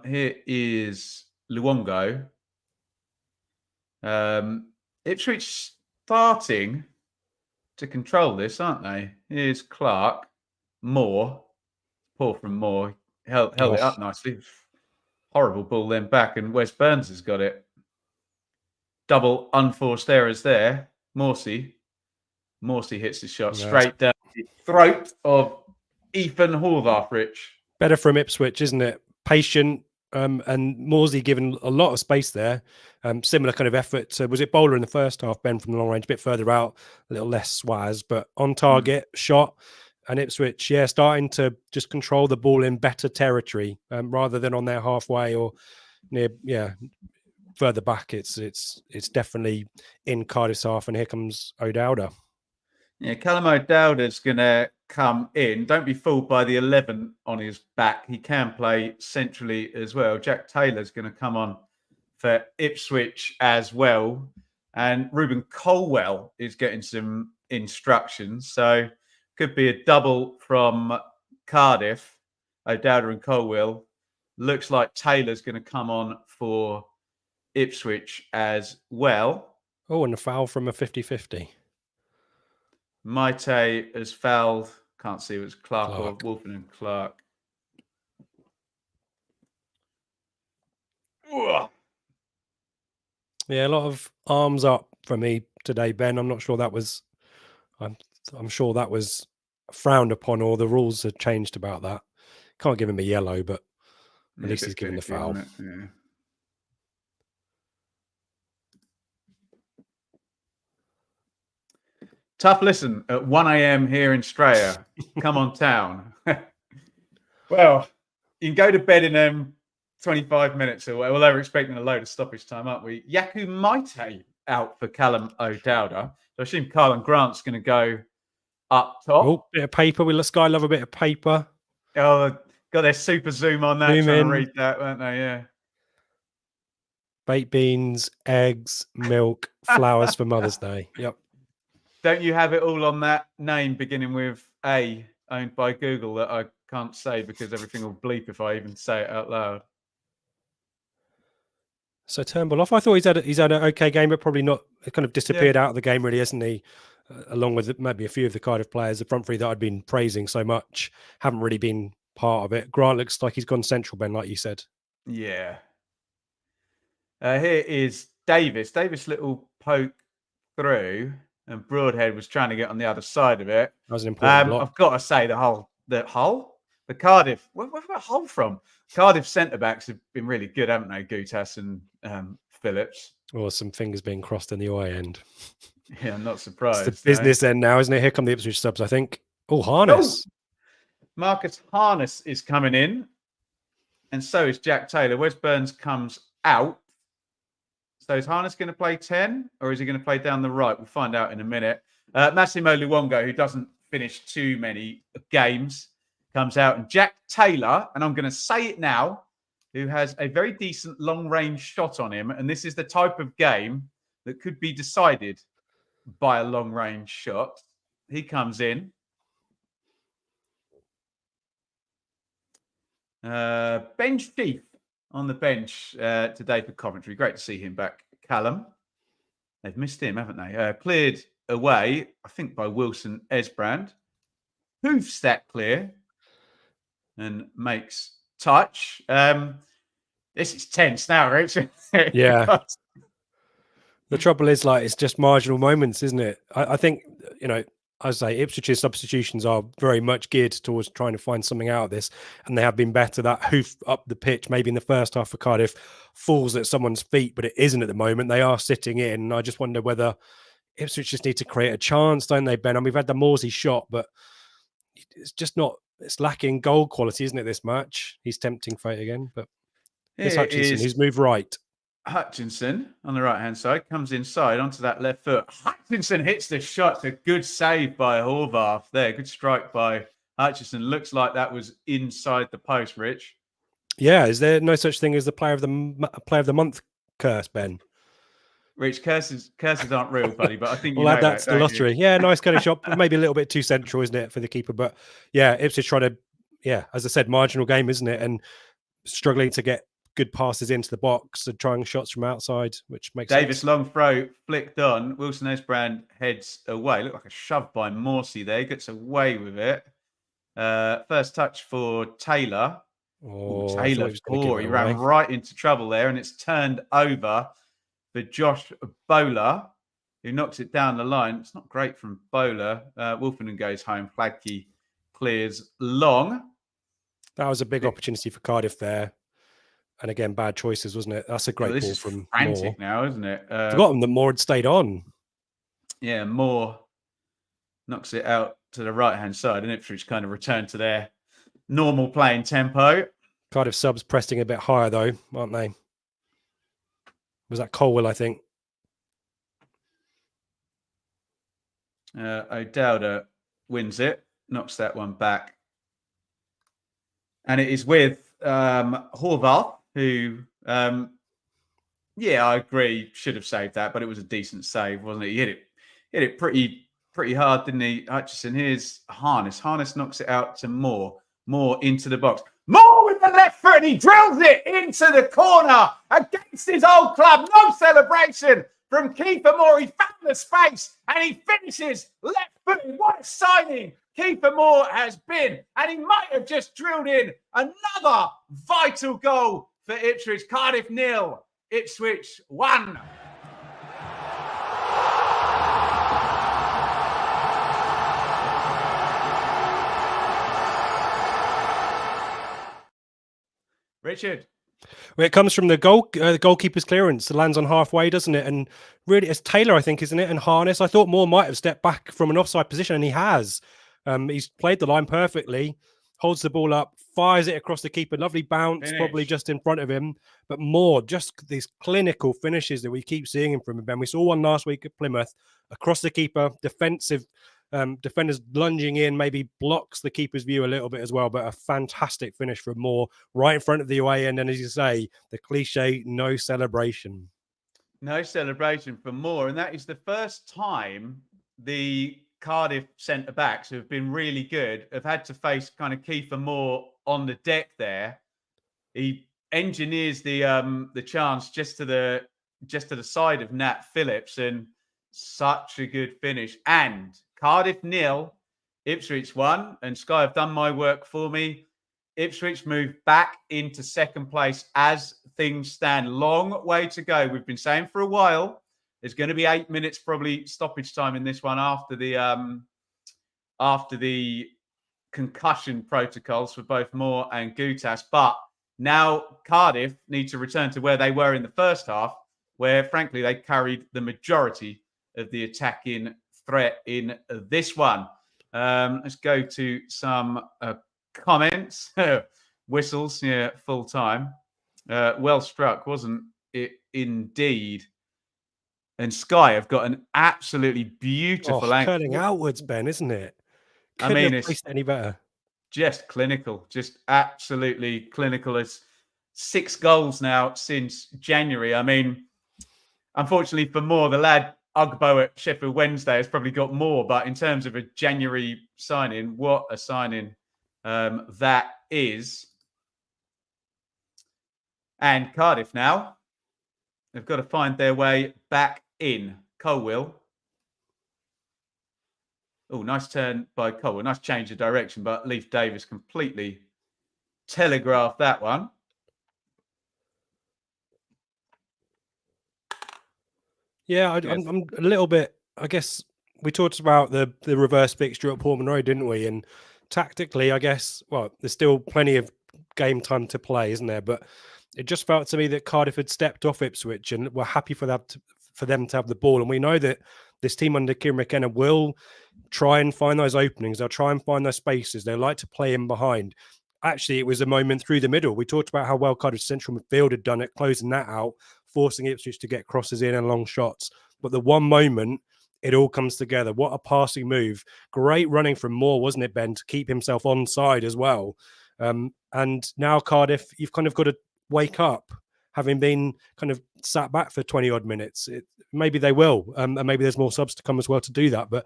Here is Luongo. Ipswich starting to control this, aren't they? Here's Clark. Moore. Poor from Moore. Held it up nicely. Horrible ball then back, and Wes Burns has got it. Double unforced errors there. Morsey hits the shot straight down the throat of Ethan Horvath, Rich. Better from Ipswich, isn't it? Patient, and Morsey given a lot of space there. Similar kind of effort. So was it Bowler in the first half, Ben, from the long range, a bit further out, a little less swaz, but on target, shot. And Ipswich, starting to just control the ball in better territory rather than on their halfway or near, further back. It's definitely in Cardiff's half, and here comes O'Dowda. Yeah, Callum O'Dowda's going to come in. Don't be fooled by the 11 on his back. He can play centrally as well. Jack Taylor's going to come on for Ipswich as well. And Ruben Colwell is getting some instructions. So could be a double from Cardiff. O'Dowda and Colwell. Looks like Taylor's going to come on for Ipswich as well. Oh, and a foul from a 50-50. Maite has fouled. Can't see if it's Clark. Or Wolfen and Clark. Ugh. Yeah, a lot of arms up for me today, Ben. I'm not sure that was. I'm sure that was frowned upon, or the rules have changed about that. Can't give him a yellow, but at least he's given the foul. Yeah. Tough listen at 1 a.m. here in Straya. Come on town. Well, you can go to bed in them 25 minutes away. Well, they were expecting a load of stoppage time, aren't we? Yaku Maite out for Callum O'Dowda. So I assume Carlin Grant's going to go up top. Oh, bit of paper. We Sky love a bit of paper. Oh, got their super zoom on that, Zoom trying in. to read that, weren't they? Yeah. Baked beans, eggs, milk, flowers for Mother's Day. Yep. Don't you have it all on that name beginning with A, owned by Google, that I can't say because everything will bleep if I even say it out loud? So Turnbull off. I thought he's had an okay game, but probably not. Kind of disappeared out of the game, really, hasn't he? Along with maybe a few of the Cardiff players, the front three that I'd been praising so much haven't really been part of it. Grant looks like he's gone central, Ben, like you said. Yeah. Here is Davis. Davis little poke through, and Broadhead was trying to get on the other side of it. That was an important block. I've got to say the Cardiff. Where's that Hull from? Cardiff centre backs have been really good, haven't they? Gutas and Phillips. Or some fingers being crossed in the away end. Yeah, I'm not surprised. It's the business end now, isn't it? Here come the Ipswich subs, I think. Oh, Harness. Oh! Marcus Harness is coming in, and so is Jack Taylor. Wes Burns comes out. So is Harness going to play 10, or is he going to play down the right? We'll find out in a minute. Massimo Luongo, who doesn't finish too many games, comes out. And Jack Taylor, and I'm going to say it now, who has a very decent long-range shot on him. And this is the type of game that could be decided by a long-range shot. He comes in. Ben Sheaf on the bench today for Coventry. Great to see him back. Callum. They've missed him, haven't they? Cleared away, I think, by Wilson Esbrand. Hoofstat clear and makes touch. This is tense now, Rich. Yeah. The trouble is, it's just marginal moments, isn't it? I think, as I say, Ipswich's substitutions are very much geared towards trying to find something out of this, and they have been better. That hoof up the pitch, maybe in the first half for Cardiff, falls at someone's feet, but it isn't at the moment. They are sitting in. I just wonder whether Ipswich just need to create a chance, don't they, Ben? And we've had the Morsey shot, but it's just not. It's lacking goal quality, isn't it? This match, he's tempting fate again, but it's Hutchinson who's moved right. Hutchinson on the right-hand side comes inside onto that left foot. Hutchinson hits the shot. It's a good save by Horvath there. Good strike by Hutchinson. Looks like that was inside the post, Rich. Yeah, is there no such thing as the player of the month curse, Ben? Rich, curses aren't real, buddy, but I think we'll add that to the lottery. Yeah, nice kind of shot. Maybe a little bit too central, isn't it, for the keeper? But yeah, Ipswich trying to, as I said, marginal game, isn't it? And struggling to get good passes into the box and trying shots from outside, which makes Davis sense. Long throw flicked on. Wilson Esbrand heads away. Looked like a shove by Morsey there. He gets away with it. First touch for Taylor. Oh, Taylor poor. He ran right into trouble there, and it's turned over for Josh Bowler, who knocks it down the line. It's not great from Bowler. Wolfenden goes home. Fladkey clears long. That was a big opportunity for Cardiff there. And again, bad choices, wasn't it? That's a great ball from frantic Moore. Now, isn't it? Forgotten that Moore had stayed on. Yeah, Moore knocks it out to the right-hand side, and Ipswich kind of returned to their normal playing tempo. Cardiff subs pressing a bit higher, though, aren't they? Was that Colwell, I think? O'Dowda wins it, knocks that one back. And it is with Horvath, who, I agree, should have saved that, but it was a decent save, wasn't it? He hit it pretty hard, didn't he, Hutchinson? Here's Harness. Harness knocks it out to Moore. Moore into the box. Moore with the left foot, and he drills it into the corner against his old club. No celebration from Kiefer Moore. He found the space, and he finishes left-footed. What a signing Kiefer Moore has been. And he might have just drilled in another vital goal for Ipswich. Cardiff 0, Ipswich 1. Richard. Well, it comes from the goalkeeper's clearance. It lands on halfway, doesn't it? And really, it's Taylor, I think, isn't it? And Harness. I thought Moore might have stepped back from an offside position, and he has. He's played the line perfectly. holds the ball up, fires it across the keeper. Lovely bounce, probably just in front of him. But more, just these clinical finishes that we keep seeing him from him, Ben. We saw one last week at Plymouth, across the keeper, defenders lunging in, maybe blocks the keeper's view a little bit as well, but a fantastic finish from Moore right in front of the away end. And as you say, the cliche, no celebration. No celebration for Moore. And that is the first time the Cardiff centre-backs, who have been really good, have had to face kind of Kiefer Moore on the deck there. He engineers the chance just to the side of Nat Phillips, and such a good finish. And Cardiff 0, Ipswich 1, and Sky have done my work for me. Ipswich move back into second place as things stand. Long way to go. We've been saying for a while there's going to be 8 minutes probably stoppage time in this one after the concussion protocols for both Moore and Gutas. But now Cardiff need to return to where they were in the first half, where frankly they carried the majority of the attacking threat in this one. Let's go to some comments. Whistles, yeah, full time. Well struck, wasn't it indeed? And Sky have got an absolutely beautiful angle. Curling outwards, Ben, isn't it? Couldn't have placed any better. Just clinical, just absolutely clinical. It's 6 goals now since January. I mean, unfortunately for Moore, the lad Ugbo at Sheffield Wednesday has probably got more, but in terms of a January signing, what a signing that is. And Cardiff now, they've got to find their way back in. Colwill. Oh, nice turn by Colwill. Nice change of direction, but Leif Davis completely telegraphed that one. Yeah, I'm a little bit, I guess we talked about the reverse fixture at Portman Road, didn't we? And tactically, I guess, well, there's still plenty of game time to play, isn't there? But it just felt to me that Cardiff had stepped off Ipswich and were happy for them to have the ball. And we know that this team under Kieran McKenna will try and find those openings. They'll try and find those spaces. They like to play in behind. Actually, it was a moment through the middle. We talked about how well Cardiff central midfield had done it, closing that out, forcing Ipswich to get crosses in and long shots. But the one moment, it all comes together. What a passing move. Great running from Moore, wasn't it, Ben, to keep himself onside as well. And now Cardiff, you've kind of got to wake up, having been kind of sat back for 20 odd minutes. Maybe they will, and maybe there's more subs to come as well to do that. But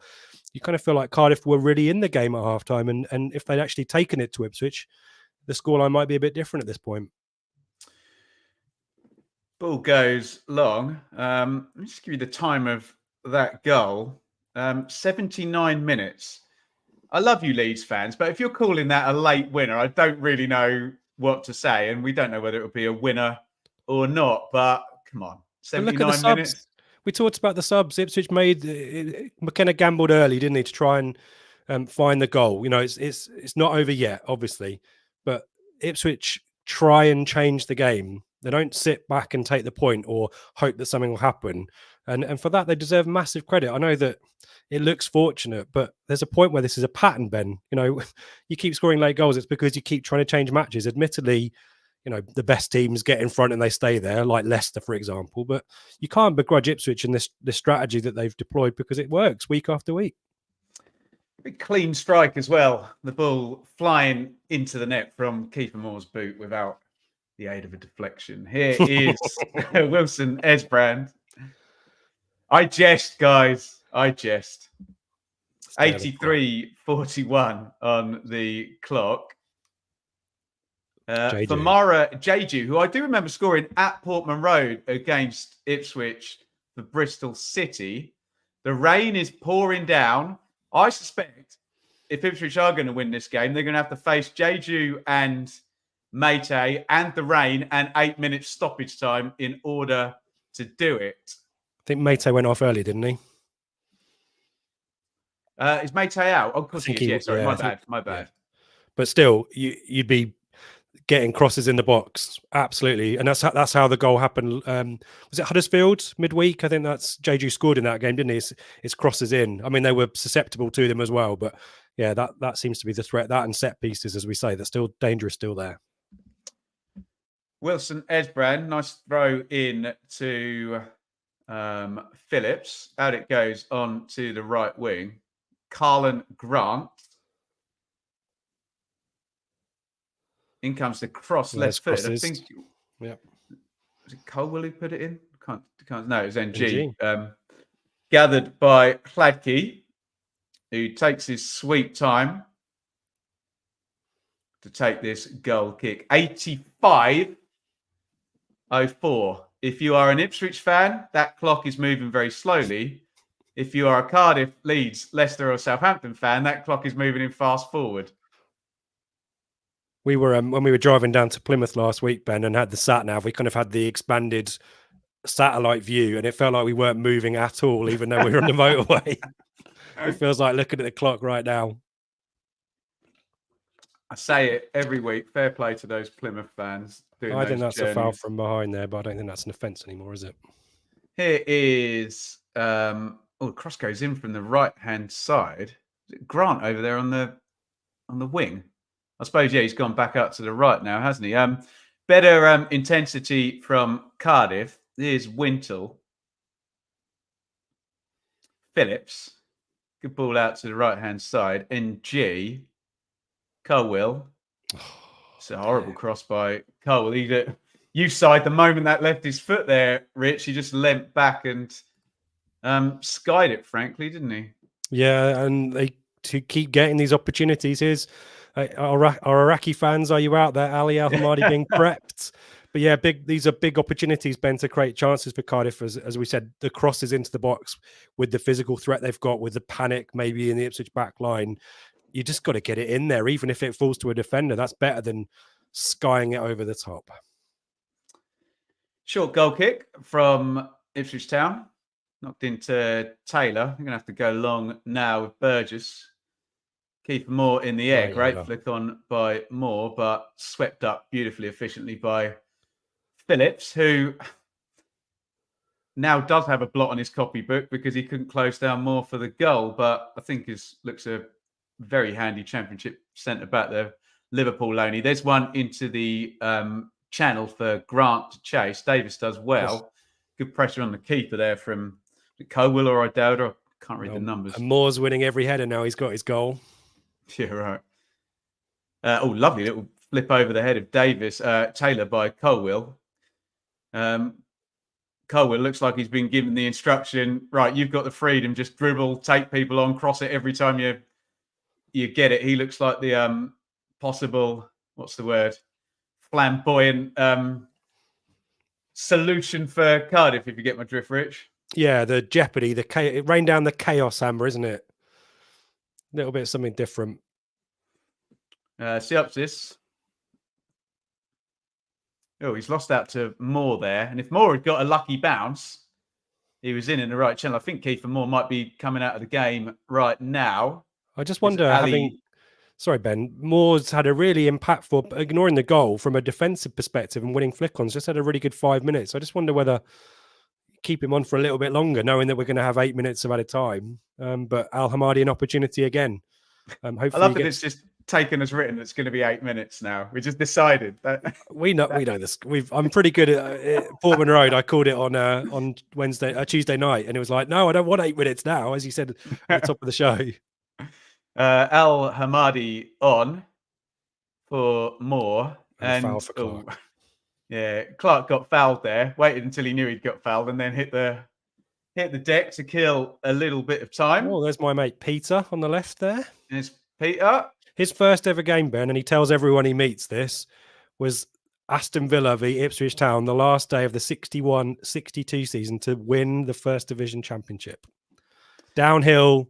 you kind of feel like Cardiff were really in the game at halftime, and if they'd actually taken it to Ipswich, the scoreline might be a bit different at this point. Ball goes long. Let me just give you the time of that goal. 79 minutes. I love you Leeds fans, but if you're calling that a late winner, I don't really know what to say, and we don't know whether it will be a winner or not. But come on, 79 minutes. We talked about the subs. Ipswich made McKenna gambled early, didn't he, to try and find the goal. You know, it's not over yet, obviously, but Ipswich try and change the game. They don't sit back and take the point or hope that something will happen. And for that, they deserve massive credit. I know that it looks fortunate, but there's a point where this is a pattern, Ben. You know, you keep scoring late goals. It's because you keep trying to change matches. Admittedly, you know, the best teams get in front and they stay there, like Leicester, for example. But you can't begrudge Ipswich in this strategy that they've deployed because it works week after week. Big clean strike as well. The ball flying into the net from Kiefer Moore's boot without the aid of a deflection. Here is Wilson Esbrand. I jest, guys. I jest. 83-41 on the clock. For Mara Jeju, who I do remember scoring at Portman Road against Ipswich for Bristol City. The rain is pouring down. I suspect if Ipswich are going to win this game, they're going to have to face Jeju and Mate and the rain and 8 minutes stoppage time in order to do it. I think Mate went off early, didn't he? Is Mate out? Oh, of course he is. Yeah, sorry, my bad. Yeah. But still, you'd be getting crosses in the box. Absolutely. And that's how the goal happened. Was it Huddersfield midweek? I think that's Jeju scored in that game, didn't he? It's crosses in. I mean, they were susceptible to them as well, but yeah, that seems to be the threat. That and set pieces, as we say, that's still dangerous, still there. Wilson Esbrand, nice throw in to Phillips. Out it goes on to the right wing. Carlin Grant. In comes the cross left foot. I think. Yeah. Was it Colwell who put it in? Can't. No, it was NG. Gathered by Hladky, who takes his sweet time to take this goal kick. 85-04. If you are an Ipswich fan, that clock is moving very slowly. If you are a Cardiff, Leeds, Leicester or Southampton fan, that clock is moving in fast forward. We were when we were driving down to Plymouth last week, Ben, and had the sat nav. We kind of had the expanded satellite view, and it felt like we weren't moving at all, even though we were on the motorway. It feels like looking at the clock right now. I say it every week. Fair play to those Plymouth fans. I think that's a foul from behind there, but I don't think that's an offence anymore, is it? Here is the cross goes in from the right hand side. Is it Grant over there on the wing? I suppose, yeah, he's gone back up to the right now, hasn't he? Better intensity from Cardiff. Here's Wintle. Phillips. Good ball out to the right-hand side. NG. Colwell. It's a horrible cross by Colwell. You side the moment that left his foot there, Rich. He just leant back and skied it, frankly, didn't he? Yeah, and to keep getting these opportunities. Here's our Iraqi fans, are you out there? Ali Al Hamadi being prepped. But yeah, these are big opportunities, Ben, to create chances for Cardiff. As we said, the crosses into the box with the physical threat they've got, with the panic maybe in the Ipswich back line. You just got to get it in there, even if it falls to a defender. That's better than skying it over the top. Short goal kick from Ipswich Town. Knocked into Taylor. I'm going to have to go long now with Burgess. Kiefer Moore in the air. Great flick on by Moore, but swept up beautifully, efficiently by Phillips, who now does have a blot on his copybook because he couldn't close down Moore for the goal, but I think looks a very handy Championship centre back there. Liverpool loanee. There's one into the channel for Grant to chase. Davis does well. Good pressure on the keeper there from Colwell or O'Dowd. I can't read the numbers. And Moore's winning every header now. He's got his goal. Yeah, right. Lovely little flip over the head of Davis. Taylor by Colwell. Colwell looks like he's been given the instruction, right, you've got the freedom, just dribble, take people on, cross it every time you get it. He looks like the possible, what's the word, flamboyant solution for Cardiff, if you get my drift, Rich. Yeah, the jeopardy, it rained down the chaos hammer, isn't it? A little bit of something different. Siopsis. Oh, he's lost out to Moore there. And if Moore had got a lucky bounce, he was in the right channel. I think Kiefer Moore might be coming out of the game right now. I just wonder, sorry, Ben, Moore's had a really impactful, ignoring the goal from a defensive perspective and winning flick-ons, just had a really good 5 minutes. I just wonder whether keep him on for a little bit longer, knowing that we're going to have 8 minutes at a time. But Al Hamadi, an opportunity again. Hopefully I love that it's just taken as written. It's going to be 8 minutes now. We just decided that we know this. I'm pretty good at Portman Road. I called it on Tuesday night, and it was like, no, I don't want 8 minutes now, as you said at the top of the show. Al Hamadi on for Moore and foul for Clark. Yeah, Clark got fouled there. Waited until he knew he'd got fouled, and then hit the deck to kill a little bit of time. Oh, there's my mate Peter on the left there. There's Peter. His first ever game, Ben, and he tells everyone he meets this, was Aston Villa v Ipswich Town, the last day of the 61-62 season to win the First Division Championship. Downhill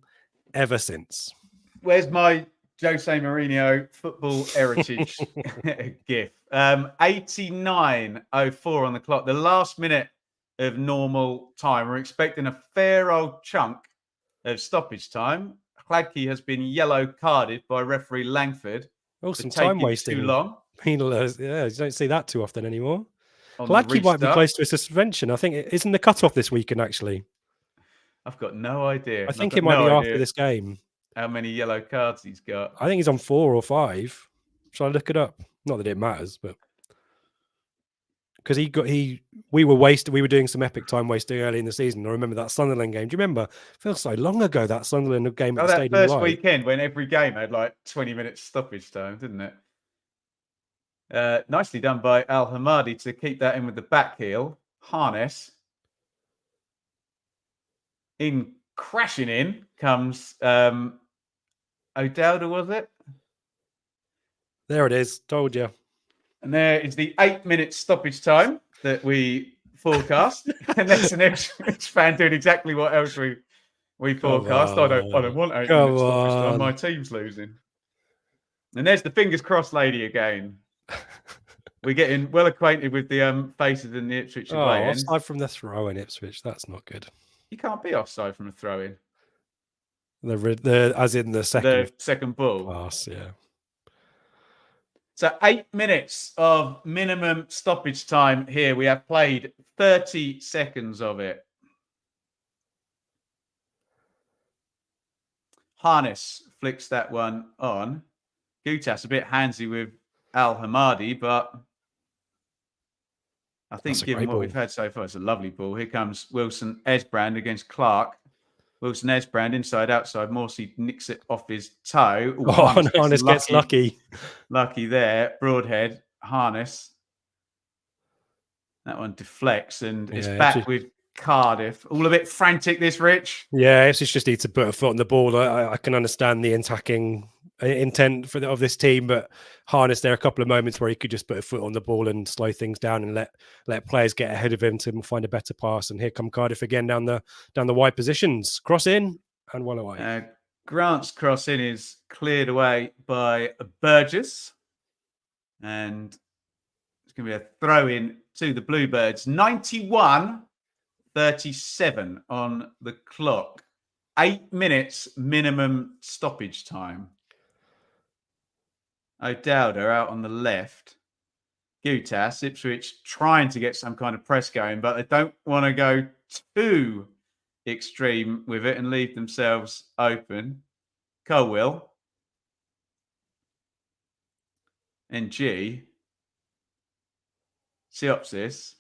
ever since. Where's my Jose Mourinho football heritage gif? 89:04 on the clock. The last minute of normal time. We're expecting a fair old chunk of stoppage time. Hladky has been yellow carded by referee Langford. Oh, some time wasting. Too long. Penalised. Yeah, you don't see that too often anymore. On the Gladkey might be restart. close to a suspension. I think it isn't the cut-off this weekend, actually. I've got no idea. I think I've it got might no be idea after this game. how many yellow cards he's got. I think he's on 4 or 5. Shall I look it up? Not that it matters, but because we were doing some epic time wasting early in the season. I remember that Sunderland game. Do you remember? It feels so long ago, that Sunderland game at the that Stadium first Live. weekend when every game had like 20 minutes stoppage time, didn't it? Nicely done by Al Hamadi to keep that in with the back heel. Harness. Crashing in comes O'Dowda, was it? There it is. Told you. And there is the 8-minute stoppage time that we forecast. And that's an Ipswich fan doing exactly what else we forecast. I don't want 8 minutes stoppage time. My team's losing. And there's the fingers crossed lady again. We're getting well acquainted with the faces in the Ipswich away end. Offside from the throw in Ipswich. That's not good. You can't be offside from a throw in. As in the second ball. Pass, yeah. So 8 minutes of minimum stoppage time here. We have played 30 seconds of it. Harness flicks that one on. Gutas a bit handsy with Al Hamadi, but I think given what we've had so far, it's a lovely ball. Here comes Wilson Esbrand against Clark. Wilson Esbrand inside, outside. Morsey nicks it off his toe. Ooh, Harness gets lucky. Lucky there. Broadhead, Harness. That one deflects and it's back with Cardiff. All a bit frantic, this, Rich. Yeah, it's just need to put a foot on the ball. I can understand the attacking intent of this team, but Harness, there are a couple of moments where he could just put a foot on the ball and slow things down and let players get ahead of him to find a better pass. And here come Cardiff again down the wide positions. Cross in and well away. Grant's cross in is cleared away by Burgess. And it's going to be a throw in to the Bluebirds. 91-37 on the clock. 8 minutes minimum stoppage time. O'Dowda out on the left. Gutas, Ipswich trying to get some kind of press going, but they don't want to go too extreme with it and leave themselves open. Colwill. NG. Siopsis.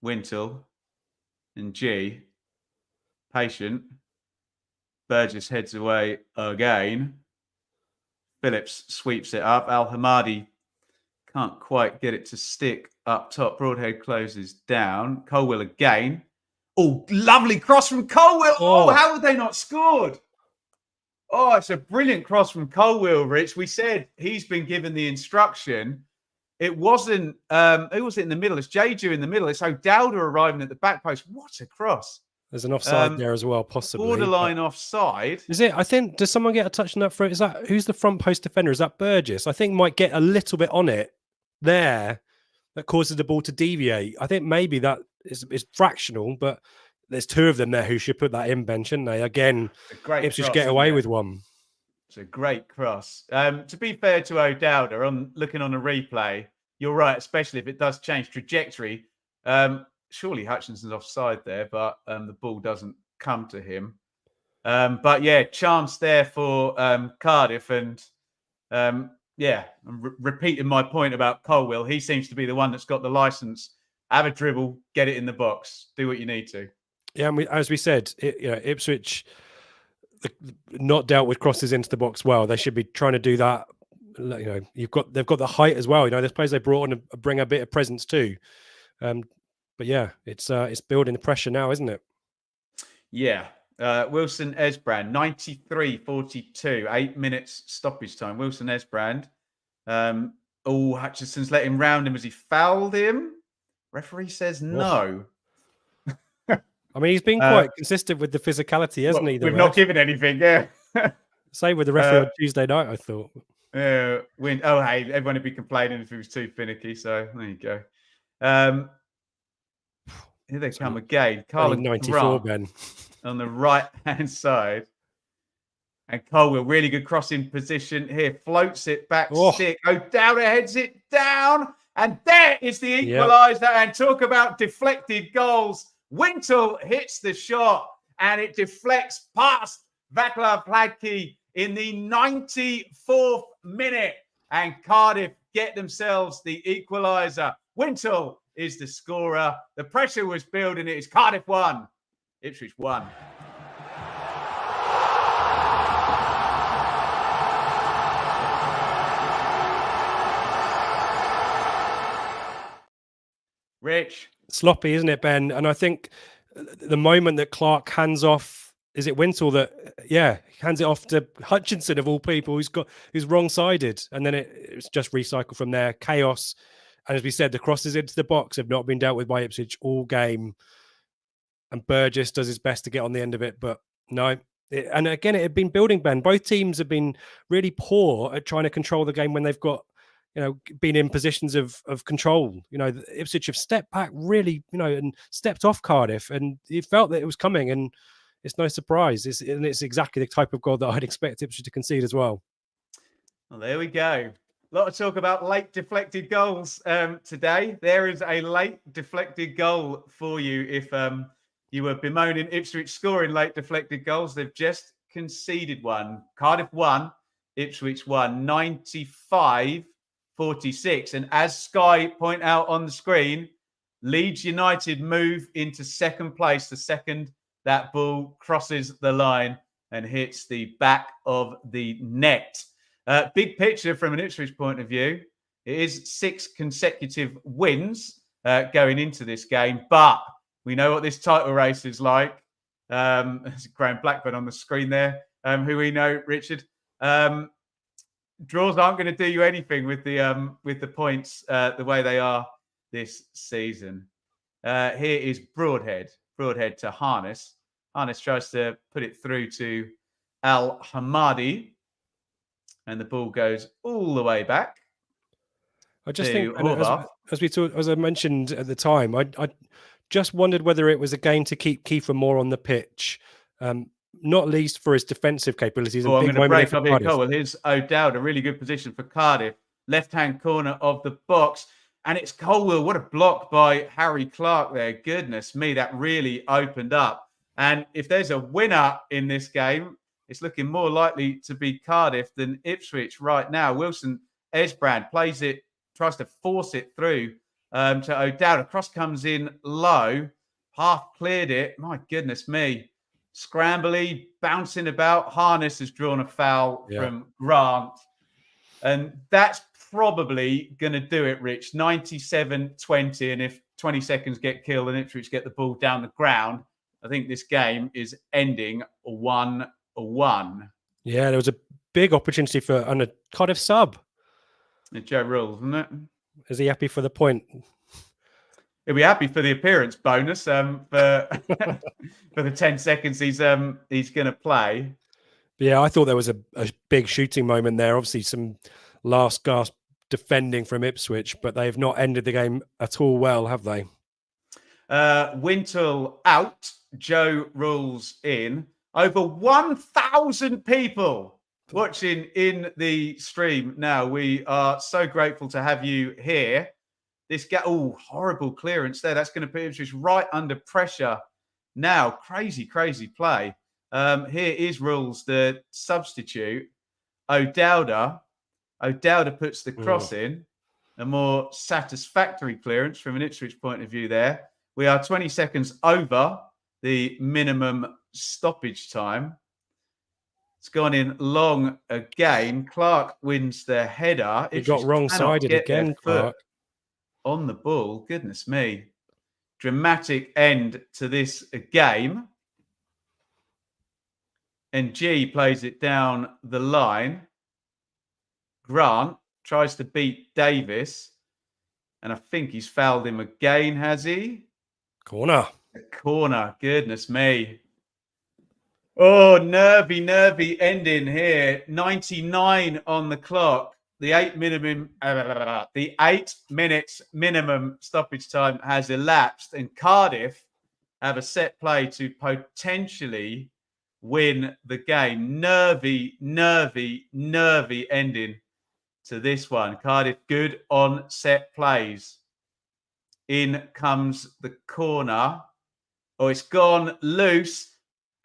Wintle. And G. Patient. Burgess heads away again. Phillips sweeps it up. Al Hamadi can't quite get it to stick up top. Broadhead closes down. Colwill again. Oh, lovely cross from Colwill. Oh, how have they not scored? Oh, it's a brilliant cross from Colwill, Rich. We said he's been given the instruction. It wasn't, who was it in the middle? It's Jeju in the middle. It's O'Dowda arriving at the back post. What a cross. There's an offside there as well, possibly. Borderline offside. Is it? I think, does someone get a touch on that throw? Who's the front post defender? Is that Burgess? I think might get a little bit on it there that causes the ball to deviate. I think maybe that is fractional, but there's two of them there who should put that in, Ben, shouldn't they? Again, Ipswich get away with one. It's a great cross. To be fair to O'Dowda, looking on a replay, you're right, especially if it does change trajectory. Surely Hutchinson's offside there, but the ball doesn't come to him. But yeah, chance there for Cardiff. And I'm repeating my point about Colwill. He seems to be the one that's got the license. Have a dribble, get it in the box, do what you need to. Yeah, and as we said, Ipswich not dealt with crosses into the box well. They should be trying to do that. They've got the height as well. There's players they brought on and bring a bit of presence too. But yeah, it's building the pressure now, isn't it? Yeah. Wilson Esbrand, 93-42, 8 minutes stoppage time. Wilson Esbrand. Hutchinson's let him round him as he fouled him. Referee says no. I mean, he's been quite consistent with the physicality, hasn't he? We've not given anything, yeah. Same with the referee on Tuesday night, I thought. Hey, everyone would be complaining if he was too finicky, so there you go. Here they come again. Carlin 94, Ben. On the right-hand side. And Colwell, really good crossing position here. Floats it back stick. O'Dowda heads it down. And there is the equaliser. Yep. And talk about deflected goals. Wintle hits the shot and it deflects past Václav Hladký in the 94th minute. And Cardiff get themselves the equaliser. Wintle is the scorer. The pressure was building. It is Cardiff 1, Ipswich 1. Rich. Sloppy, isn't it, Ben? And I think the moment that Clark hands off, is it Wintle that, hands it off to Hutchinson of all people, who's wrong-sided, and then it's just recycled from there. Chaos, and as we said, the crosses into the box have not been dealt with by Ipswich all game, and Burgess does his best to get on the end of it, but no. And again, it had been building, Ben. Both teams have been really poor at trying to control the game when they've got, been in positions of control. Ipswich have stepped back really, and stepped off Cardiff, and you felt that it was coming, and it's no surprise. It's exactly the type of goal that I'd expect Ipswich to concede as well. Well, there we go. A lot of talk about late deflected goals today. There is a late deflected goal for you if you were bemoaning Ipswich scoring late deflected goals. They've just conceded one. Cardiff 1, Ipswich 1, 95-46. And as Sky point out on the screen, Leeds United move into second place the second that ball crosses the line and hits the back of the net. Big picture from an Ipswich point of view. It is 6 consecutive wins going into this game, but we know what this title race is like. There's Graham Blackburn on the screen there, who we know, Richard. Draws aren't going to do you anything with the points the way they are this season. Here is Broadhead to Harness. Harness tries to put it through to Al Hamadi, and the ball goes all the way back. I just think, as I mentioned at the time, I just wondered whether it was a game to keep Kiefer more on the pitch. Not least for his defensive capabilities. I'm going to break up here, Cole. Here's O'Dowd, a really good position for Cardiff. Left-hand corner of the box. And it's Colwell. What a block by Harry Clark there. Goodness me, that really opened up. And if there's a winner in this game, it's looking more likely to be Cardiff than Ipswich right now. Wilson Esbrand plays it, tries to force it through to O'Dowd. A cross comes in low, half cleared it. My goodness me. Scrambly, bouncing about. Harness has drawn a foul from Grant. And that's probably going to do it, Rich. 97-20. And if 20 seconds get killed and Ipswich get the ball down the ground, I think this game is ending 1-1. Yeah, there was a big opportunity for a Cardiff sub. Joe Rules, isn't it? Is he happy for the point? He'll be happy for the appearance bonus for the 10 seconds he's going to play. Yeah, I thought there was a big shooting moment there. Obviously, some last gasp defending from Ipswich, but they have not ended the game at all well, have they? Wintle out, Joe Rules in. Over 1,000 people watching in the stream now. We are so grateful to have you here. This guy, horrible clearance there. That's going to put Ipswich right under pressure now. Crazy play. Here is Rules, the substitute. O'Dowda puts the cross in. A more satisfactory clearance from an Ipswich point of view there. We are 20 seconds over the minimum stoppage time. It's gone in long again. Clark wins the header. He got wrong-sided again, Clark. On the ball. Goodness me. Dramatic end to this game. And G plays it down the line. Grant tries to beat Davis. And I think he's fouled him again, has he? Corner. A corner. Goodness me. Oh, nervy ending here. 99 on the clock. The 8 minutes minimum stoppage time has elapsed, and Cardiff have a set play to potentially win the game. Nervy ending to this one. Cardiff good on set plays. In comes the corner. Oh, it's gone loose.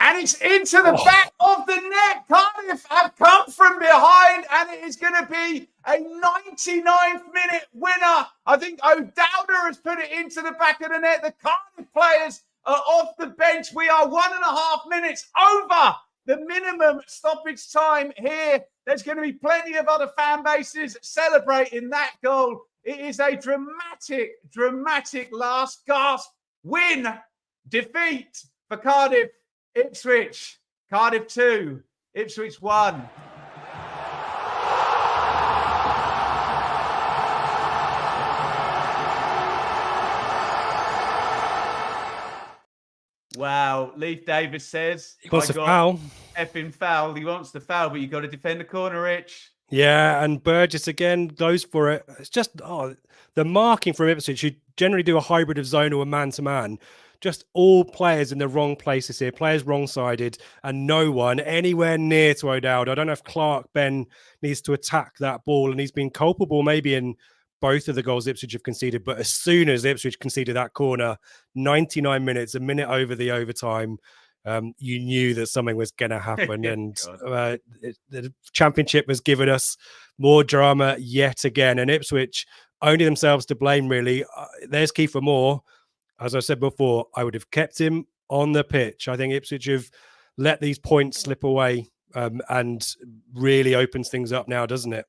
And it's into the back of the net. Cardiff have come from behind, and it is going to be a 99th minute winner. I think O'Dowda has put it into the back of the net. The Cardiff players are off the bench. We are 1.5 minutes over the minimum stoppage time here. There's going to be plenty of other fan bases celebrating that goal. It is a dramatic last gasp win, defeat for Cardiff. Ipswich, Cardiff 2, Ipswich 1. Wow, Leif Davis says he wants a foul. Effing foul. He wants the foul, but you've got to defend the corner, Rich. Yeah, and Burgess again goes for it. It's just the marking from Ipswich. You generally do a hybrid of zone or man-to-man. Just all players in the wrong places here. Players wrong-sided, and no one anywhere near to O'Dowd. I don't know if Ben needs to attack that ball, and he's been culpable maybe in both of the goals Ipswich have conceded. But as soon as Ipswich conceded that corner, 99 minutes, a minute over the overtime, you knew that something was going to happen. And the Championship has given us more drama yet again. And Ipswich only themselves to blame, really. There's Kiefer Moore. As I said before, I would have kept him on the pitch. I think Ipswich have let these points slip away and really opens things up now, doesn't it?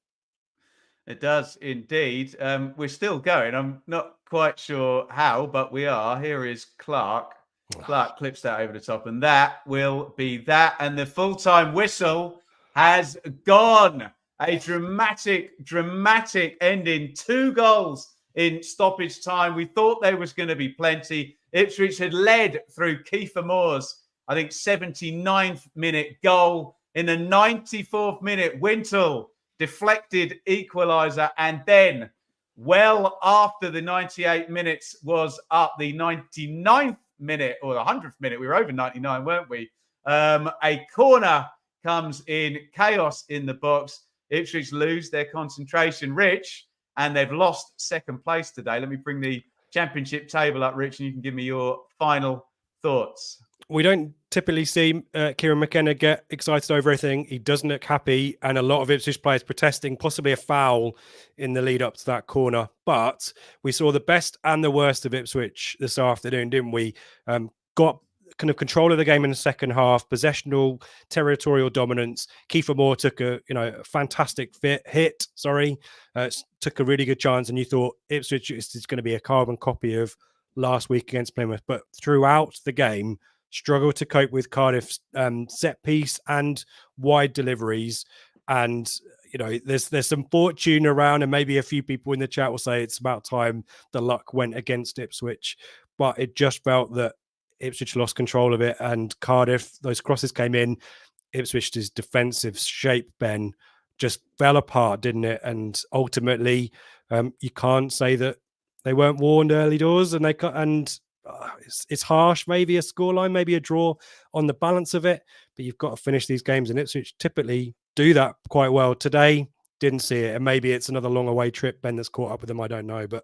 It does indeed. We're still going. I'm not quite sure how, but we are. Here is Clark. Clark clips that over the top, and that will be that. And the full-time whistle has gone. A dramatic ending. 2 goals in stoppage time. We thought there was going to be plenty. Ipswich had led through Kiefer Moore's, I think, 79th minute goal. In the 94th minute, Wintle deflected equaliser. And then, well after the 98 minutes was up, the 99th minute or the 100th minute, we were over 99, weren't we? A corner comes in, chaos in the box. Ipswich lose their concentration. Rich, and they've lost second place today. Let me bring the championship table up, Rich, and you can give me your final thoughts. We don't typically see Kieran McKenna get excited over everything. He doesn't look happy, and a lot of Ipswich players protesting possibly a foul in the lead up to that corner. But we saw the best and the worst of Ipswich this afternoon, didn't we? Got kind of control of the game in the second half, possessional, territorial dominance. Kiefer Moore took a fantastic hit. Took a really good chance, and you thought Ipswich is going to be a carbon copy of last week against Plymouth. But throughout the game, struggled to cope with Cardiff's set piece and wide deliveries. And there's some fortune around, and maybe a few people in the chat will say it's about time the luck went against Ipswich. But it just felt that Ipswich lost control of it, and Cardiff, those crosses came in. Ipswich's defensive shape, Ben, just fell apart, didn't it? And ultimately, you can't say that they weren't warned early doors, and it's harsh. Maybe a scoreline, maybe a draw on the balance of it, but you've got to finish these games, and Ipswich typically do that quite well. Today, didn't see it, and maybe it's another long away trip, Ben, that's caught up with them. I don't know, but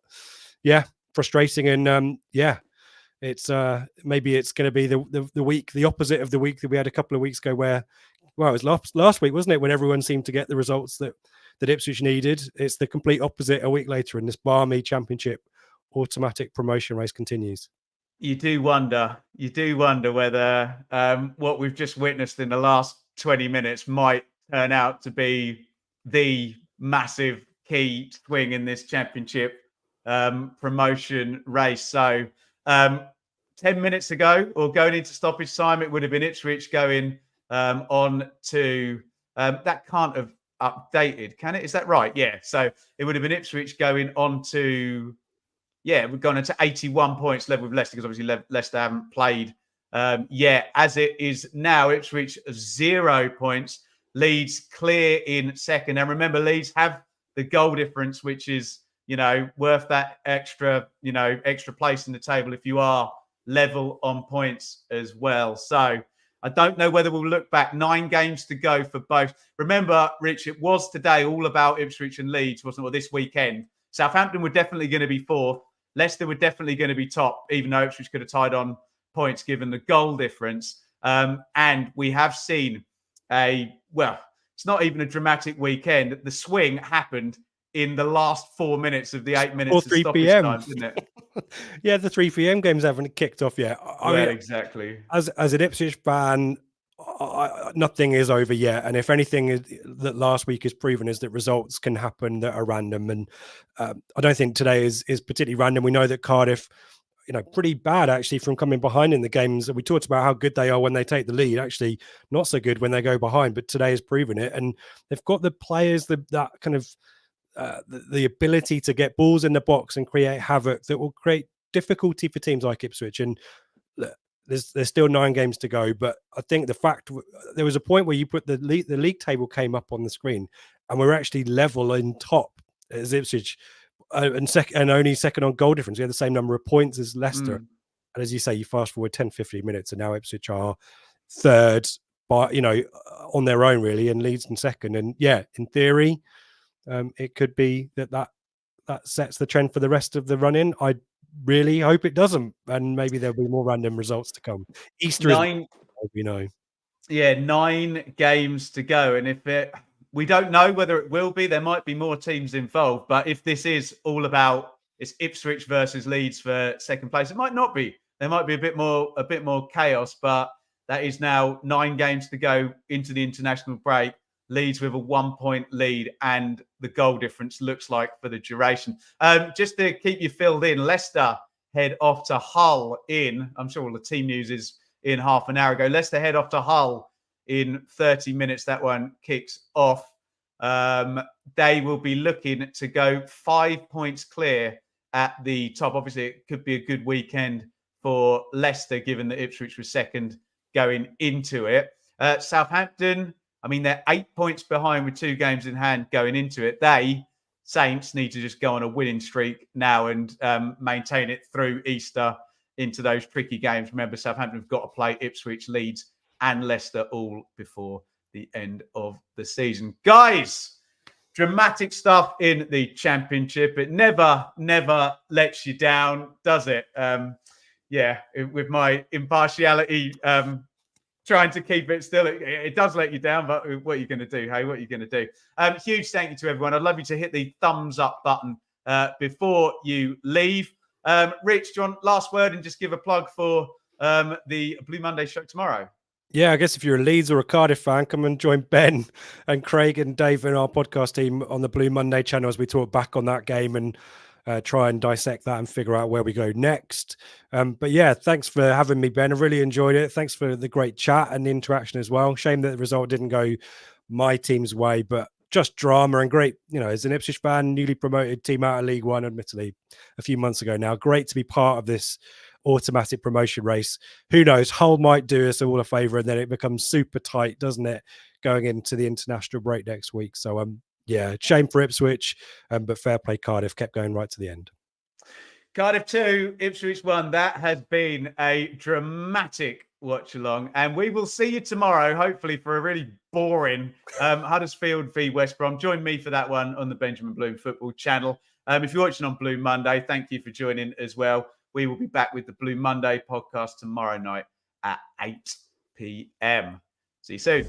yeah, frustrating, and it's maybe it's going to be the week, the opposite of the week that we had a couple of weeks ago, where, well, it was last week, wasn't it, when everyone seemed to get the results that Ipswich needed. It's the complete opposite a week later, and this balmy Championship automatic promotion race continues. You do wonder whether what we've just witnessed in the last 20 minutes might turn out to be the massive key swing in this Championship promotion race. So 10 minutes ago, or going into stoppage time, it would have been Ipswich going on to that can't have updated, can it? Is that right? Yeah. So it would have been Ipswich going on to, we've gone into 81 points, level with Leicester, because obviously Leicester haven't played yet. As it is now, Ipswich 0 points, Leeds clear in second. And remember, Leeds have the goal difference, which is, worth that extra place in the table if you are level on points as well. So I don't know whether we'll look back. 9 games to go for both. Remember, Rich, it was today all about Ipswich and Leeds, wasn't it? Or this weekend. Southampton were definitely going to be 4th. Leicester were definitely going to be top, even though Ipswich could have tied on points given the goal difference. And we have seen it's not even a dramatic weekend. The swing happened in the last 4 minutes of the 8 minutes of stoppage time, didn't it? Yeah, the 3 p.m. games haven't kicked off yet. I mean, exactly. As an Ipswich fan, nothing is over yet. And if anything that last week has proven is that results can happen that are random. And I don't think today is particularly random. We know that Cardiff, pretty bad actually from coming behind in the games. We talked about how good they are when they take the lead, actually not so good when they go behind, but today has proven it. And they've got the players, that kind of the ability to get balls in the box and create havoc that will create difficulty for teams like Ipswich. And there's still 9 games to go, but I think the fact there was a point where you put the league table came up on the screen, and we're actually level in top as Ipswich, and only second on goal difference. We had the same number of points as Leicester, and as you say, you fast forward 10-15 minutes, and now Ipswich are 3rd, by on their own really, and Leeds in 2nd. And yeah, in theory, it could be that sets the trend for the rest of the run-in. I really hope it doesn't, and maybe there'll be more random results to come. Easter is, Yeah, 9 games to go, and we don't know whether it will be. There might be more teams involved, but if this is all about it's Ipswich versus Leeds for 2nd place, it might not be. There might be a bit more chaos, but that is now 9 games to go into the international break. Leeds with a 1-point lead, and the goal difference looks like for the duration. Just to keep you filled in, Leicester head off to Hull I'm sure all the team news is in half an hour ago. Leicester head off to Hull in 30 minutes. That one kicks off. They will be looking to go 5 points clear at the top. Obviously, it could be a good weekend for Leicester, given that Ipswich was 2nd going into it. Southampton, I mean, they're 8 points behind with 2 games in hand going into it. Saints, need to just go on a winning streak now and maintain it through Easter into those tricky games. Remember, Southampton have got to play Ipswich, Leeds and Leicester all before the end of the season. Guys, dramatic stuff in the Championship. It never lets you down, does it? With my impartiality trying to keep it still. It does let you down, but what are you going to do? Hey, what are you going to do? Huge thank you to everyone. I'd love you to hit the thumbs up button before you leave. Rich, do you want last word and just give a plug for the Blue Monday show tomorrow? Yeah, I guess if you're a Leeds or a Cardiff fan, come and join Ben and Craig and Dave and our podcast team on the Blue Monday channel as we talk back on that game and try and dissect that and figure out where we go next. But yeah, thanks for having me, Ben. I really enjoyed it. Thanks for the great chat and the interaction as well. Shame that the result didn't go my team's way, but just drama and great, as an Ipswich fan, newly promoted team out of League One, admittedly, a few months ago now. Great to be part of this automatic promotion race. Who knows? Hull might do us all a favour, and then it becomes super tight, doesn't it, going into the international break next week? So, yeah, shame for Ipswich, but fair play Cardiff, kept going right to the end. Cardiff 2, Ipswich 1. That has been a dramatic watch along, and we will see you tomorrow, hopefully, for a really boring Huddersfield v West Brom. Join me for that one on the Benjamin Bloom Football channel. If you're watching on Blue Monday, thank you for joining as well. We will be back with the Blue Monday podcast tomorrow night at 8 p.m. See you soon.